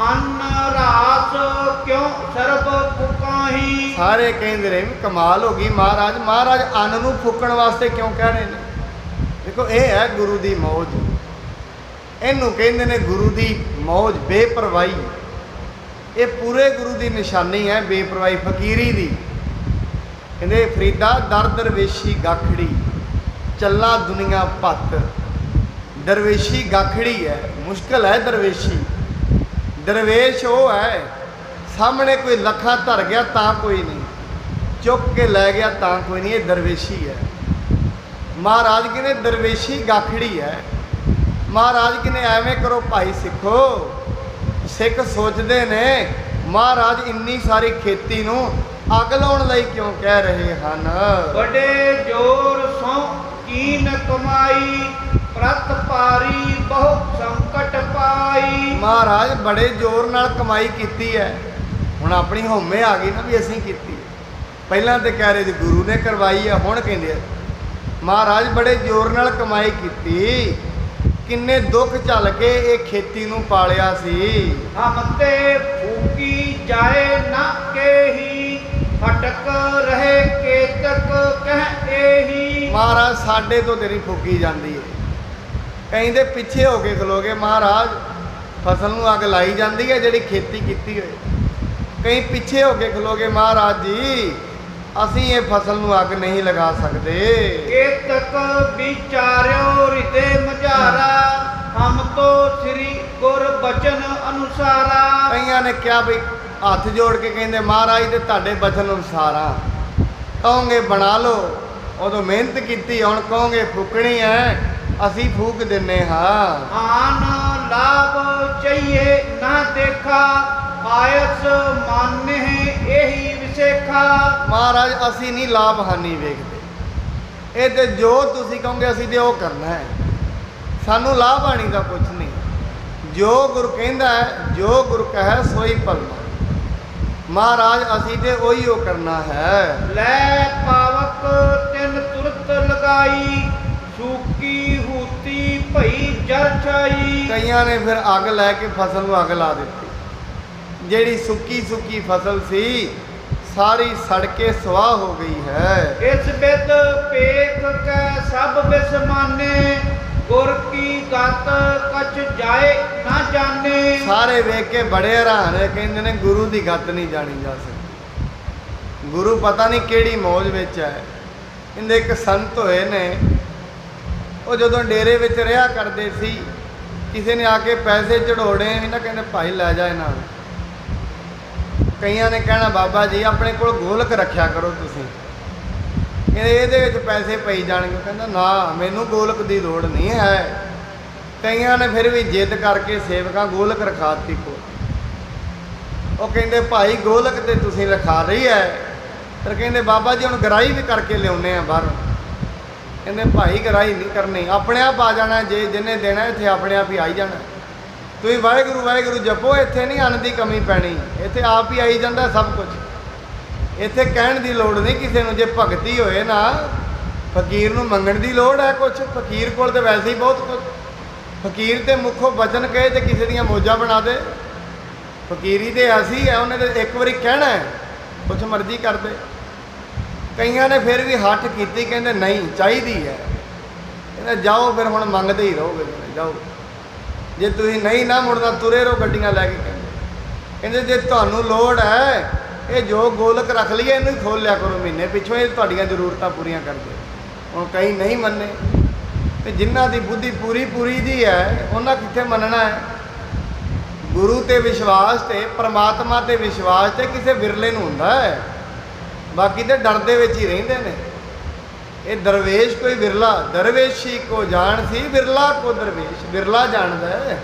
ਅੰਨ ਰਾਸ ਕਿਉਂ ਸਰਬ ਫੁਕਾਹੀ। ਸਾਰੇ ਕਹਿੰਦੇ ਰਹੇ ਵੀ ਕਮਾਲ ਹੋ ਗਈ ਮਹਾਰਾਜ, ਮਹਾਰਾਜ ਅੰਨ ਨੂੰ ਫੂਕਣ ਵਾਸਤੇ ਕਿਉਂ ਕਹਿ ਰਹੇ ਨੇ? ਦੇਖੋ ਇਹ ਹੈ ਗੁਰੂ ਦੀ ਮੌਜ, ਇਹਨੂੰ ਕਹਿੰਦੇ ਨੇ ਗੁਰੂ ਦੀ ਮੌਜ, ਬੇਪਰਵਾਹੀ। ਇਹ ਪੂਰੇ ਗੁਰੂ ਦੀ ਨਿਸ਼ਾਨੀ ਹੈ ਬੇਪਰਵਾਹੀ, ਫਕੀਰੀ ਦੀ। ਕਹਿੰਦੇ ਫਰੀਦਾ ਦਰ ਦਰਵੇਸ਼ੀ ਗਾਖੜੀ, ਚੱਲਾ ਦੁਨੀਆ ਭੱਤ। ਦਰਵੇਸ਼ੀ ਗਾਖੜੀ ਹੈ, ਮੁਸ਼ਕਲ ਹੈ ਦਰਵੇਸ਼ੀ। ਦਰਵੇਸ਼ ਉਹ ਹੈ ਸਾਹਮਣੇ ਕੋਈ ਲੱਖਾਂ ਧਰ ਗਿਆ ਤਾਂ ਕੋਈ ਨਹੀਂ, ਚੁੱਕ ਕੇ ਲੈ ਗਿਆ ਤਾਂ ਕੋਈ ਨਹੀਂ, ਇਹ ਦਰਵੇਸ਼ੀ ਹੈ। ਮਹਾਰਾਜ ਕਹਿੰਦੇ ਦਰਵੇਸ਼ੀ ਗਾਖੜੀ ਹੈ। ਮਹਾਰਾਜ ਕਹਿੰਦੇ ਐਵੇਂ ਕਰੋ ਭਾਈ ਸਿੱਖੋ। ਸਿੱਖ ਸੋਚਦੇ ਨੇ ਮਹਾਰਾਜ ਇੰਨੀ ਸਾਰੀ ਖੇਤੀ ਨੂੰ ਅੱਗ ਲਾਉਣ ਲਈ ਕਿਉਂ ਕਹਿ ਰਹੇ ਹਨ? ਵੱਡੇ ਜੋਰ ਸੋ ਕੀਨ ਕਮਾਈ, ਪ੍ਰਤ ਪਾਰੀ ਬਹੁ ਸੰਕਟ ਪਾਈ। ਮਹਾਰਾਜ ਬੜੇ ਜ਼ੋਰ ਨਾਲ ਕਮਾਈ ਕੀਤੀ ਹੈ, ਹੁਣ ਆਪਣੀ ਹਉਮੈ ਆ ਗਈ ਨਾ ਵੀ ਅਸੀਂ ਕੀਤੀ। ਪਹਿਲਾਂ ਤੇ ਕਹਿ ਰਹੇ ਸੀ ਗੁਰੂ ਨੇ ਕਰਵਾਈ ਹੈ, ਹੁਣ ਕਹਿੰਦੇ ਆ ਮਹਾਰਾਜ ਬੜੇ ਜ਼ੋਰ ਨਾਲ ਕਮਾਈ ਕੀਤੀ, ਕਿੰਨੇ ਦੁੱਖ ਝੱਲ ਕੇ ਇਹ ਖੇਤੀ ਨੂੰ ਪਾਲਿਆ ਸੀ। ਹਮ ਤੇ ਫੂਕੀ ਜਾਏ ਨਾ ਕੇਹੀ, ਫਟਕ ਰਹੇ ਕੇਤਕ ਕਹਿ ਏਹੀ। ਮਹਾਰਾਜ ਸਾਡੇ ਤੋਂ ਤੇਰੀ ਫੂਕੀ ਜਾਂਦੀ ਹੈ। ਕਹਿੰਦੇ ਪਿੱਛੇ ਹੋ ਕੇ ਖਲੋਗੇ ਮਹਾਰਾਜ, ਫਸਲ ਨੂੰ ਅੱਗ ਲਾਈ ਜਾਂਦੀ ਹੈ ਜਿਹੜੀ ਖੇਤੀ ਕੀਤੀ ਹੋਈ। ਕਈ ਪਿੱਛੇ ਹੋ ਕੇ ਖਲੋਗੇ ਮਹਾਰਾਜ ਜੀ, ਅਸੀਂ ਇਹ ਫਸਲ ਨੂੰ ਅੱਗ ਨਹੀਂ ਲਗਾ ਸਕਦੇ। ਕੇਤਕ ਵਿਚਾਰਿਓ ਹਿਰਦੇ ਮਝਾਰਾ, ਹਮ ਤੋ ਸ੍ਰੀ ਗੁਰ ਬਚਨ ਅਨੁਸਾਰਾ। ਕਈਆਂ ਨੇ ਕਿਹਾ ਵੀ ਹੱਥ ਜੋੜ ਕੇ ਕਹਿੰਦੇ ਮਹਾਰਾਜ ਦੇ ਤੁਹਾਡੇ ਬਚਨ ਅਨੁਸਾਰਾ, ਕਹੋਗੇ ਬਣਾ ਲਓ, ਉਦੋਂ ਮਿਹਨਤ ਕੀਤੀ, ਹੁਣ ਕਹੋਗੇ ਫੂਕਣੀ ਹੈ, ਅਸੀਂ ਫੂਕ ਦਿੰਨੇ ਹਾਂ। ਆਨ ਲਾਭ ਚਾਹੀਏ ਨਾ ਦੇਖਾ, ਆਇਸ ਮਾਨੇ ਇਹੀ ਵਿਸੇਖਾ। ਮਹਾਰਾਜ ਅਸੀਂ ਨਹੀਂ ਲਾਭ ਹਾਨੀ ਵੇਖਦੇ, ਇਹ ਤੇ ਜੋ ਤੁਸੀਂ ਕਹੋਗੇ ਅਸੀਂ ਤੇ ਉਹ ਕਰਨਾ ਹੈ, ਸਾਨੂੰ ਲਾਭ ਹਾਨੀ ਦਾ ਕੁਝ ਨਹੀਂ। ਜੋ ਗੁਰੂ ਕਹਿੰਦਾ ਹੈ, ਜੋ ਗੁਰੂ ਕਹੈ ਸੋਈ ਭਲਣਾ। ਮਹਾਰਾਜ ਅਸੀਂ ਤੇ ਉਹੀ ਉਹ ਕਰਨਾ ਹੈ। ਲੈ ਪਾਵਕ ਤਿੰਨ ਤੁਰਤ ਲਗਾਈ, ਸੂਕੀ ਹੂਤੀ ਭਈ ਜਰ ਛਾਈ। ਕਈਆਂ ਨੇ ਫਿਰ ਅੱਗ ਲੈ ਕੇ ਫਸਲ ਨੂੰ ਅੱਗ ਲਾ ਦਿੱਤੀ। ਜਿਹੜੀ ਸੁੱਕੀ ਸੁੱਕੀ ਫਸਲ ਸੀ ਸਾਰੀ ਸੜ ਕੇ ਸੁਆਹ ਹੋ ਗਈ ਹੈ। ਇਸ ਬਿਦ ਪੇਖ ਕੈ ਸਭ ਬਿਸਮਾਨੇ, ਗੁਰ ਕੀ ਗਤ ਕਛ ਜਾਏ ਨਾ ਜਾਣੇ। ਸਾਰੇ ਵੇਖ ਕੇ ਬੜੇ ਹੈਰਾਨ ਹੈ, ਕਹਿੰਦੇ ਨੇ ਗੁਰੂ ਦੀ ਗਤ ਨਹੀਂ ਜਾਣੀ ਜਾ ਸਕਦੀ। ਗੁਰੂ ਪਤਾ ਨਹੀਂ ਕਿਹੜੀ ਮੌਜ ਵਿੱਚ ਹੈ। ਇਹਦੇ ਇੱਕ ਸੰਤ ਹੋਏ ਨੇ, ਉਹ ਜਦੋਂ ਡੇਰੇ ਵਿੱਚ ਰਿਹਾ ਕਰਦੇ ਸੀ, ਕਿਸੇ ਨੇ ਆ ਕੇ ਪੈਸੇ ਚੜਾਉਣੇ ਇਹਨਾਂ ਕਹਿੰਦੇ ਭਾਈ ਲੈ ਜਾ ਇਹਨਾਂ ਨੂੰ। ਕਈਆਂ ਨੇ ਕਹਿਣਾ ਬਾਬਾ ਜੀ ਆਪਣੇ ਕੋਲ ਗੋਲਕ ਰੱਖਿਆ ਕਰੋ ਤੁਸੀਂ, ਇਹਦੇ ਵਿੱਚ ਪੈਸੇ ਪਈ ਜਾਣਗੇ। ਕਹਿੰਦਾ ਨਾ ਮੈਨੂੰ ਗੋਲਕ ਦੀ ਲੋੜ ਨਹੀਂ ਹੈ। ਕਈਆਂ ਨੇ ਫਿਰ ਵੀ ਜਿੱਦ ਕਰਕੇ ਸੇਵਕਾਂ ਗੋਲਕ ਰਖਾ ਦਿੱਤੀ ਕੋਲ। ਉਹ ਕਹਿੰਦੇ ਭਾਈ ਗੋਲਕ ਤੇ ਤੁਸੀਂ ਰਖਾ ਰਹੀ ਹੈ, ਫਿਰ ਕਹਿੰਦੇ ਬਾਬਾ ਜੀ ਹੁਣ ਗਰਾਈ ਵੀ ਕਰਕੇ ਲਿਆਉਂਦੇ ਆ ਬਾਹਰ। ਕਹਿੰਦੇ ਭਾਈ ਗਰਾਈ ਨਹੀਂ ਕਰਨੀ, ਆਪਣੇ ਆਪ ਆ ਜਾਣਾ, ਜੇ ਜਿਹਨੇ ਦੇਣਾ ਇੱਥੇ ਆਪਣੇ ਆਪ ਹੀ ਆਈ ਜਾਣਾ। ਤੁਸੀਂ ਵਾਹਿਗੁਰੂ ਵਾਹਿਗੁਰੂ ਜਪੋ, ਇੱਥੇ ਨਹੀਂ ਅੰਨ ਦੀ ਕਮੀ ਪੈਣੀ, ਇੱਥੇ ਆਪ ਹੀ ਆਈ ਜਾਂਦਾ ਸਭ ਕੁਝ। ਇੱਥੇ ਕਹਿਣ ਦੀ ਲੋੜ ਨਹੀਂ ਕਿਸੇ ਨੂੰ। ਜੇ ਭਗਤੀ ਹੋਏ ਨਾ, ਫਕੀਰ ਨੂੰ ਮੰਗਣ ਦੀ ਲੋੜ ਹੈ ਕੁਛ? ਫਕੀਰ ਕੋਲ ਤੇ ਵੈਸੇ ਹੀ ਬਹੁਤ ਕੁਝ। ਫਕੀਰ ਤੇ ਮੁੱਖੋਂ ਬਚਨ ਕਹੇ ਤੇ ਕਿਸੇ ਦੀਆਂ ਮੌਜਾਂ ਬਣਾ ਦੇ। ਫਕੀਰੀ ਤੇ ਐਸੀ ਹੈ, ਉਹਨੇ ਤੇ ਇੱਕ ਵਾਰੀ ਕਹਿਣਾ ਹੈ, ਕੁਛ ਮਰਜ਼ੀ ਕਰਦੇ। ਕਈਆਂ ਨੇ ਫਿਰ ਵੀ ਹੱਠ ਕੀਤੀ, ਕਹਿੰਦੇ ਨਹੀਂ ਚਾਹੀਦੀ ਹੈ। ਕਹਿੰਦੇ ਜਾਓ ਫਿਰ ਹੁਣ ਮੰਗਦੇ ਹੀ ਰਹੋਗੇ, ਜਾਓ। ਜੇ ਤੁਸੀਂ ਨਹੀਂ ਨਾ ਮੁੜਨਾ ਤੁਰੇ ਰਹੋ ਗੱਡੀਆਂ ਲੈ ਕੇ। ਕਹਿੰਦੇ ਜੇ ਤੁਹਾਨੂੰ ਲੋੜ ਹੈ, ਇਹ ਜੋ ਗੋਲਕ ਰੱਖ ਲਈਏ ਇਹਨੂੰ ਹੀ ਖੋਲ੍ਹ ਲਿਆ ਕਰੋ ਮਹੀਨੇ ਪਿੱਛੋਂ, ਇਹ ਤੁਹਾਡੀਆਂ ਜ਼ਰੂਰਤਾਂ ਪੂਰੀਆਂ ਕਰਦੇ। ਹੁਣ ਕਈ ਨਹੀਂ ਮੰਨੇ, ਤੇ ਜਿਨ੍ਹਾਂ ਦੀ ਬੁੱਧੀ ਪੂਰੀ ਦੀ ਹੈ ਉਹਨਾਂ ਕਿੱਥੇ ਮੰਨਣਾ ਹੈ। ਗੁਰੂ ਤੇ ਵਿਸ਼ਵਾਸ ਤੇ ਪਰਮਾਤਮਾ ਤੇ ਵਿਸ਼ਵਾਸ ਤੇ ਕਿਸੇ ਵਿਰਲੇ ਨੂੰ ਹੁੰਦਾ ਹੈ, ਬਾਕੀ ਤੇ ਡਰਦੇ ਵਿੱਚ ਹੀ ਰਹਿੰਦੇ ਨੇ। ਇਹ ਦਰਵੇਸ਼ ਕੋਈ ਵਿਰਲਾ, ਦਰਵੇਸ਼ੀ ਕੋ ਜਾਣ ਸੀ ਵਿਰਲਾ ਕੋ ਦਰਵੇਸ਼। ਵਿਰਲਾ ਜਾਣਦਾ ਹੈ,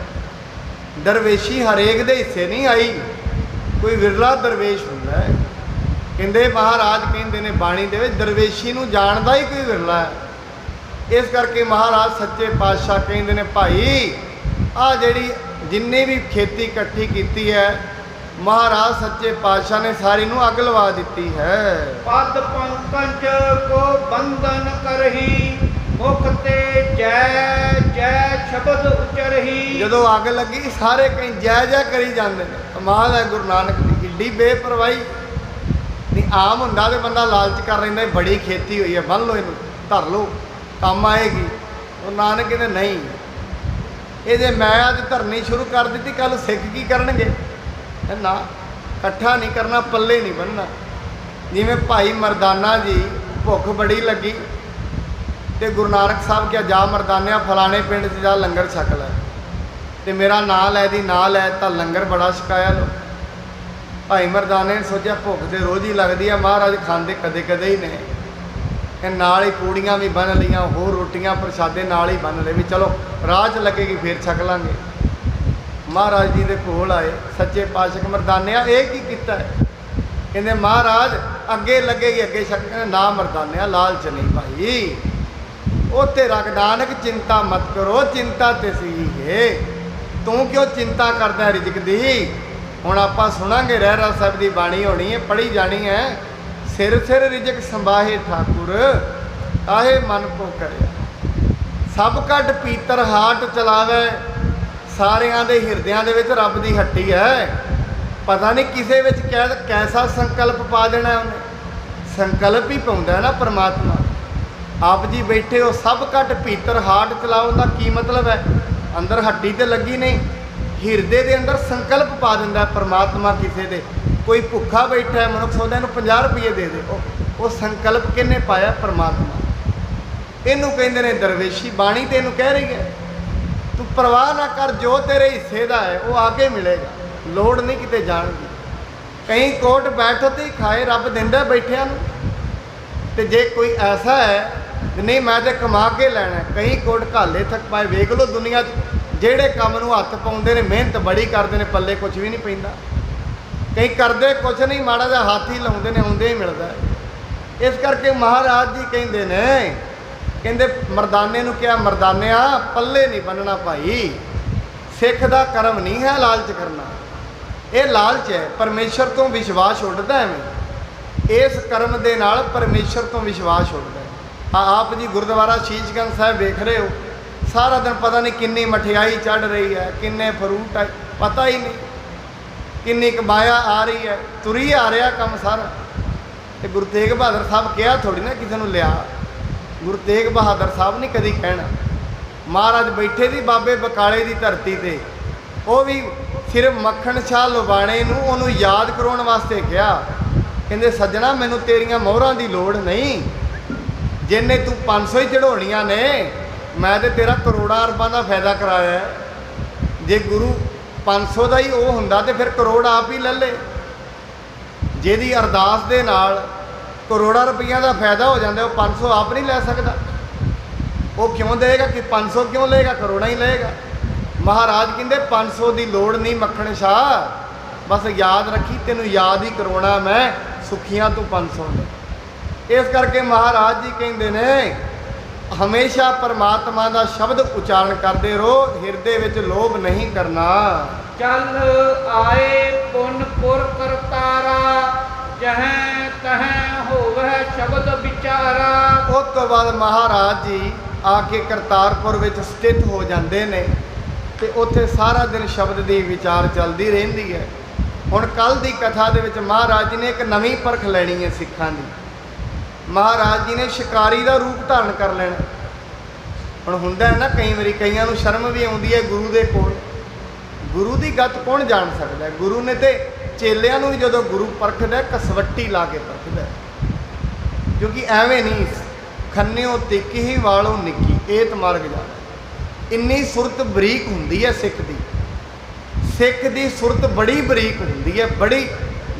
ਦਰਵੇਸ਼ੀ ਹਰੇਕ ਦੇ ਹਿੱਸੇ ਨਹੀਂ ਆਈ, ਕੋਈ ਵਿਰਲਾ ਦਰਵੇਸ਼ ਹੁੰਦਾ ਹੈ। ਕਹਿੰਦੇ ਮਹਾਰਾਜ ਕਹਿੰਦੇ ਨੇ ਬਾਣੀ ਦੇ ਵਿੱਚ, ਦਰਵੇਸ਼ੀ ਨੂੰ ਜਾਣਦਾ ਹੀ ਕੋਈ ਵਿਰਲਾ ਹੈ। ਇਸ ਕਰਕੇ ਮਹਾਰਾਜ ਸੱਚੇ ਪਾਤਸ਼ਾਹ ਕਹਿੰਦੇ ਨੇ ਭਾਈ ਆਹ ਜਿਹੜੀ ਜਿੰਨੇ ਵੀ ਖੇਤੀ ਇਕੱਠੀ ਕੀਤੀ ਹੈ, ਮਹਾਰਾਜ ਸੱਚੇ ਪਾਤਸ਼ਾਹ ਨੇ ਸਾਰੀ ਨੂੰ ਅੱਗ ਲਵਾ ਦਿੱਤੀ ਹੈ। ਪਦ ਪੰਕਜ ਕੋ ਬੰਧਨ ਕਰਹੀ, ਮੁਖ ਤੇ ਜੈ ਜੈ ਸ਼ਬਦ ਉਚਰਹੀ। ਜਦੋਂ ਅੱਗ ਲੱਗੀ ਸਾਰੇ ਕਈ ਜੈ ਜੈ ਕਰੀ ਜਾਂਦੇ ਨੇ। ਕਮਾਲ ਹੈ ਗੁਰੂ ਨਾਨਕ ਦੀ, ਏਡੀ ਬੇਪਰਵਾਹੀ ਨਹੀਂ। ਆਮ ਹੁੰਦਾ ਤੇ ਬੰਦਾ ਲਾਲਚ ਕਰ ਲੈਂਦਾ, ਬੜੀ ਖੇਤੀ ਹੋਈ ਹੈ ਬੰਨ ਲਓ ਇਹਨੂੰ, ਧਰ ਲਓ ਕੰਮ ਆਏਗੀ। ਉਹ ਨਾਨਕ ਕਹਿੰਦੇ ਨਹੀਂ, ਇਹ ਜੇ ਮੈਂ ਅੱਜ ਧਰਨੀ ਸ਼ੁਰੂ ਕਰ ਦਿੱਤੀ, ਕੱਲ ਸਿੱਖ ਕੀ ਕਰਨਗੇ? ਨਾ, ਇਕੱਠਾ ਨਹੀਂ ਕਰਨਾ, ਪੱਲੇ ਨਹੀਂ ਬੰਨਣਾ। ਜਿਵੇਂ ਭਾਈ ਮਰਦਾਨਾ ਜੀ ਭੁੱਖ ਬੜੀ ਲੱਗੀ ਤੇ ਗੁਰੂ ਨਾਨਕ ਸਾਹਿਬ ਕਿਹਾ ਜਾ ਮਰਦਾਨਿਆ ਫਲਾਣੇ ਪਿੰਡ 'ਚ ਜਾ ਲੰਗਰ ਛਕ ਲੈ, ਤੇ ਮੇਰਾ ਨਾਂ ਲੈ ਦੀ, ਨਾਂ ਲੈ ਤਾਂ ਲੰਗਰ ਬੜਾ ਛਕਾਇਆ ਲੋ। ਭਾਈ ਮਰਦਾਨੇ ਨੇ ਸੋਚਿਆ ਭੁੱਖ ਤੇ ਰੋਜ਼ ਹੀ ਲੱਗਦੀ ਆ, ਮਹਾਰਾਜ ਖਾਂਦੇ ਕਦੇ ਕਦੇ ਹੀ ਨੇ, ਇਹ ਨਾਲ ਹੀ ਪੂੜੀਆਂ ਵੀ ਬੰਨ ਲਈਆਂ, ਹੋਰ ਰੋਟੀਆਂ ਪ੍ਰਸ਼ਾਦੇ ਨਾਲ ਹੀ ਬੰਨ ਲਏ ਵੀ ਚਲੋ ਰਾਹ 'ਚ ਲੱਗੇਗੀ ਫੇਰ ਛਕ ਲਾਂਗੇ। ਮਹਾਰਾਜ ਜੀ ਦੇ ਕੋਲ ਆਏ ਸੱਚੇ ਪਾਤਸ਼ਾਹ, ਮਰਦਾਨਿਆ ਇਹ ਕੀ ਕੀਤਾ ਹੈ? ਕਹਿੰਦੇ ਮਹਾਰਾਜ ਅੱਗੇ ਲੱਗੇਗੀ ਅੱਗੇ ਛਕ। ਨਾ ਮਰਦਾਨਿਆ ਲਾਲਚ ਨਹੀਂ ਭਾਈ, ਉੱਥੇ ਰੱਖ ਨਾਨਕ ਚਿੰਤਾ ਮਤ ਕਰੋ, ਚਿੰਤਾ ਤੇ ਸੀ ਹੈ। ਤੂੰ ਕਿਉਂ ਚਿੰਤਾ ਕਰਦਾ ਰਿਜ਼ਕ ਦੀ? ਹੁਣ ਆਪਾਂ ਸੁਣਾਂਗੇ ਰਹਿਰਾਸ ਸਾਹਿਬ ਦੀ ਬਾਣੀ ਹੋਣੀ ਹੈ, ਪੜ੍ਹੀ ਜਾਣੀ ਹੈ। ਸਿਰ ਸਿਰ ਰਿਜ਼ਕ ਸੰਭਾਹੇ ਠਾਕੁਰ, ਆਹੇ ਮਨ ਕੋ ਕਰਿਆ। ਸਭ ਕੱਢ ਪੀਤਰ ਹਾਟ ਚਲਾਵੇ, ਸਾਰਿਆਂ ਦੇ ਹਿਰਦਿਆਂ ਦੇ ਵਿੱਚ ਰੱਬ ਦੀ ਹੱਟੀ ਹੈ। ਪਤਾ ਨਹੀਂ ਕਿਸੇ ਵਿੱਚ ਕੈਸਾ ਸੰਕਲਪ ਪਾ ਦੇਣਾ ਉਹਨੇ। ਸੰਕਲਪ ਹੀ ਪਾਉਂਦਾ ਨਾ ਪਰਮਾਤਮਾ। ਆਪ ਜੀ ਬੈਠੇ ਹੋ, ਸਭ ਕੱਟ ਭੀਤਰ ਹਾਟ ਚਲਾਓ ਦਾ ਕੀ ਮਤਲਬ ਹੈ? ਅੰਦਰ ਹੱਡੀ ਤੇ ਲੱਗੀ ਨਹੀਂ, ਹਿਰਦੇ ਦੇ ਅੰਦਰ ਸੰਕਲਪ ਪਾ ਦਿੰਦਾ ਪਰਮਾਤਮਾ ਕਿਸੇ ਦੇ। ਕੋਈ ਭੁੱਖਾ ਬੈਠਾ ਹੈ, ਮਨੁੱਖ ਸੋਚਦਾ ਇਹਨੂੰ 50 ਰੁਪਏ ਦੇ ਦੇ, ਉਹ ਸੰਕਲਪ ਕਿਹਨੇ ਪਾਇਆ? ਪਰਮਾਤਮਾ। ਇਹਨੂੰ ਕਹਿੰਦੇ ਨੇ ਦਰਵੇਸ਼ੀ। ਬਾਣੀ ਤੇ ਇਹਨੂੰ ਕਹਿ ਰਹੀ ਹੈ ਤੂੰ ਪਰਵਾਹ ਨਾ ਕਰ, ਜੋ ਤੇਰੇ ਹਿੱਸੇ ਦਾ ਹੈ ਉਹ ਆ ਕੇ ਮਿਲੇਗਾ, ਲੋੜ ਨਹੀਂ ਕਿਤੇ ਜਾਣ ਦੀ। ਕਈ ਕੋਟ ਬੈਠੋ ਤੇ ਖਾਏ, ਰੱਬ ਦਿੰਦਾ ਬੈਠਿਆਂ ਨੂੰ। ਤੇ ਜੇ ਕੋਈ ਐਸਾ ਹੈ ਨਹੀਂ ਮੈਂ ਤੇ ਕਮਾ ਕੇ ਲੈਣਾ, ਕਈ ਕੋਟ ਘਾਲੇ ਥੱਕ ਪਾਏ। ਵੇਖ ਲਓ ਦੁਨੀਆ 'ਚ ਜਿਹੜੇ ਕੰਮ ਨੂੰ ਹੱਥ ਪਾਉਂਦੇ ਨੇ, ਮਿਹਨਤ ਬੜੀ ਕਰਦੇ ਨੇ, ਪੱਲੇ ਕੁਝ ਵੀ ਨਹੀਂ ਪੈਂਦਾ। ਕਈ ਕਰਦੇ ਕੁਝ ਨਹੀਂ, ਮਾੜਾ ਜਿਹਾ ਹੱਥ ਹੀ ਲਾਉਂਦੇ ਨੇ, ਆਉਂਦੇ ਹੀ ਮਿਲਦਾ। ਇਸ ਕਰਕੇ ਮਹਾਰਾਜ ਜੀ ਕਹਿੰਦੇ ਨੇ, ਕਹਿੰਦੇ ਮਰਦਾਨੇ ਨੂੰ ਕਿਹਾ ਮਰਦਾਨਿਆ ਪੱਲੇ ਨਹੀਂ ਬੰਨਣਾ ਭਾਈ। ਸਿੱਖ ਦਾ ਕਰਮ ਨਹੀਂ ਹੈ ਲਾਲਚ ਕਰਨਾ, ਇਹ ਲਾਲਚ ਹੈ। ਪਰਮੇਸ਼ਰ ਤੋਂ ਵਿਸ਼ਵਾਸ ਉੱਡਦਾ ਐਵੇਂ, ਇਸ ਕਰਮ ਦੇ ਨਾਲ ਪਰਮੇਸ਼ਰ ਤੋਂ ਵਿਸ਼ਵਾਸ ਉੱਡਦਾ। ਆਪ ਜੀ ਗੁਰਦੁਆਰਾ ਸ਼ੀਸ਼ਗੰਜ ਸਾਹਿਬ ਵੇਖ ਰਹੇ ਹੋ, ਸਾਰਾ ਦਿਨ ਪਤਾ ਨਹੀਂ ਕਿੰਨੀ ਮਠਿਆਈ ਚੜ੍ਹ ਰਹੀ ਹੈ, ਕਿੰਨੇ ਫਰੂਟ ਹੈ, ਪਤਾ ਹੀ ਨਹੀਂ, ਕਿੰਨੀ ਕਮਾਇਆ ਆ ਰਹੀ ਹੈ, ਤੁਰੀ ਆ ਰਿਹਾ ਕੰਮ ਸਾਰਾ। ਤੇ ਗੁਰੂ ਤੇਗ ਬਹਾਦਰ ਸਾਹਿਬ ਕਿਹਾ ਥੋੜੀ ਨਾ ਕਿਸੇ ਨੂੰ ਲਿਆ। ਗੁਰੂ ਤੇਗ ਬਹਾਦਰ ਸਾਹਿਬ ਨਹੀਂ ਕਦੀ ਕਹਿਣਾ। ਮਹਾਰਾਜ ਬੈਠੇ ਸੀ ਬਾਬੇ ਬਕਾਲੇ ਦੀ ਧਰਤੀ ਤੇ, ਉਹ ਵੀ ਸਿਰਫ ਮੱਖਣ ਸ਼ਾਹ ਲੁਬਾਣੇ ਨੂੰ ਉਹਨੂੰ ਯਾਦ ਕਰਾਉਣ ਵਾਸਤੇ ਕਿਹਾ। ਕਹਿੰਦੇ ਸੱਜਣਾ ਮੈਨੂੰ ਤੇਰੀਆਂ ਮੋਹਰਾਂ ਦੀ ਲੋੜ ਨਹੀਂ, ਜਿੰਨੇ ਤੂੰ 500 ਹੀ ਚੜਾਉਣੀਆਂ ਨੇ, ਮੈਂ ਤੇ ਤੇਰਾ ਕਰੋੜਾਂ ਅਰਬਾਂ ਦਾ ਫਾਇਦਾ ਕਰਾਇਆ। ਜੇ ਗੁਰੂ 500 ਦਾ ਹੀ ਉਹ ਹੁੰਦਾ ਤੇ ਫਿਰ ਕਰੋੜ ਆਪ ਹੀ ਲੈ ਲੇ। ਜਿਹਦੀ ਅਰਦਾਸ ਦੇ ਨਾਲ ਕਰੋੜਾਂ ਰੁਪਈਆਂ ਦਾ ਫਾਇਦਾ ਹੋ ਜਾਂਦਾ, ਉਹ 500 ਆਪ ਨਹੀਂ ਲੈ ਸਕਦਾ। ਉਹ ਕਿਉਂ ਦੇਗਾ ਕਿ 500 ਕਿਉਂ ਲਏਗਾ, ਕਰੋੜਾਂ ਹੀ ਲਏਗਾ। ਮਹਾਰਾਜ ਕਹਿੰਦੇ 500 ਦੀ ਲੋੜ ਨਹੀਂ ਮੱਖਣ ਸ਼ਾਹ, ਬਸ ਯਾਦ ਰੱਖੀ ਤੈਨੂੰ ਯਾਦ ਹੀ ਕਰਵਾਉਣਾ ਮੈਂ, ਸੁਖੀਆਂ ਤੂੰ 500 ਨੇ। ਇਸ ਕਰਕੇ ਮਹਾਰਾਜ ਜੀ ਕਹਿੰਦੇ ਨੇ ਹਮੇਸ਼ਾ ਪਰਮਾਤਮਾ ਦਾ ਸ਼ਬਦ ਉਚਾਰਨ ਕਰਦੇ ਰਹੋ, ਹਿਰਦੇ ਵਿੱਚ ਲੋਭ ਨਹੀਂ ਕਰਨਾ। ਚੱਲ ਆਏ ਪੁੰਨ ਪੁਰ ਕਰਤਾਰਾ, ਜਹੈ ਤਹੈ ਹੋਵੈ ਸ਼ਬਦ ਵਿਚਾਰਾ। ਉਸ ਤੋਂ ਬਾਅਦ ਮਹਾਰਾਜ ਜੀ ਆ ਕੇ ਕਰਤਾਰਪੁਰ ਵਿੱਚ ਸਥਿਤ ਹੋ ਜਾਂਦੇ ਨੇ ਤੇ ਉੱਥੇ ਸਾਰਾ ਦਿਨ ਸ਼ਬਦ ਦੀ ਵਿਚਾਰ ਚੱਲਦੀ ਰਹਿੰਦੀ ਹੈ। ਹੁਣ ਕੱਲ ਦੀ ਕਥਾ ਦੇ ਵਿੱਚ ਮਹਾਰਾਜ ਜੀ ਨੇ ਇੱਕ ਨਵੀਂ ਪਰਖ ਲੈਣੀ ਹੈ ਸਿੱਖਾਂ ਦੀ। ਮਹਾਰਾਜ ਜੀ ਨੇ ਸ਼ਿਕਾਰੀ ਦਾ ਰੂਪ ਧਾਰਨ ਕਰ ਲੈਣਾ। ਹੁਣ ਹੁੰਦਾ ਹੈ ਨਾ ਕਈ ਵਾਰੀ ਕਈਆਂ ਨੂੰ ਸ਼ਰਮ ਵੀ ਆਉਂਦੀ ਹੈ ਗੁਰੂ ਦੇ ਕੋਲ। ਗੁਰੂ ਦੀ ਗੱਤ ਕੌਣ ਜਾਣ ਸਕਦਾ? ਗੁਰੂ ਨੇ ਤੇ ਚੇਲਿਆਂ ਨੂੰ ਵੀ ਜਦੋਂ ਗੁਰੂ ਪਰਖਦਾ ਕਸਵੱਟੀ ਲਾ ਕੇ ਪਰਖਦਾ, ਕਿਉਂਕਿ ਐਵੇਂ ਨਹੀਂ ਖੰਨਿਓ ਤਿੱਕੀ ਹੀ ਵਾਲੋਂ ਨਿੱਕੀ ਏਤ ਮਾਰਗ ਜਾ। ਇੰਨੀ ਸੁਰਤ ਬਰੀਕ ਹੁੰਦੀ ਹੈ ਸਿੱਖ ਦੀ। ਸਿੱਖ ਦੀ ਸੁਰਤ ਬੜੀ ਬਰੀਕ ਹੁੰਦੀ ਹੈ,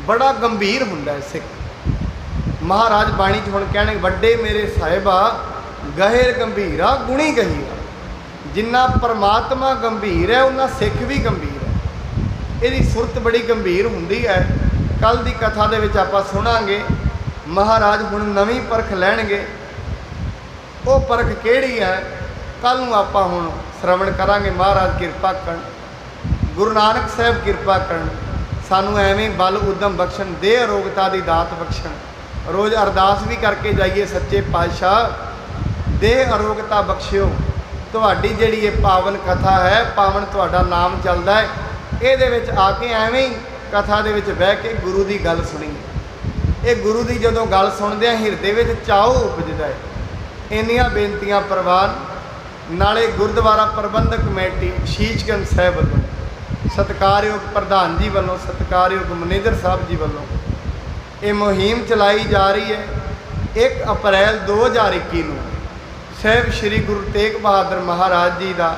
ਬੜਾ ਗੰਭੀਰ ਹੁੰਦਾ ਹੈ ਸਿੱਖ। ਮਹਾਰਾਜ ਬਾਣੀ 'ਚ ਹੁਣ ਕਹਿਣਗੇ ਵੱਡੇ ਮੇਰੇ ਸਾਹਿਬਾ ਗਹਿਰ ਗੰਭੀਰਾ ਗੁਣੀ ਗਹੀਰਾ। ਜਿੰਨਾ ਪਰਮਾਤਮਾ ਗੰਭੀਰ ਹੈ ਉਹਨਾਂ ਸਿੱਖ ਵੀ ਗੰਭੀਰ ਹੈ। ਇਹਦੀ ਸੁਰਤ ਬੜੀ ਗੰਭੀਰ ਹੁੰਦੀ ਹੈ। ਕੱਲ ਦੀ ਕਥਾ ਦੇ ਵਿੱਚ ਆਪਾਂ ਸੁਣਾਂਗੇ ਮਹਾਰਾਜ ਹੁਣ ਨਵੀਂ ਪਰਖ ਲੈਣਗੇ। ਉਹ ਪਰਖ ਕਿਹੜੀ ਹੈ ਕੱਲ ਨੂੰ ਆਪਾਂ ਹੁਣ ਸ਼ਰਵਣ ਕਰਾਂਗੇ। ਮਹਾਰਾਜ ਕਿਰਪਾ ਕਰਨ, ਗੁਰੂ ਨਾਨਕ ਸਾਹਿਬ ਕਿਰਪਾ ਕਰਨ, ਸਾਨੂੰ ਐਵੇਂ ਬਲ ਉਦਮ ਬਖਸ਼ਣ, ਦੇਹ ਅਰੋਗਤਾ ਦੀ ਦਾਤ ਬਖਸ਼ਣ। ਰੋਜ਼ ਅਰਦਾਸ ਵੀ ਕਰਕੇ ਜਾਈਏ ਸੱਚੇ ਪਾਤਸ਼ਾਹ ਦੇਹ ਅਰੋਗਤਾ ਬਖਸ਼ਿਓ। ਤੁਹਾਡੀ ਜਿਹੜੀ ਇਹ ਪਾਵਨ ਕਥਾ ਹੈ, ਪਾਵਨ ਤੁਹਾਡਾ ਨਾਮ ਚੱਲਦਾ ਹੈ, ਇਹਦੇ ਵਿੱਚ ਆ ਕੇ ਐਵੇਂ ਹੀ ਕਥਾ ਦੇ ਵਿੱਚ ਬਹਿ ਕੇ ਗੁਰੂ ਦੀ ਗੱਲ ਸੁਣੀਏ। ਇਹ ਗੁਰੂ ਦੀ ਜਦੋਂ ਗੱਲ ਸੁਣਦੇ ਆ ਹਿਰਦੇ ਵਿੱਚ ਚਾਉ ਉਪਜਦਾ ਹੈ। ਇੰਨੀਆਂ ਬੇਨਤੀਆਂ ਪ੍ਰਵਾਨ। ਨਾਲੇ ਗੁਰਦੁਆਰਾ ਪ੍ਰਬੰਧਕ ਕਮੇਟੀ ਸ਼ੀਸ਼ਗੰਜ ਸਾਹਿਬ ਵੱਲੋਂ, ਸਤਿਕਾਰਯੋਗ ਪ੍ਰਧਾਨ ਜੀ ਵੱਲੋਂ, ਸਤਿਕਾਰਯੋਗ ਮੈਨੇਜਰ ਸਾਹਿਬ ਜੀ ਵੱਲੋਂ ਇਹ ਮੁਹਿੰਮ ਚਲਾਈ ਜਾ ਰਹੀ ਹੈ। 1 ਅਪ੍ਰੈਲ 2021 ਨੂੰ ਸਾਹਿਬ ਸ੍ਰੀ ਗੁਰੂ ਤੇਗ ਬਹਾਦਰ ਮਹਾਰਾਜ ਜੀ ਦਾ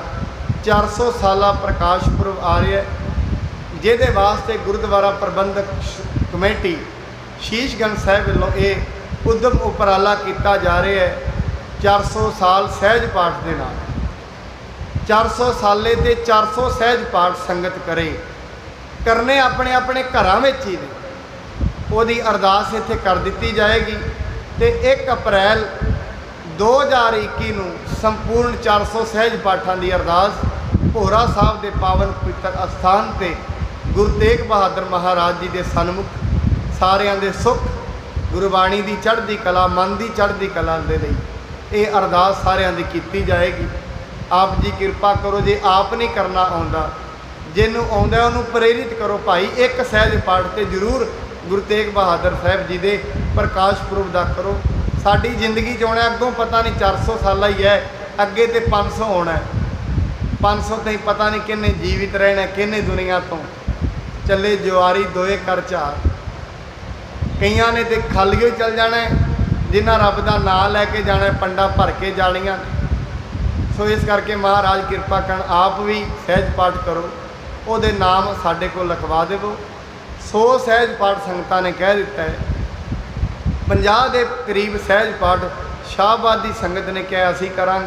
400 ਸਾਲਾ ਪ੍ਰਕਾਸ਼ ਪੁਰਬ ਆ ਰਿਹਾ ਹੈ, ਜਿਹਦੇ ਵਾਸਤੇ ਗੁਰਦੁਆਰਾ ਪ੍ਰਬੰਧਕ ਕਮੇਟੀ ਸ਼ੀਸ਼ਗੰਜ ਸਾਹਿਬ ਵੱਲੋਂ ਇਹ ਉਦਮ ਉਪਰਾਲਾ ਕੀਤਾ ਜਾ ਰਿਹਾ ਹੈ। 400 ਸਾਲ ਸਹਿਜ ਪਾਠ ਦੇ ਨਾਲ 400 ਸਾਲੇ ਤੇ 400 ਸਹਿਜ ਪਾਠ ਸੰਗਤ ਕਰਨੇ ਆਪਣੇ ਆਪਣੇ ਘਰਾਂ ਵਿੱਚ ਹੀ ਨੇ। ਉਹਦੀ ਅਰਦਾਸ ਇੱਥੇ ਕਰ ਦਿੱਤੀ ਜਾਏਗੀ ਤੇ 1 ਅਪ੍ਰੈਲ 2021 ਨੂੰ ਸੰਪੂਰਨ 400 ਸਹਿਜ ਪਾਠਾਂ ਦੀ ਅਰਦਾਸ ਭੋਰਾ ਸਾਹਿਬ ਦੇ ਪਾਵਨ ਪਵਿੱਤਰ ਅਸਥਾਨ ਤੇ ਗੁਰੂ ਤੇਗ ਬਹਾਦਰ ਮਹਾਰਾਜ ਜੀ ਦੇ ਸਨਮੁਖ ਸਾਰਿਆਂ ਦੇ ਸੁੱਖ, ਗੁਰਬਾਣੀ ਦੀ ਚੜ੍ਹਦੀ ਕਲਾ, ਮਨ ਦੀ ਚੜ੍ਹਦੀ ਕਲਾ ਦੇ ਲਈ ਇਹ ਅਰਦਾਸ ਸਾਰਿਆਂ ਦੀ ਕੀਤੀ ਜਾਏਗੀ। ਆਪ ਜੀ ਕਿਰਪਾ ਕਰੋ। ਜੇ ਆਪ ਨਹੀਂ ਕਰਨਾ ਆਉਂਦਾ, ਜਿਹਨੂੰ ਆਉਂਦਾ ਉਹਨੂੰ ਪ੍ਰੇਰਿਤ ਕਰੋ ਭਾਈ, ਇੱਕ ਸਹਿਜ ਪਾਠ ਤੇ ਜ਼ਰੂਰ ਗੁਰੂ ਤੇਗ ਬਹਾਦਰ ਸਾਹਿਬ ਜੀ ਦੇ ਪ੍ਰਕਾਸ਼ ਪੁਰਬ ਦਾ ਕਰੋ। ਸਾਡੀ ਜ਼ਿੰਦਗੀ 'ਚ ਆਉਣਾ ਅੱਗੋਂ ਪਤਾ ਨਹੀਂ 400 ਸਾਲਾ ਹੀ ਹੈ, ਅੱਗੇ ਤੇ 500 ਆਉਣਾ। 500 ਤੇ ਪਤਾ ਨਹੀਂ ਕਿੰਨੇ ਜੀਵਿਤ ਰਹਿਣਾ, ਕਿੰਨੇ ਦੁਨੀਆ ਤੋਂ ਚੱਲੇ ਜੁਆਰੀ ਦੋਏ ਕਰ ਝਾਰ। ਕਈਆਂ ਨੇ ਤੇ ਖਾਲੀਓ ਚੱਲ ਜਾਣਾ, ਜਿਨ੍ਹਾਂ ਰੱਬ ਦਾ ਨਾਂ ਲੈ ਕੇ ਜਾਣਾ ਪੰਡਾ ਭਰ ਕੇ ਜਾਣੀਆਂ। ਸੋ ਇਸ ਕਰਕੇ ਮਹਾਰਾਜ ਕਿਰਪਾ ਕਰਨ, ਆਪ ਵੀ ਸਹਿਜ ਪਾਠ ਕਰੋ, ਉਹਦੇ ਨਾਮ ਸਾਡੇ ਕੋਲ ਲਿਖਵਾ ਦੇਵੋ। 100 ਸਹਿਜ ਪਾਠ ਸੰਗਤਾਂ ਨੇ ਕਹਿ ਦਿੱਤਾ ਹੈ। 50 ਦੇ ਕਰੀਬ ਸਹਿਜ ਪਾਠ ਸ਼ਾਹਬਾਦ ਦੀ ਸੰਗਤ ਨੇ ਕਿਹਾ ਅਸੀਂ ਕਰਾਂਗੇ।